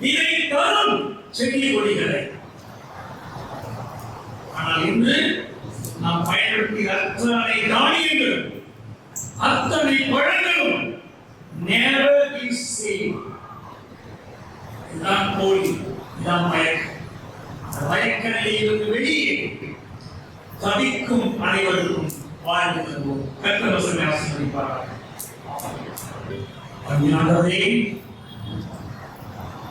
விதை தரும் செடி கொடிகளை. ஆனால் இன்று நாம் பயன்படுத்திய அத்தனை தானியங்களும் அத்தனை பழங்களும் never be seen. இதான் போலி, இதான் மயக்கம். மயக்க நிலையிலிருந்து வெளியே தவிக்கும் அனைவருக்கும் வாழ்ந்து தருவோம். கர்த்தர் வசனத்தை ஆசீர்வதிப்பாராக. அன்பானவரே,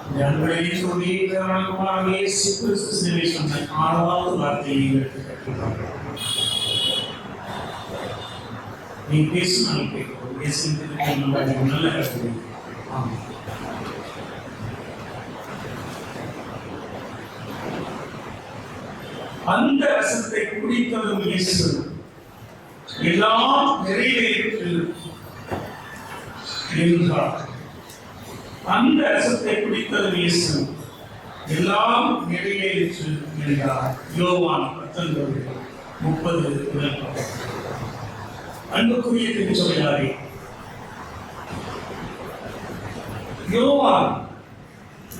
இந்த அன்புடைய சொல்லி குமாரனாகிய இயேசு கிறிஸ்து சிலுவை சொன்ன 6வது வார்த்தையை எடுத்து கற்றுக்கொள்கிறோம். நீ பேசினால் கேட்கிறோம், பேசுகிறது நல்ல கருத்து. ஆமாம். அந்த ரசத்தை குடித்ததும் இயேசு எல்லாம் நிறைவேற்று என்றார். அந்த ரசத்தை குடித்ததும் இயேசு எல்லாம் நிறைவேற்று என்றார். யோவான் 19:30. அன்புக்குரிய திருச்சபையாரே, யோவான்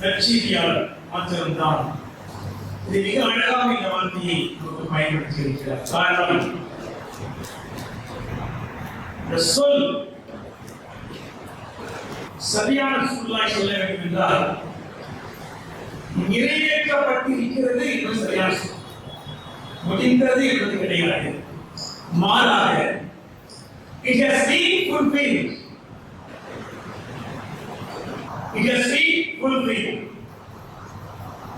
நற்செய்தியாளர் மாத்திரம்தான் இது மிக அழகாக இந்த வார்த்தையை நமக்கு பயன்படுத்தி இருக்கிறார். காரணம், இந்த சொல் சரியான சொல்லாய் சொல்ல வேண்டும் என்றால் நிறைவேற்றப்பட்டிருக்கிறது என்பது சரியான சொல், முடிந்தது என்பது கிடையாது. மாறாக it has been fulfilled. It has been fulfilled.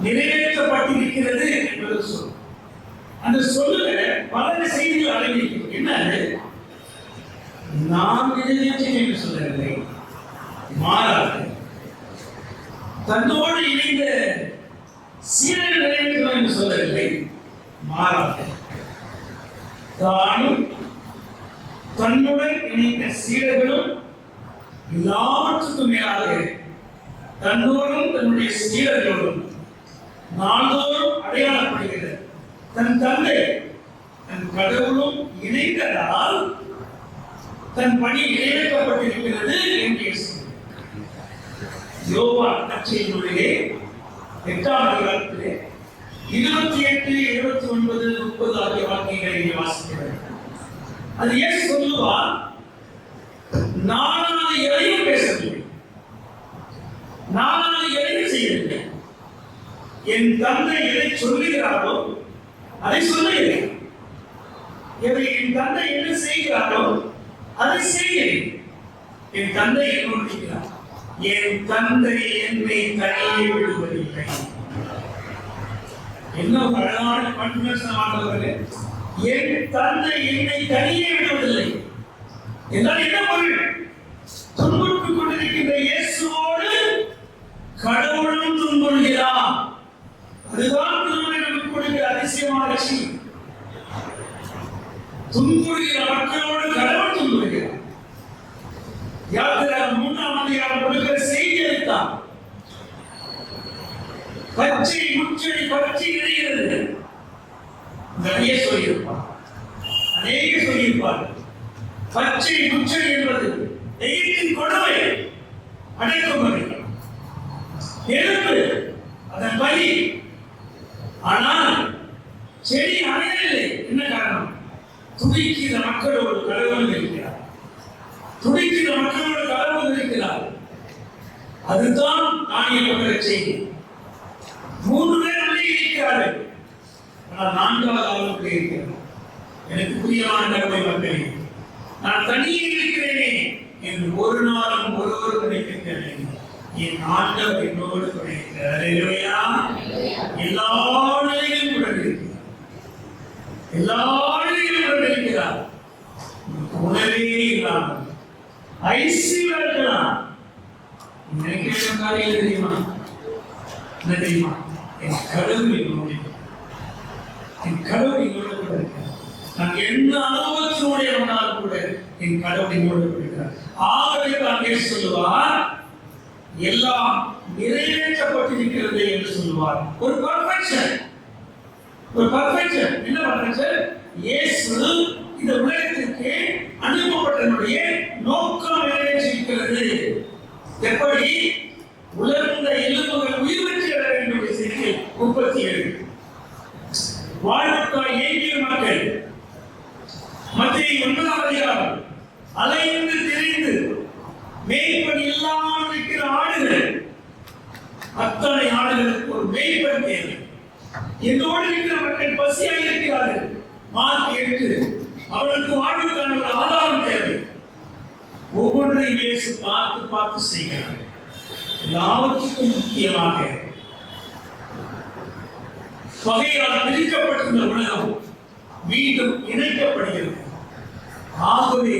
நிறைவேற்றப்பட்டிருக்கிறது என்பது சொல். அந்த சொல்லுல பல செய்திகள் அடங்கியிருக்கிறது. என்ன, நாம் நிறைவேற்றேன் என்று சொல்லவில்லை, மாறாக தன்னோடு இணைந்த சீடர்கள் நிறைவேற்றலாம் என்று சொல்லவில்லை, மாறாக தானும் தன்னுடன் இணைந்த சீடர்களும் எல்லாவற்றுக்கும் மேலாக தன்னோடும் தன்னுடைய சீடர்களோடும் நாள்தோறும் அடையாளப்படுகிறது. தன் தந்தை தன் கடவுளும் இணைந்ததால் தன் பணி நிறைவேற்றப்பட்டிருக்கிறது என்று யோவான் நற்செய்தியிலே 8ஆம் அதிகாரத்திலே 28, 29, 30 ஆகிய வாக்கியங்களை இங்கே வாசிக்கிறேன். அது இயேசு சொல்லுவார், நானான எதையும் பேசவில்லை, நானான எதையும் செய்யவில்லை, என் தந்தை எதை சொல்லுகிறாரோ அதை சொல்லுகிறேன், எதை என் தந்தை என்ன செய்கிறாரோ அதை செய்கிறேன். என் தந்தை என்னோடு இருக்கிறார், என் தந்தை என்னை தனியே விடுவதில்லை. என்ன அழகான கன்ஃபர்மேஷன். என் தந்தை என்னை தனியே விடுவதில்லை என்றால் என்ன பொருள்? துன்புறுத்திக் கொண்டிருக்கின்ற இயேசுவோடு கடவுளும் துன்புறுகிறார். அதுதான் திருமணம் நமக்கு கொடுக்கிற அதிசயமான விஷயம். துன்புறுகிற மக்களோடு கடவுள் துன்புறுகிறார். யாத்திராகமம் 3ஆம் அதிகாரம் கொடுக்கிற செய்தி அளித்தார். பச்சை முச்செடி பச்சை இடைகிறது. நிறைய சொல்லியிருப்பார், அநேக சொல்லியிருப்பார். பச்சை முச்செடி என்பது எகிப்தின் கொடுமை. அடக்கம் பண்ணிக்கலாம். நெருப்பு அதன் பலி. ஆனால் செடி அணையவில்லை. என்ன காரணம்? துடிக்கிற மக்களோடு கடவுள் இருக்கிறார். துடிக்கிற மக்களோடு கடவுள் இருக்கிறார். அதுதான் தானியல் செய்தி. 3 பேர் உள்ளே இருக்கிறார்கள். ஆனால் 4வது ஆளுக்கு இருக்கிறார். எனக்கு பிரியமான கடவுளை மக்களே, நான் தனியே இருக்கிறேனே என்று ஒரு நாளும் ஒருவர் கிடைக்கின்றேன். என் ஆண்டவர் என்னோடு கிடைக்கிறார். எல்லா நிலையிலும் உடன் இருக்கிறார். எல்லா நிலையிலும் உடன் இருக்கிறார். உணவே இல்லாமல் ஐசியில் இருக்கலாம். நினைக்கிற காரியம் தெரியுமா? என்ன தெரியுமா? என் கடவுள் என்னோடு, என் கடவுள் என்னோடு கூட இருக்கிறார். நான் என்ன அனுபவத்தினுடையவனாலும் கூட என் கடவுள் என்னோடு இருக்கிறார். ஆகவே தான் சொல்லுவார், எல்லாம் நிறைவேற்றப்பட்டிருக்கிறது என்று சொல்லுவார். ஒரு பர்ஃபெக்ஷன். ஒரு பர்ஃபெக்ஷன். என்ன பர்ஃபெக்ஷன்? இயேசு இந்த உலகத்திற்கு அனுப்பப்பட்டனுடைய நோக்கம் நிறைவேற்றிருக்கிறது. எப்படி? உலர்ந்த எலும்புகள் உயிர் பெற்று வர வேண்டும். செய்திகள் 37. வாழ்வுக்காய் ஏங்கிய மக்கள் மத்திய 9ஆம் அதிகாரம் அலைந்து திரிந்து மேய்ப்பன் இல்லாமல் இருக்கிற ஆடுகள். அத்தனை ஆடுகளுக்கு ஒரு மேய்ப்பன் தேவை. என்னோடு இருக்கிற மக்கள் பசியாக இருக்கிறார்கள். மார்க் 8. அவர்களுக்கு வாழ்வுக்கான ஒரு ஆதாரம் தேவை. ஒவ்வொன்றையும் இயேசு பார்த்து பார்த்து செய்கிறார். எல்லாவற்றுக்கும் முக்கியமாக பகையால் பிரிக்கப்பட்டிருந்த உலகம் மீண்டும் இணைக்கப்படுகிறது. ஆகவே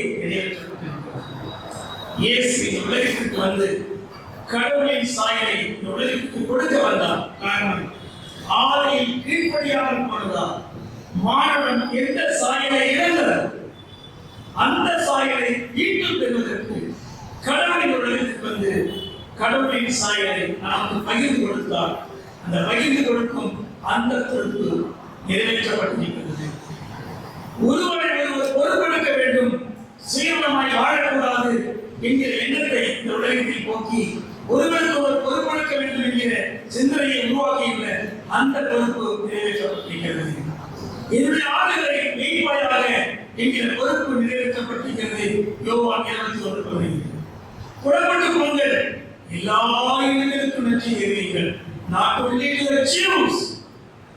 இயேசு உலகத்திற்கு வந்து கடவுளின் சாயலை உலகத்திற்கு கொடுக்க வந்தார். காரணம், ஆலையில் கீழ்ப்படியாமல் போனதால் மாணவன் எந்த சாயலை இழந்தார், அந்த சாயலை மீண்டும் பெறுவதற்கு கடவுளின் உலகத்திற்கு வந்து கடவுளின் சாயலை நமக்கு பகிர்ந்து கொடுத்தார். அந்த பகிர்ந்து கொடுக்கும் அந்த பொறுப்பு நிறைவேற்றப்பட்டிருக்கிறது. ஒருவரை ஒருவர் பொறுப்பெடுக்க வேண்டும், சுயநலமாய் வாழக்கூடாது என்கிற எண்ணத்தை இந்த உலகத்தில் போக்கி ஒருவருக்கு ஒரு பொறுப்பெடுக்க வேண்டும் என்கிற சிந்தனையை உருவாக்கியுள்ள அந்த பொறுப்பு நிறைவேற்றப்பட்டிருக்கிறது. என்னுடைய ஆடுகளை மேய்ப்பாயாக என்கிற பொறுப்பு நிறைவேற்றப்பட்டிருக்கிறது. யோவான் 21:11. புறப்பட்டுக் கொள்ளுங்கள், எல்லா இனங்களுக்கும் நன்றி தெரிவிங்கள். Not only to the Jews,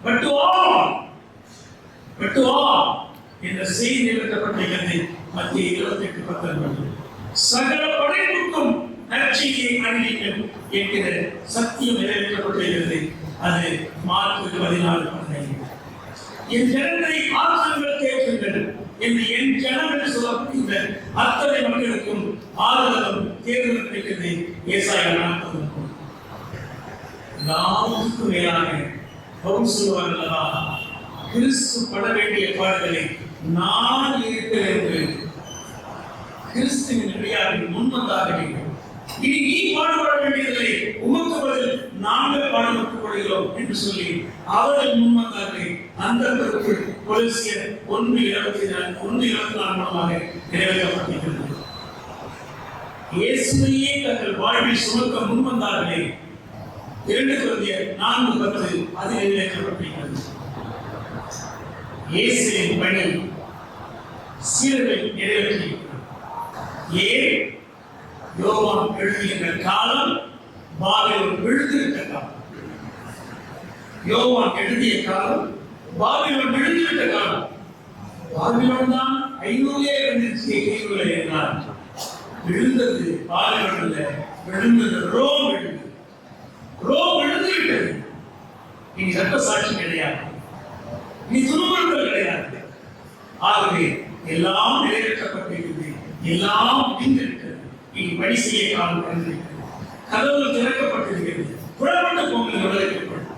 but to all. But to all. இந்த செய்தி நிறைவேற்றப்பட்டிருக்கிறது. மத்திய 28:19. சகல படைப்புக்கும் நற்செய்தியை அறிவிங்கள் என்கிற சத்தியம் நிறைவேற்றப்பட்டிருக்கிறது. அது மார்க் 14:15. என் ஜனங்களை ஆற்றுங்கள் கேட்குங்கள் என்று என் ஜனங்கள் சொல்லப்படுகின்ற அத்தனை மக்களுக்கும் ஆறுதலும் தேர்தலும் கிடைக்கிறது. ஏசாயா 40. எல்லாத்துக்கும் மேலாக பவுல் சொல்வார்களா, கிறிஸ்து பட வேண்டிய பாடுகளை நான் இருக்கிறேன் என்று கிறிஸ்துவின் அடியார்கள் முன்வந்தாக வேண்டும். இனி நீ பாடுபட வேண்டியதில்லை, உமக்கு பதில் நாங்கள் பாடுபட்டுக் கொள்கிறோம் என்று சொல்லி அவர்கள் முன்வந்தார்கள். அந்த பொறுப்பு கொலோசியர் 1:24 மூலமாக நிறைவேற்றப்பட்டிருக்கிறது. இயேசுவையே தங்கள் வாழ்வில் சுமக்க முன்வந்தார்களே. 2 கொரிந்தியர் 4:10 அதில் நிறைவேற்றப்பட்டிருக்கிறது. இயேசுவின் பணி சீரர்கள் நிறைவேற்றியிருக்கிறது. ஏன்? யோவான் எழுதுகின்ற காலம் பாபிலோன் விழுந்துவிட்ட காலம். யோவான் எழுதிய காலம் பாபிலோன் விழுந்துவிட்ட காலம். பாபிலோன் தான் 500 இருந்துச்சு என்றால் விழுந்தது பாபிலோன் அல்ல, விழுந்தது ரோம். விழுந்தது ரோம் விழுந்து விட்டது. இனி சட்ட சாட்சி கிடையாது, இனி துன்பங்கள் கிடையாது. ஆகவே எல்லாம் நிறைவேற்றப்பட்டிருக்கிறது, எல்லாம் முடிந்திருக்கிறது. இனி பணி செய்ய காலம் பிறந்திருக்கிறது. கதவுகள் திறக்கப்பட்டிருக்கிறது. புறப்பட்டு போங்கள், விடுதலைக்கப்படும்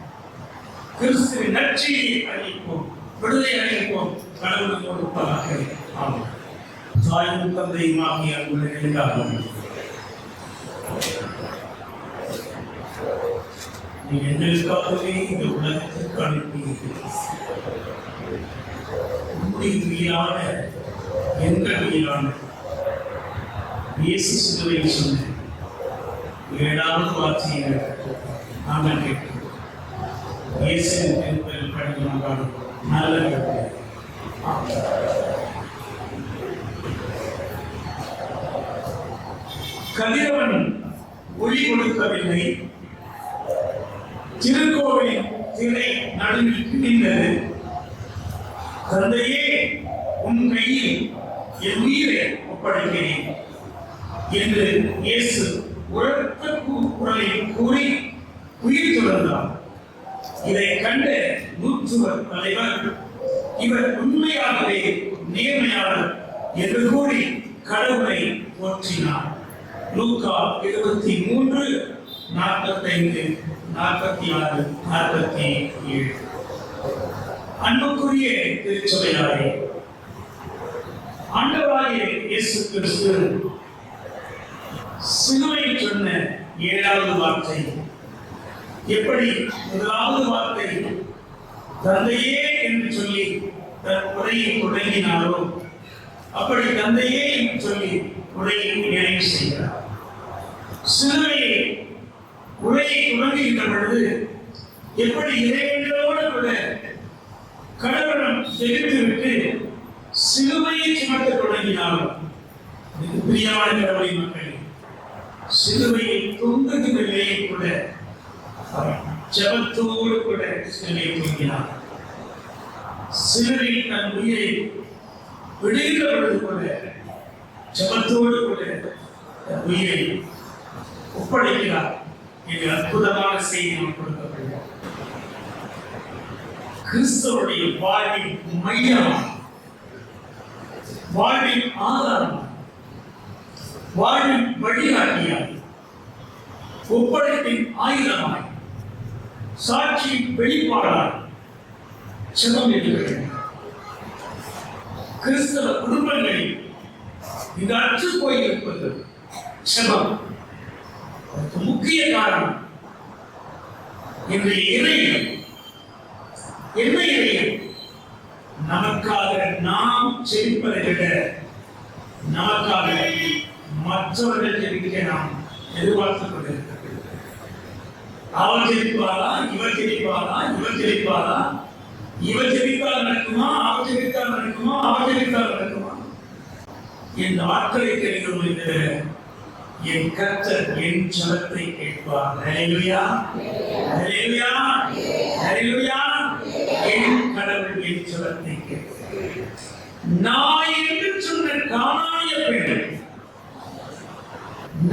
கிறிஸ்துவின் நற்செய்தியை அறிவிப்போம், விடுதலை அறிவிப்போம். கடவுளுக்கு கொடுப்பதாக. ஆமாம். தாயும் தந்தையும் ஆகிய உங்களுக்காக நீ எங்களுக்காகவே இந்த உலகத்திற்கு அனுப்பியிருக்கிறீர்கள். உங்களுடைய உயிரான எங்கள் உயிரான இயேசு சிலுவையில் சொன்ன 7வது வார்த்தையை நாங்கள் கேட்கிறோம். இயேசுவின் திருப்பலில் படிக்கிறோம். நல்ல கதிரவன் ஒளி கொடுக்கவில்லை, திருக்கோவிலின் திரை நடுவில் கிழிந்தது. தந்தையே, உன் கையில் என் உயிரை ஒப்படைக்கிறேன் என்று இயேசு உரத்த குரலில் கூறி உயிர் துறந்தார். இதை கண்ட நூற்றுவர் தலைவர், இவர் உண்மையாகவே நேர்மையாளர் என்று கூறி கடவுளை போற்றினார். லூக்கா 23, 45, 46, 47. அன்புக்குரிய திருச்சபையாரே, ஆண்டவராகிய இயேசு கிறிஸ்து சிலுவையில் சொன்ன 7வது வார்த்தை எப்படி முதலாவது வார்த்தை தந்தையே என்று சொல்லி தன் உரையை தொடங்கினாரோ அப்படி தந்தையே என்று சொல்லி உரையை நிறைவு செய்கிறார். சிலுவையை உரையை தொடங்குகின்ற பொழுது எப்படி இறைவனோடு கூட கடவுளம் ஜெயித்துவிட்டு சிலுவையை சுமத்த தொடங்கினாலும் பிரியமான கடவுளை மக்களே, சிலுவையை தொங்குகின்ற நிலையை கூட ஜபத்தோடு கூட சிலுவையை தொங்கினார். சிலுவையில் தன் உயிரை விடுகின்ற பொழுது கூட ஜபத்தோடு கூட தன் உயிரை ஒப்படைக்கிறார். இது அற்புதமான செய்தி நமக்கு கொடுக்கப்படுகிறது. கிறிஸ்தவருடைய வாழ்வின் மையம், வாழ்வின் ஆதாரம், வாழ்வின் வழிகாட்டியாய், ஒப்படைப்பின் ஆயுதமாய், சாட்சியின் வெளிப்பாடாய் ஜெபம் இருக்கிறது. கிறிஸ்தவ குடும்பங்களில் இந்த அற்று போயிருப்பது ஜெபம். முக்கிய காரணம் இன்றைய இறைவன் என்ன இறைவன் நமக்காக நாம் ஜெபிப்பதை விட நமக்காக மற்றவர்கள் ஜெபிக்க நாம் எதிர்பார்த்துக் கொண்டிருக்கிறோம். அவர் ஜெபிப்பாரா, இவர் ஜெபிப்பாரா, இவர் ஜெபிப்பாரா, இவர் ஜெபித்தால் நடக்குமா, அவர் ஜெபித்தால் நடக்குமா, அவர் ஜெபித்தால் நடக்குமா? இந்த வார்த்தையை தெரிந்து என் கர்த்தர் என் ஜெபத்தை கேட்பார். ஹல்லேலூயா, ஹல்லேலூயா, ஹல்லேலூயா. என் கடவுள் என் ஜெபத்தை கேட்பார். நான் என்று சொன்ன கானானிய பெண்,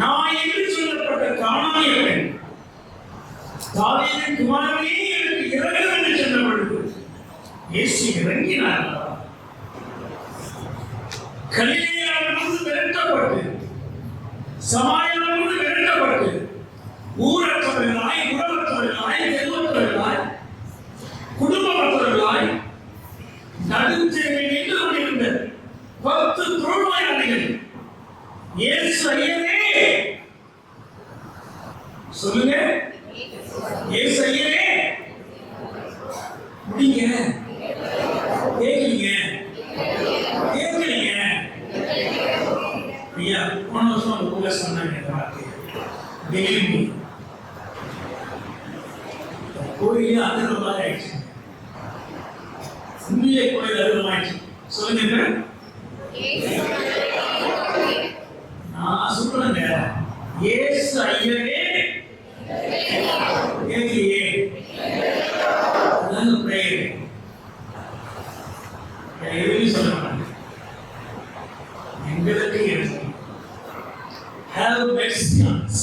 நான் என்று சொல்லப்பட்ட கானானிய பெண் தாவீதின் குமாரனே எனக்கு இறங்கு என்று சொன்ன பொழுது இயேசு இறங்கினார். கலிலேயாவிலிருந்து விரட்டப்பட்டு, சமாரியாவிலிருந்து விரட்டப்பட்டு, ஊரற்றவர்களாய், உறவற்றவர்களாய், செல்வற்றவர்களாய், குடும்பமற்றவர்களாய் நடுத்தேவை நின்று கொண்டிருந்த 10 தொழுநோயாளிகள் இயேசு ஐயரே, சொல்லுங்க, இயேசு ஐயரே, முடிங்க, கேட்கலீங்க, கேட்கலீங்க. ஐயா, போன வருஷம் ஒரு கூட சொன்னாங்க இந்த வார்த்தை, டெய்லி கோயிலே அதிர்வமாக ஆயிடுச்சு, உண்மையே கோயில் அதிர்வமாயிடுச்சு. சொல்லுங்க, நான் சொல்றேங்க, இயேசு ஐயரே கேட்கலையே, அதான் பிரேயர். எதுவும் சொல்ல மாட்டாங்க, எங்களுக்கு இருக்கு. Have mercy on us.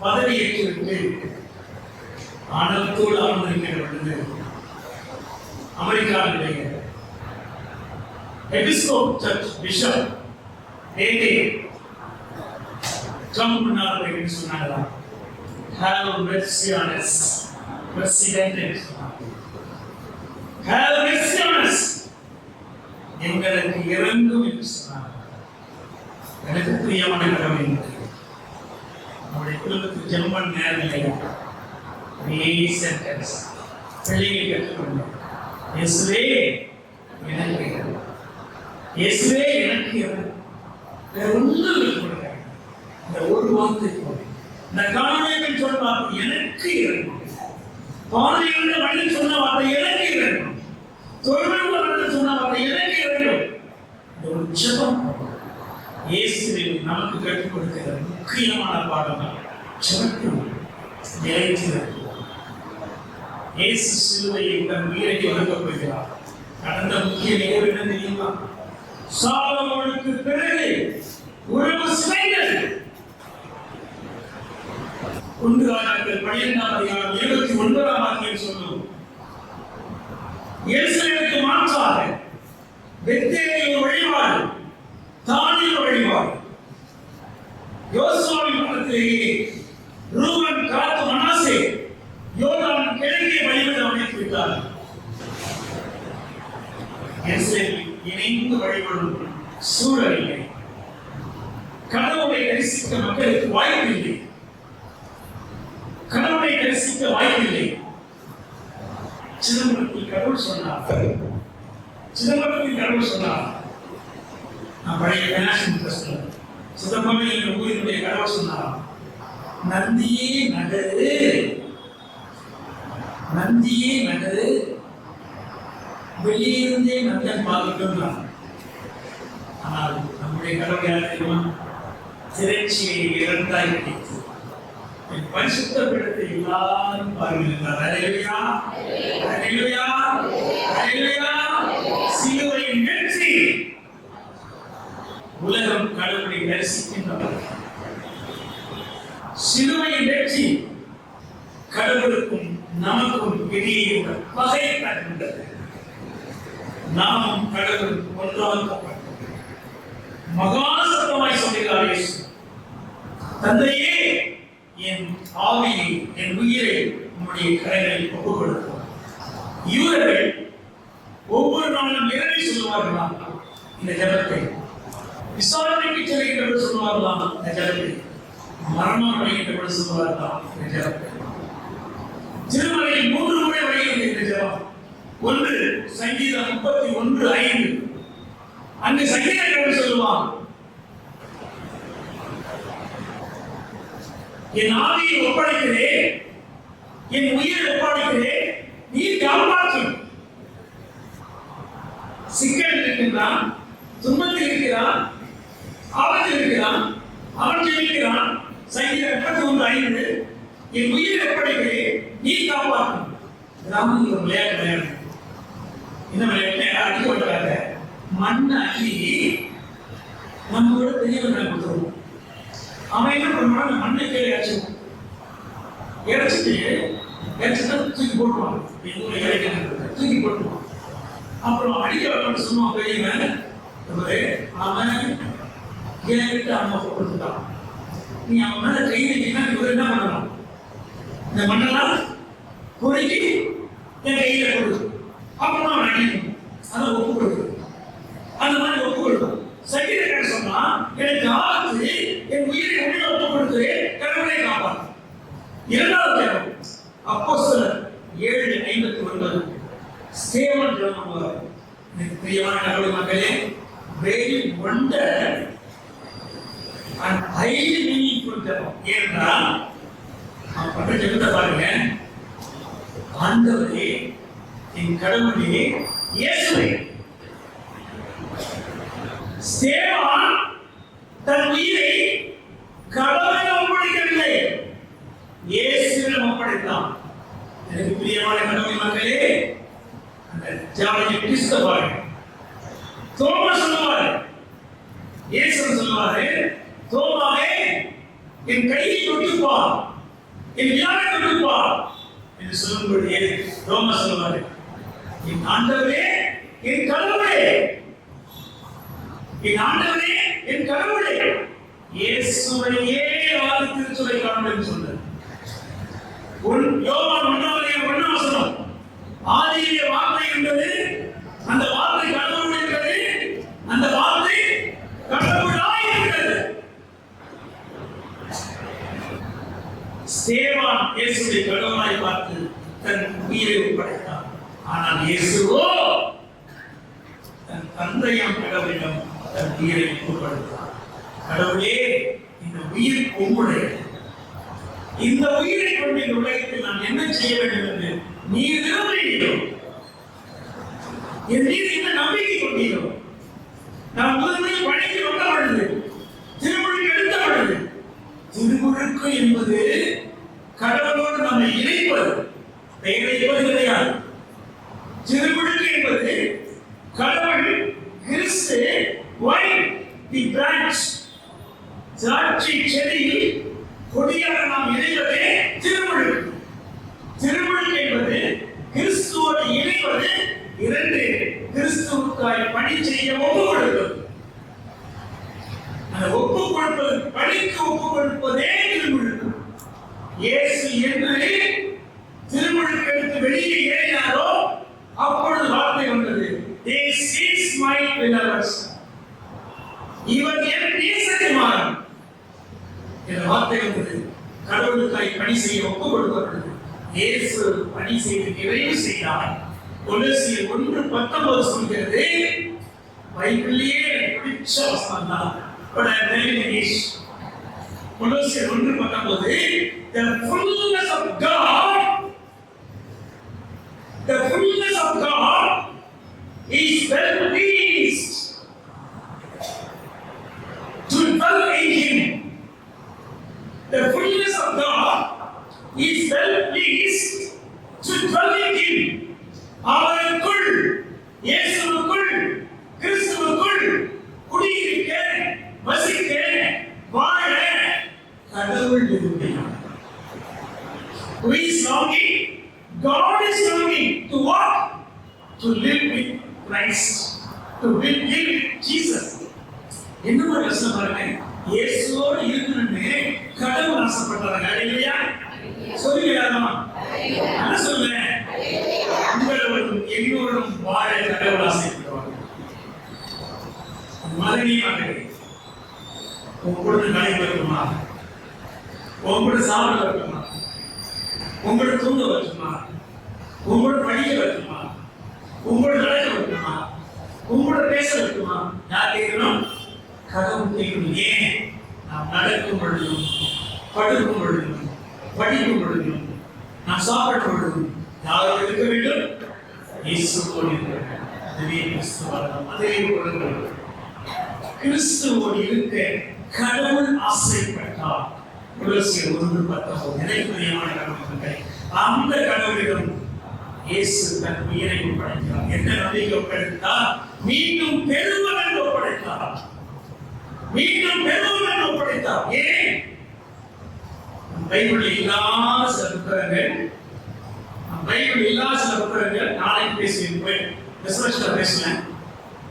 பதவியேற்று விட்டு ஆனந்தோடு அமர்ந்திருக்கிற பொழுது அமெரிக்காவினுடைய எபிஸ்கோப் சர்ச் பிஷப் டேவிட் ட்ரம்ப் முன்னாள் போய் சொன்னாங்களா, Have mercy on us, President. Have mercy on us. எங்களுக்கு இறங்கும் என்று சொன்னார். எனக்கு பிரியமான கடவுளே, நம்முடைய குடும்பத்துக்கு ஜெபம் நேரம் இல்லையா? சென்டென்ஸ் பிள்ளைகளை கற்றுக்கொள்ள, இயேசுவே எனக்கு இறங்கும், இயேசுவே எனக்கு இறங்கும். வேற ஒன்றும் கொடுக்க இந்த ஒரு வார்த்தை போதும். இந்த காணவேன் சொன்ன வார்த்தை எனக்கு இறங்கும். பாதையிலிருந்து வழி சொன்ன வார்த்தை எனக்கு இறங்கும். தொழில் சொன்ன வார்த்தை எனக்கு இறங்கும். இந்த ஒரு ஜெபம் இயேசுவில் நமக்கு கற்றுக் கொடுக்கிற முக்கியமான பாடங்கள். ஜெபத்தில் நிலைத்திருக்கும். இயேசு சிலுவையை தன் உயிரை வழங்கப் போகிறார். கடந்த முக்கிய நிகழ்வு என்ன தெரியுமா? சாலமோனுக்கு பிறகு உறவு சிதைந்தது. 1 ராஜாக்கள் 12ஆம் அதிகாரம் 29ஆம் வாக்கியம் சொல்லும். எருசலேமுக்கு மாற்றாக பெத்தேலில் வழிபாடு, தானில் வழிபாடு, யோசுவாவின் பக்கத்திலேயே ரூபன், காத், மனாசே யோர்தான் கிழக்கே வழிபட அமைத்து விட்டார். எருசலேமில் இணைந்து வழிபடும் சூழலில்லை. கடவுளை தரிசிக்க மக்களுக்கு வாய்ப்பில்லை. கடவுளை தரிசிக்க வாய்ப்பில்லை. சிதம்பரத்தில் கடவுள் சொன்னார். சிதம்பரத்தில் கடவுள் சொன்னார். நான் பழைய பேனாசின் சிதம்பரம் என்ற ஊரினுடைய கடவுள் சொன்னார். நந்தியே நகரு, நந்தியே நகரு, வெளியிருந்தே நந்தன் பாதிக்கின்றான். ஆனால் நம்முடைய கடவுள் யார் தெரியுமா? திரைச்சியை இரண்டாய் பிடித்து பரிசுத்த பீடத்தை எல்லாரும் பார்வையிட்டார். அல்லேலூயா, அல்லேலூயா, அல்லேலூயா. சிலுவையின் வெற்றி. உலகம் கடவுளை தரிசிக்கின்றனர். சிலுவையின் வெற்றி கடவுளுக்கும் நமக்கும் இடையே உள்ள பகை தருகின்றது. நாமும் கடவுள் ஒன்றாக்கப்பட்டோம். மகா சத்தமாய் சொல்கிறார் இயேசு, தந்தையே, என் ஆவியை, என் உயிரை உம்முடைய கரங்களில் ஒப்புக் கொடுப்போம். யூதர்கள் ஒவ்வொரு நாளும் இரவை சொல்லுவார்களாம் இந்த ஜெபத்தை. விசாரணைக்கு செல்கின்றவர் சொல்லுவார்களாம் இந்த ஜெபத்தை. மரணம் அடைகின்றவர் சொல்லுவார்களாம் இந்த ஜெபத்தை. திருமலையில் 3 முறை வருகிறது இந்த ஜெபம். 1 சங்கீதம் 31:5. அங்கு சங்கீதக்காரன் சொல்லுவான், என் ஆவியை ஒப்படைக்கிறேன், என் உயிரை ஒப்படைக்கிறேன், நீ காப்பாற்று. சிக்கல் இருக்கின்றான், துன்பத்தில் இருக்கிறான், ஆபத்தில் இருக்கிறான், அவன் ஜெபிக்கிறான். சங்கீதம் 31:5, என் உயிரை ஒப்படைக்கிறேன், நீ காப்பாற்று. கிராமத்தில் ஒரு விளையாட்டு. இந்த விளையாட்டு அடிக்க விட்டாங்க. மண்ணை அள்ளி நம்மளோட பெரியவர்களை கொடுத்துருவோம். அவன் என்ன பண்ணுவான்? மண்ணை கீழே இறைச்சிட்டு தூக்கி போட்டுவான். தூக்கி போட்டுவான். அப்புறம் அடிக்க வரலாம்னு சொல்லுவான் பெரியவன். அவன் கேட்டு அம்மா கொடுத்துட்டான். நீ அவன் மேல கை வைக்கினா இவர் என்ன பண்ணலாம்? இந்த மண்ணெல்லாம் பொறுக்கி என் கையில கொடுக்கும். அப்புறம் அவன் அடிக்கணும். அதை ஒப்பு கொடுக்கும். அந்த மாதிரி ஒப்பு கொடுக்கும். சங்கீதக்காரன் சொன்னா, எனக்கு ஆபத்து, என் உயிரை உள்ள ஒப்பு கொடுத்து கடவுளை காப்பாற்று. 2வது ஜெபம் அப்போஸ்தலர் 7:59. ஸ்தேவான் ஜெபம். எனக்கு பிரியமான கடவுள் மக்களே, very wonder and highly meaningful ஜெபம். ஏனென்றால் நான் பண்ற ஜெபத்தை பாருங்க. ஆண்டவரே, என் கடவுளே, இயேசுவே. ஸ்தேவான் தன் உயிரை கடவுளிடம் ஒப்படைக்கவில்லை, இயேசுவிடம் ஒப்படைத்தான். எனக்கு பிரியமான கடவுள் மக்களே, அந்த ஜாபத்தை கிறிஸ்து பாருங்க. தோமா சொல்லுவாரு, இயேசு சொல்லுவாரு, தோமாவே, என் கையை தொட்டுப்பார், என் வியாழை தொட்டுப்பார் என்று சொல்லும்போது தோமா சொல்லுவாரு, என் ஆண்டவரே, என் கடவுளே, என் ஆண்டவரே, என் கடவுளே. இயேசுவையே ஆதி திருச்சபை காணும்படி சொன்னார். யோவான் 1:1 ஆதியிலே வார்த்தை இருந்தது, அந்த வார்த்தை கடவுள் இருக்கிறது, அந்த வார்த்தை கடவுளாய் இருக்கிறது. ஸ்தேவான் இயேசுவை கடவுளாய் பார்த்து தன் உயிரை ஒப்படைத்தான். ஆனால் இயேசுவோ தன் தந்தையாம் கடவுளிடம் தன் உயிரை ஒப்படைத்தார். கடவுளே, இந்த உயிர் உம்முடையது. இந்த உயிரை கொண்டு இந்த உலகத்தில் நாம் என்ன செய்ய வேண்டும் என்று நீர் விரும்புகிறீரோ, என் மீது என்ன நம்பிக்கை கொண்டீரோ, நாம் முதன்மையில் பணிக்கு வந்த பொழுது, திருமுழுக்கு எடுத்த பொழுது, திருமுழுக்கு என்பது கடவுளோடு நம்மை இணைப்பது, பெயரைப்பது கிடையாது. திருமுழுக்கு என்பது கடவுள் கிறிஸ்து வைன் தி பிரான்ச், திராட்சை செடியில் கொடியாக நாம் இணைவதே திருமுழுக்கு. திருமுழுக்கு என்பது கிறிஸ்துவோடு இணைவது, இரண்டு கிறிஸ்துவுக்காய் பணி செய்ய ஒப்பு கொடுப்பது. அந்த ஒப்பு கொடுப்பது, பணிக்கு ஒப்பு கொடுப்பதே திருமுழுக்கு. இயேசு என்று திருமுழுக்கு எடுத்து வெளியே ஏறினாரோ அப்பொழுது வார்த்தை வந்தது, this is my beloved son, இவர் என் நேசகுமாரன் என்ற வார்த்தை வந்தது. கடவுளுக்காய் பணி செய்ய ஒப்பு கொடுக்கப்பட்டது. இயேசு பணி செய்து நிறைவு செய்தார். கொலோசியர் 1:19 சொல்கிறது, பைபிளிலே பிடிச்ச வசனம் தான். கொலோசியர் 1:19, the fullness of God is well pleased to dwell in him. The fullness of God is well pleased to dwell in him. அவருக்குள், இயேசுவுக்குள், கிறிஸ்துவுக்குள் குடியிருக்க, வசிக்க, வாழ கடவுள் விரும்புகிறார். Who is longing? God is longing to what? To live with Christ, to live with Jesus. என்ன ஒரு வசனம் பாருங்க, இயேசுவோடு இருக்கணும்னு கடவுள் ஆசைப்பட்டாங்க. இல்லையா? சொல்லுங்க, என்ன சொல்றேன், உங்களோடும் எல்லோரும் வாழ கடவுள் ஆசைப்படுவாங்க. மகனே மகளே, உங்களோட நடை வருமா, உங்களோட சாப்பிட வருமா, உங்களோட தூங்க வருமா, உங்களோட படிக்க வருமா, உங்களோட நடக்க வருமா, உங்களோட பேச வருமா, யார் கேட்கணும்? கடவுள் கேட்கணும். ஏன்? நாம் நடக்கும் பொழுதும், படுக்கும் பொழுதும், படிக்கும் பொழுதும், நாம் சாப்பிடும் பொழுதும் யாரும் இருக்க வேண்டும்? இயேசுவோடு இருக்க வேண்டும். அதுவே கிறிஸ்துவாகும். அதே பொருள் கிறிஸ்துவோடு இருக்க கடவுள் ஆசைப்பட்டார். கொலோசியர் 1:19. எனக்கு பிரியமான கடவுளே, அந்த கடவுளிடம் இயேசு தன் உயிரை ஒப்படைத்தார். என்ன நம்பிக்கை ஒப்படைத்தார்? மீண்டும் பெறுவதற்கு ஒப்படைத்தார். மீண்டும் பெறுவதற்கு ஒப்படைத்தார். ஏன்? பைபிள் இல்லாத சில புத்தகங்கள், பைபிள் இல்லாத சில புத்தகங்கள் நாளைக்கு பேசுவேன், பேசுவேன்.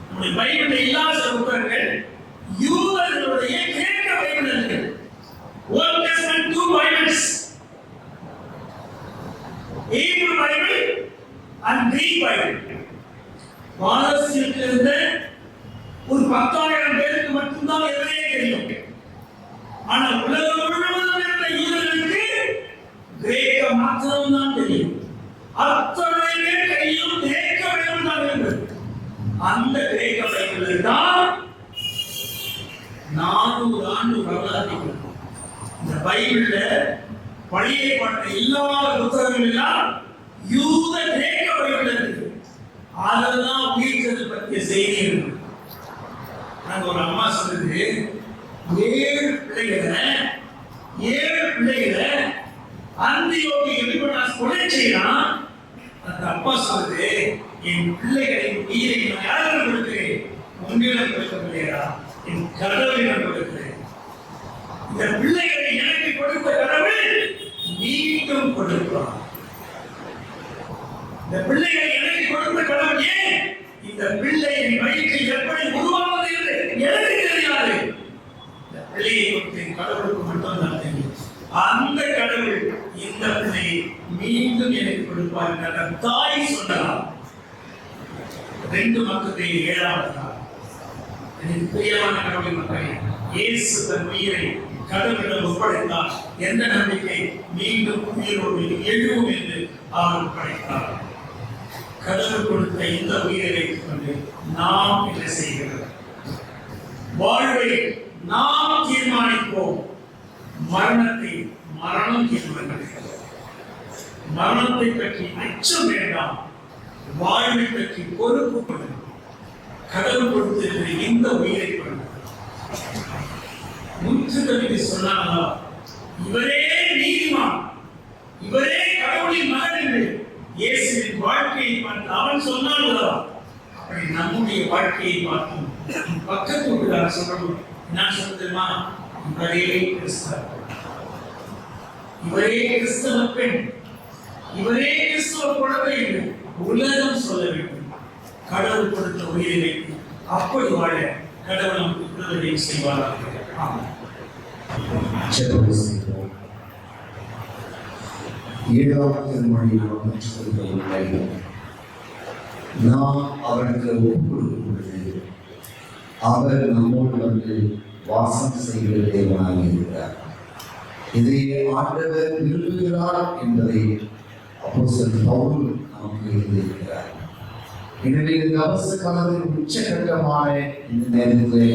நம்முடைய பைபிள் இல்லாத சில புத்தகங்கள் யூதர்களுடைய கிரேக்க பைபிள்கள். Old Testament 2 Bibles, Hebrew Bible and Greek Bible. பாரசீகத்தில் இருந்த ஒரு 10,000 பேருக்கு மட்டும்தான் எதையே தெரியும். ஆனால் உலகம் முழுவதும் இருந்த யூதர்களுக்கு கிரேக்க மாத்திரம் தான் தெரியும். அத்தனை பேர் கையிலும் கிரேக்க பைபிள் தான் இருந்தது. அந்த கிரேக்க பைபிள் தான் 400 ஆண்டு வரலாறு. இந்த பைபிள்ல பழைய பாட்டு எல்லா புத்தகங்கள் எல்லாம் யூத கிரேக்க பைபிள் இருக்கு. அதெல்லாம் உயிர்த்தது பற்றிய செய்தி இருக்கு. நாங்க ஒரு அம்மா சொல்லுது, 7 பிள்ளைகளை அந்தியோகி எலிபனாஸ் கொலை செய்யலாம். அந்த அப்பா சொல்லுது, என் பிள்ளைகளின் உயிரை நான் யாருக்கு கொடுக்கிறேன்? உங்களிடம் கொடுக்கவில்லையா? என் கடவுளிடம் கொடுக்கிறேன். இந்த பிள்ளைகளை எனக்கு கொடுத்த கடவுள் மீண்டும் கொடுப்பார். இந்த பிள்ளைகளை எனக்கு கொடுத்த கடவுள் ஏன்? இந்த பிள்ளை என் வயிற்றில் எப்படி உருவானது என்று எனக்கு தெரியாது. இந்த பிள்ளையை கொடுத்த கடவுளுக்கு மட்டும்தான் தெரியும். அந்த கடவுள் இந்த பிள்ளையை மீண்டும் எனக்கு கொடுப்பார் என்ற தாய் சொல்லலாம். 2 மக்கபேயர் 7வது நாள். எனக்கு பிரியமான கடவுளின் மக்களே, இயேசு தன் உயிரை கடவுளிடம் ஒப்படைத்தார். எந்த நம்பிக்கை? மீண்டும் உயிரோடு எழுவும் என்று அவர் ஒப்படைத்தார். கடவுள் கொடுத்த இந்த உயிரை வைத்துக் கொண்டு நாம் என்ன செய்கிறோம்? வாழ்வை நாம் தீர்மானிப்போம். மரணத்தை மரணம் தீர்மானிக்கிறது. மரணத்தை பற்றி அச்சம் வேண்டாம். வாழ்வை பற்றி பொறுப்பு கொள்ளுங்கள். கடவுள் கொடுத்திருக்கிற இந்த உயிரை கொள்ளுங்கள். முற்றுகவிதை சொன்னாங்களா, இவரே நீதிமான், இவரே கடவுளின் மகன் என்று இயேசுவின் வாழ்க்கையை பார்த்து அவன் சொன்னாங்களா, அப்படி நம்முடைய வாழ்க்கையை பார்த்து பக்கத்து வீட்டுக்காரர் சொல்லணும். என்ன சொல்லுமா, இவரே கிறிஸ்தவர், இவரே கிறிஸ்தவ பெண், இவரே கிறிஸ்தவ குழந்தை என்று உலகம் சொல்ல வேண்டும். கடவுள் கொடுத்த உயிரை வைத்து அப்படி வாழ கடவுள் நமக்கு உதவி செய்வார்கள். ஏழாவது திருமொழி நாம் கற்றுக்கொள்வதில்லை. நாம் அவருக்கு ஒப்புக் கொடுக்கும் பொழுது அவர் நம்மோடு வந்து வாசம் செய்கிற தேவனாக இருக்கிறார். இதை ஆண்டவர் விரும்புகிறார் என்பதை அப்போஸ்தலன் பவுல் நமக்கு எழுதியிருக்கிறார். எனவே இந்த அவசர காலத்தின் உச்சகட்டமான இந்த நேரத்தில்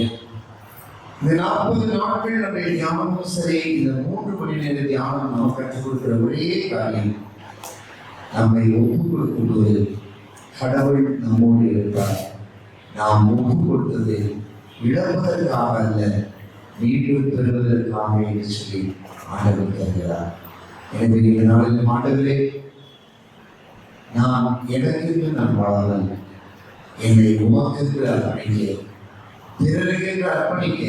இந்த 40 நாட்கள் நம்முடைய தியானமும் சரி, இந்த 3 மணி நேர தியானம் நாம் கற்றுக் கொடுக்கிற ஒரே காரியம், நம்மை ஒப்புக் கொடுக்கும்போது கடவுள் நம்மோடு இருப்பார். நாம் ஒப்புக் கொடுத்தது இழப்பதற்காக அல்ல, மீண்டும் பெறுவதற்காக என்று சொல்லி ஆண்டவர் தருகிறார். எனவே இந்த நாளில் ஆண்டவரே, நான் எனக்கு நான் வாழாமல் என்னை உமக்கு அர்ப்பணிக்க, பிறருக்கு அர்ப்பணிக்க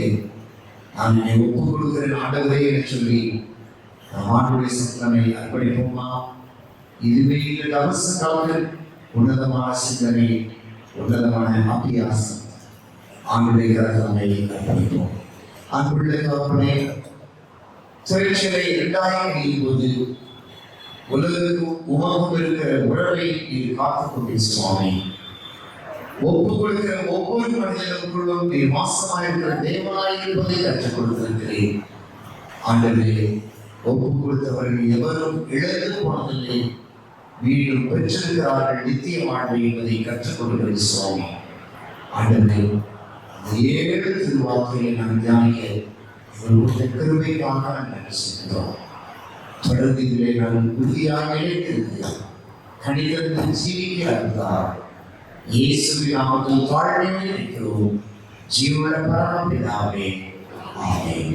நான் என்னை ஒப்புக் கொடுக்கிறேன் ஆண்டவரே என்று சொல்லி நாம் ஆண்டுடைய சிந்தனை அர்ப்பணிப்போமா? இதுவே இந்த அவசர காலத்தில் உன்னதமான சிந்தனை, உன்னதமான அபியாசம். ஆண்டுடைய கரங்களை அர்ப்பணிப்போம். அன்புள்ள கற்பனை தொழிற்சிலை 2000 போது உலகத்துக்கும் உமக்கும் இருக்கிற உறவை இது காத்துக் கொண்டே சுவாமி. ஒப்புக் கொடுக்கிற ஒவ்வொரு மனிதனுக்குள்ளும் நீ வாசமாயிருக்கிற தேவனாய் இருப்பதை கற்றுக் கொடுத்திருக்கிறேன். ஆண்டவரே, ஒப்புக் கொடுத்தவர்கள் எவரும் இழந்து போனதில்லை, மீண்டும் பெற்றிருக்கிறார்கள் நித்திய வாழ்வை என்பதை கற்றுக் கொடுக்கிறது சுவாமி. ஆண்டவரே, அந்த 7 திருவார்த்தைகளை நாம் தியானிக்க இவர்களுடைய கிருபைக்காக நன்றி சொல்கிறோம். தொடர்ந்து இதிலே நான் உறுதியாக நிலைத்திருக்கிறேன். கணிதத்தில் ஜீவிக்கிறார். இயேசுவின் நாமத்தில் தாழ்மையாக இருக்கிறோம். ஜீவன பரமபிதாவே, ஆமென்.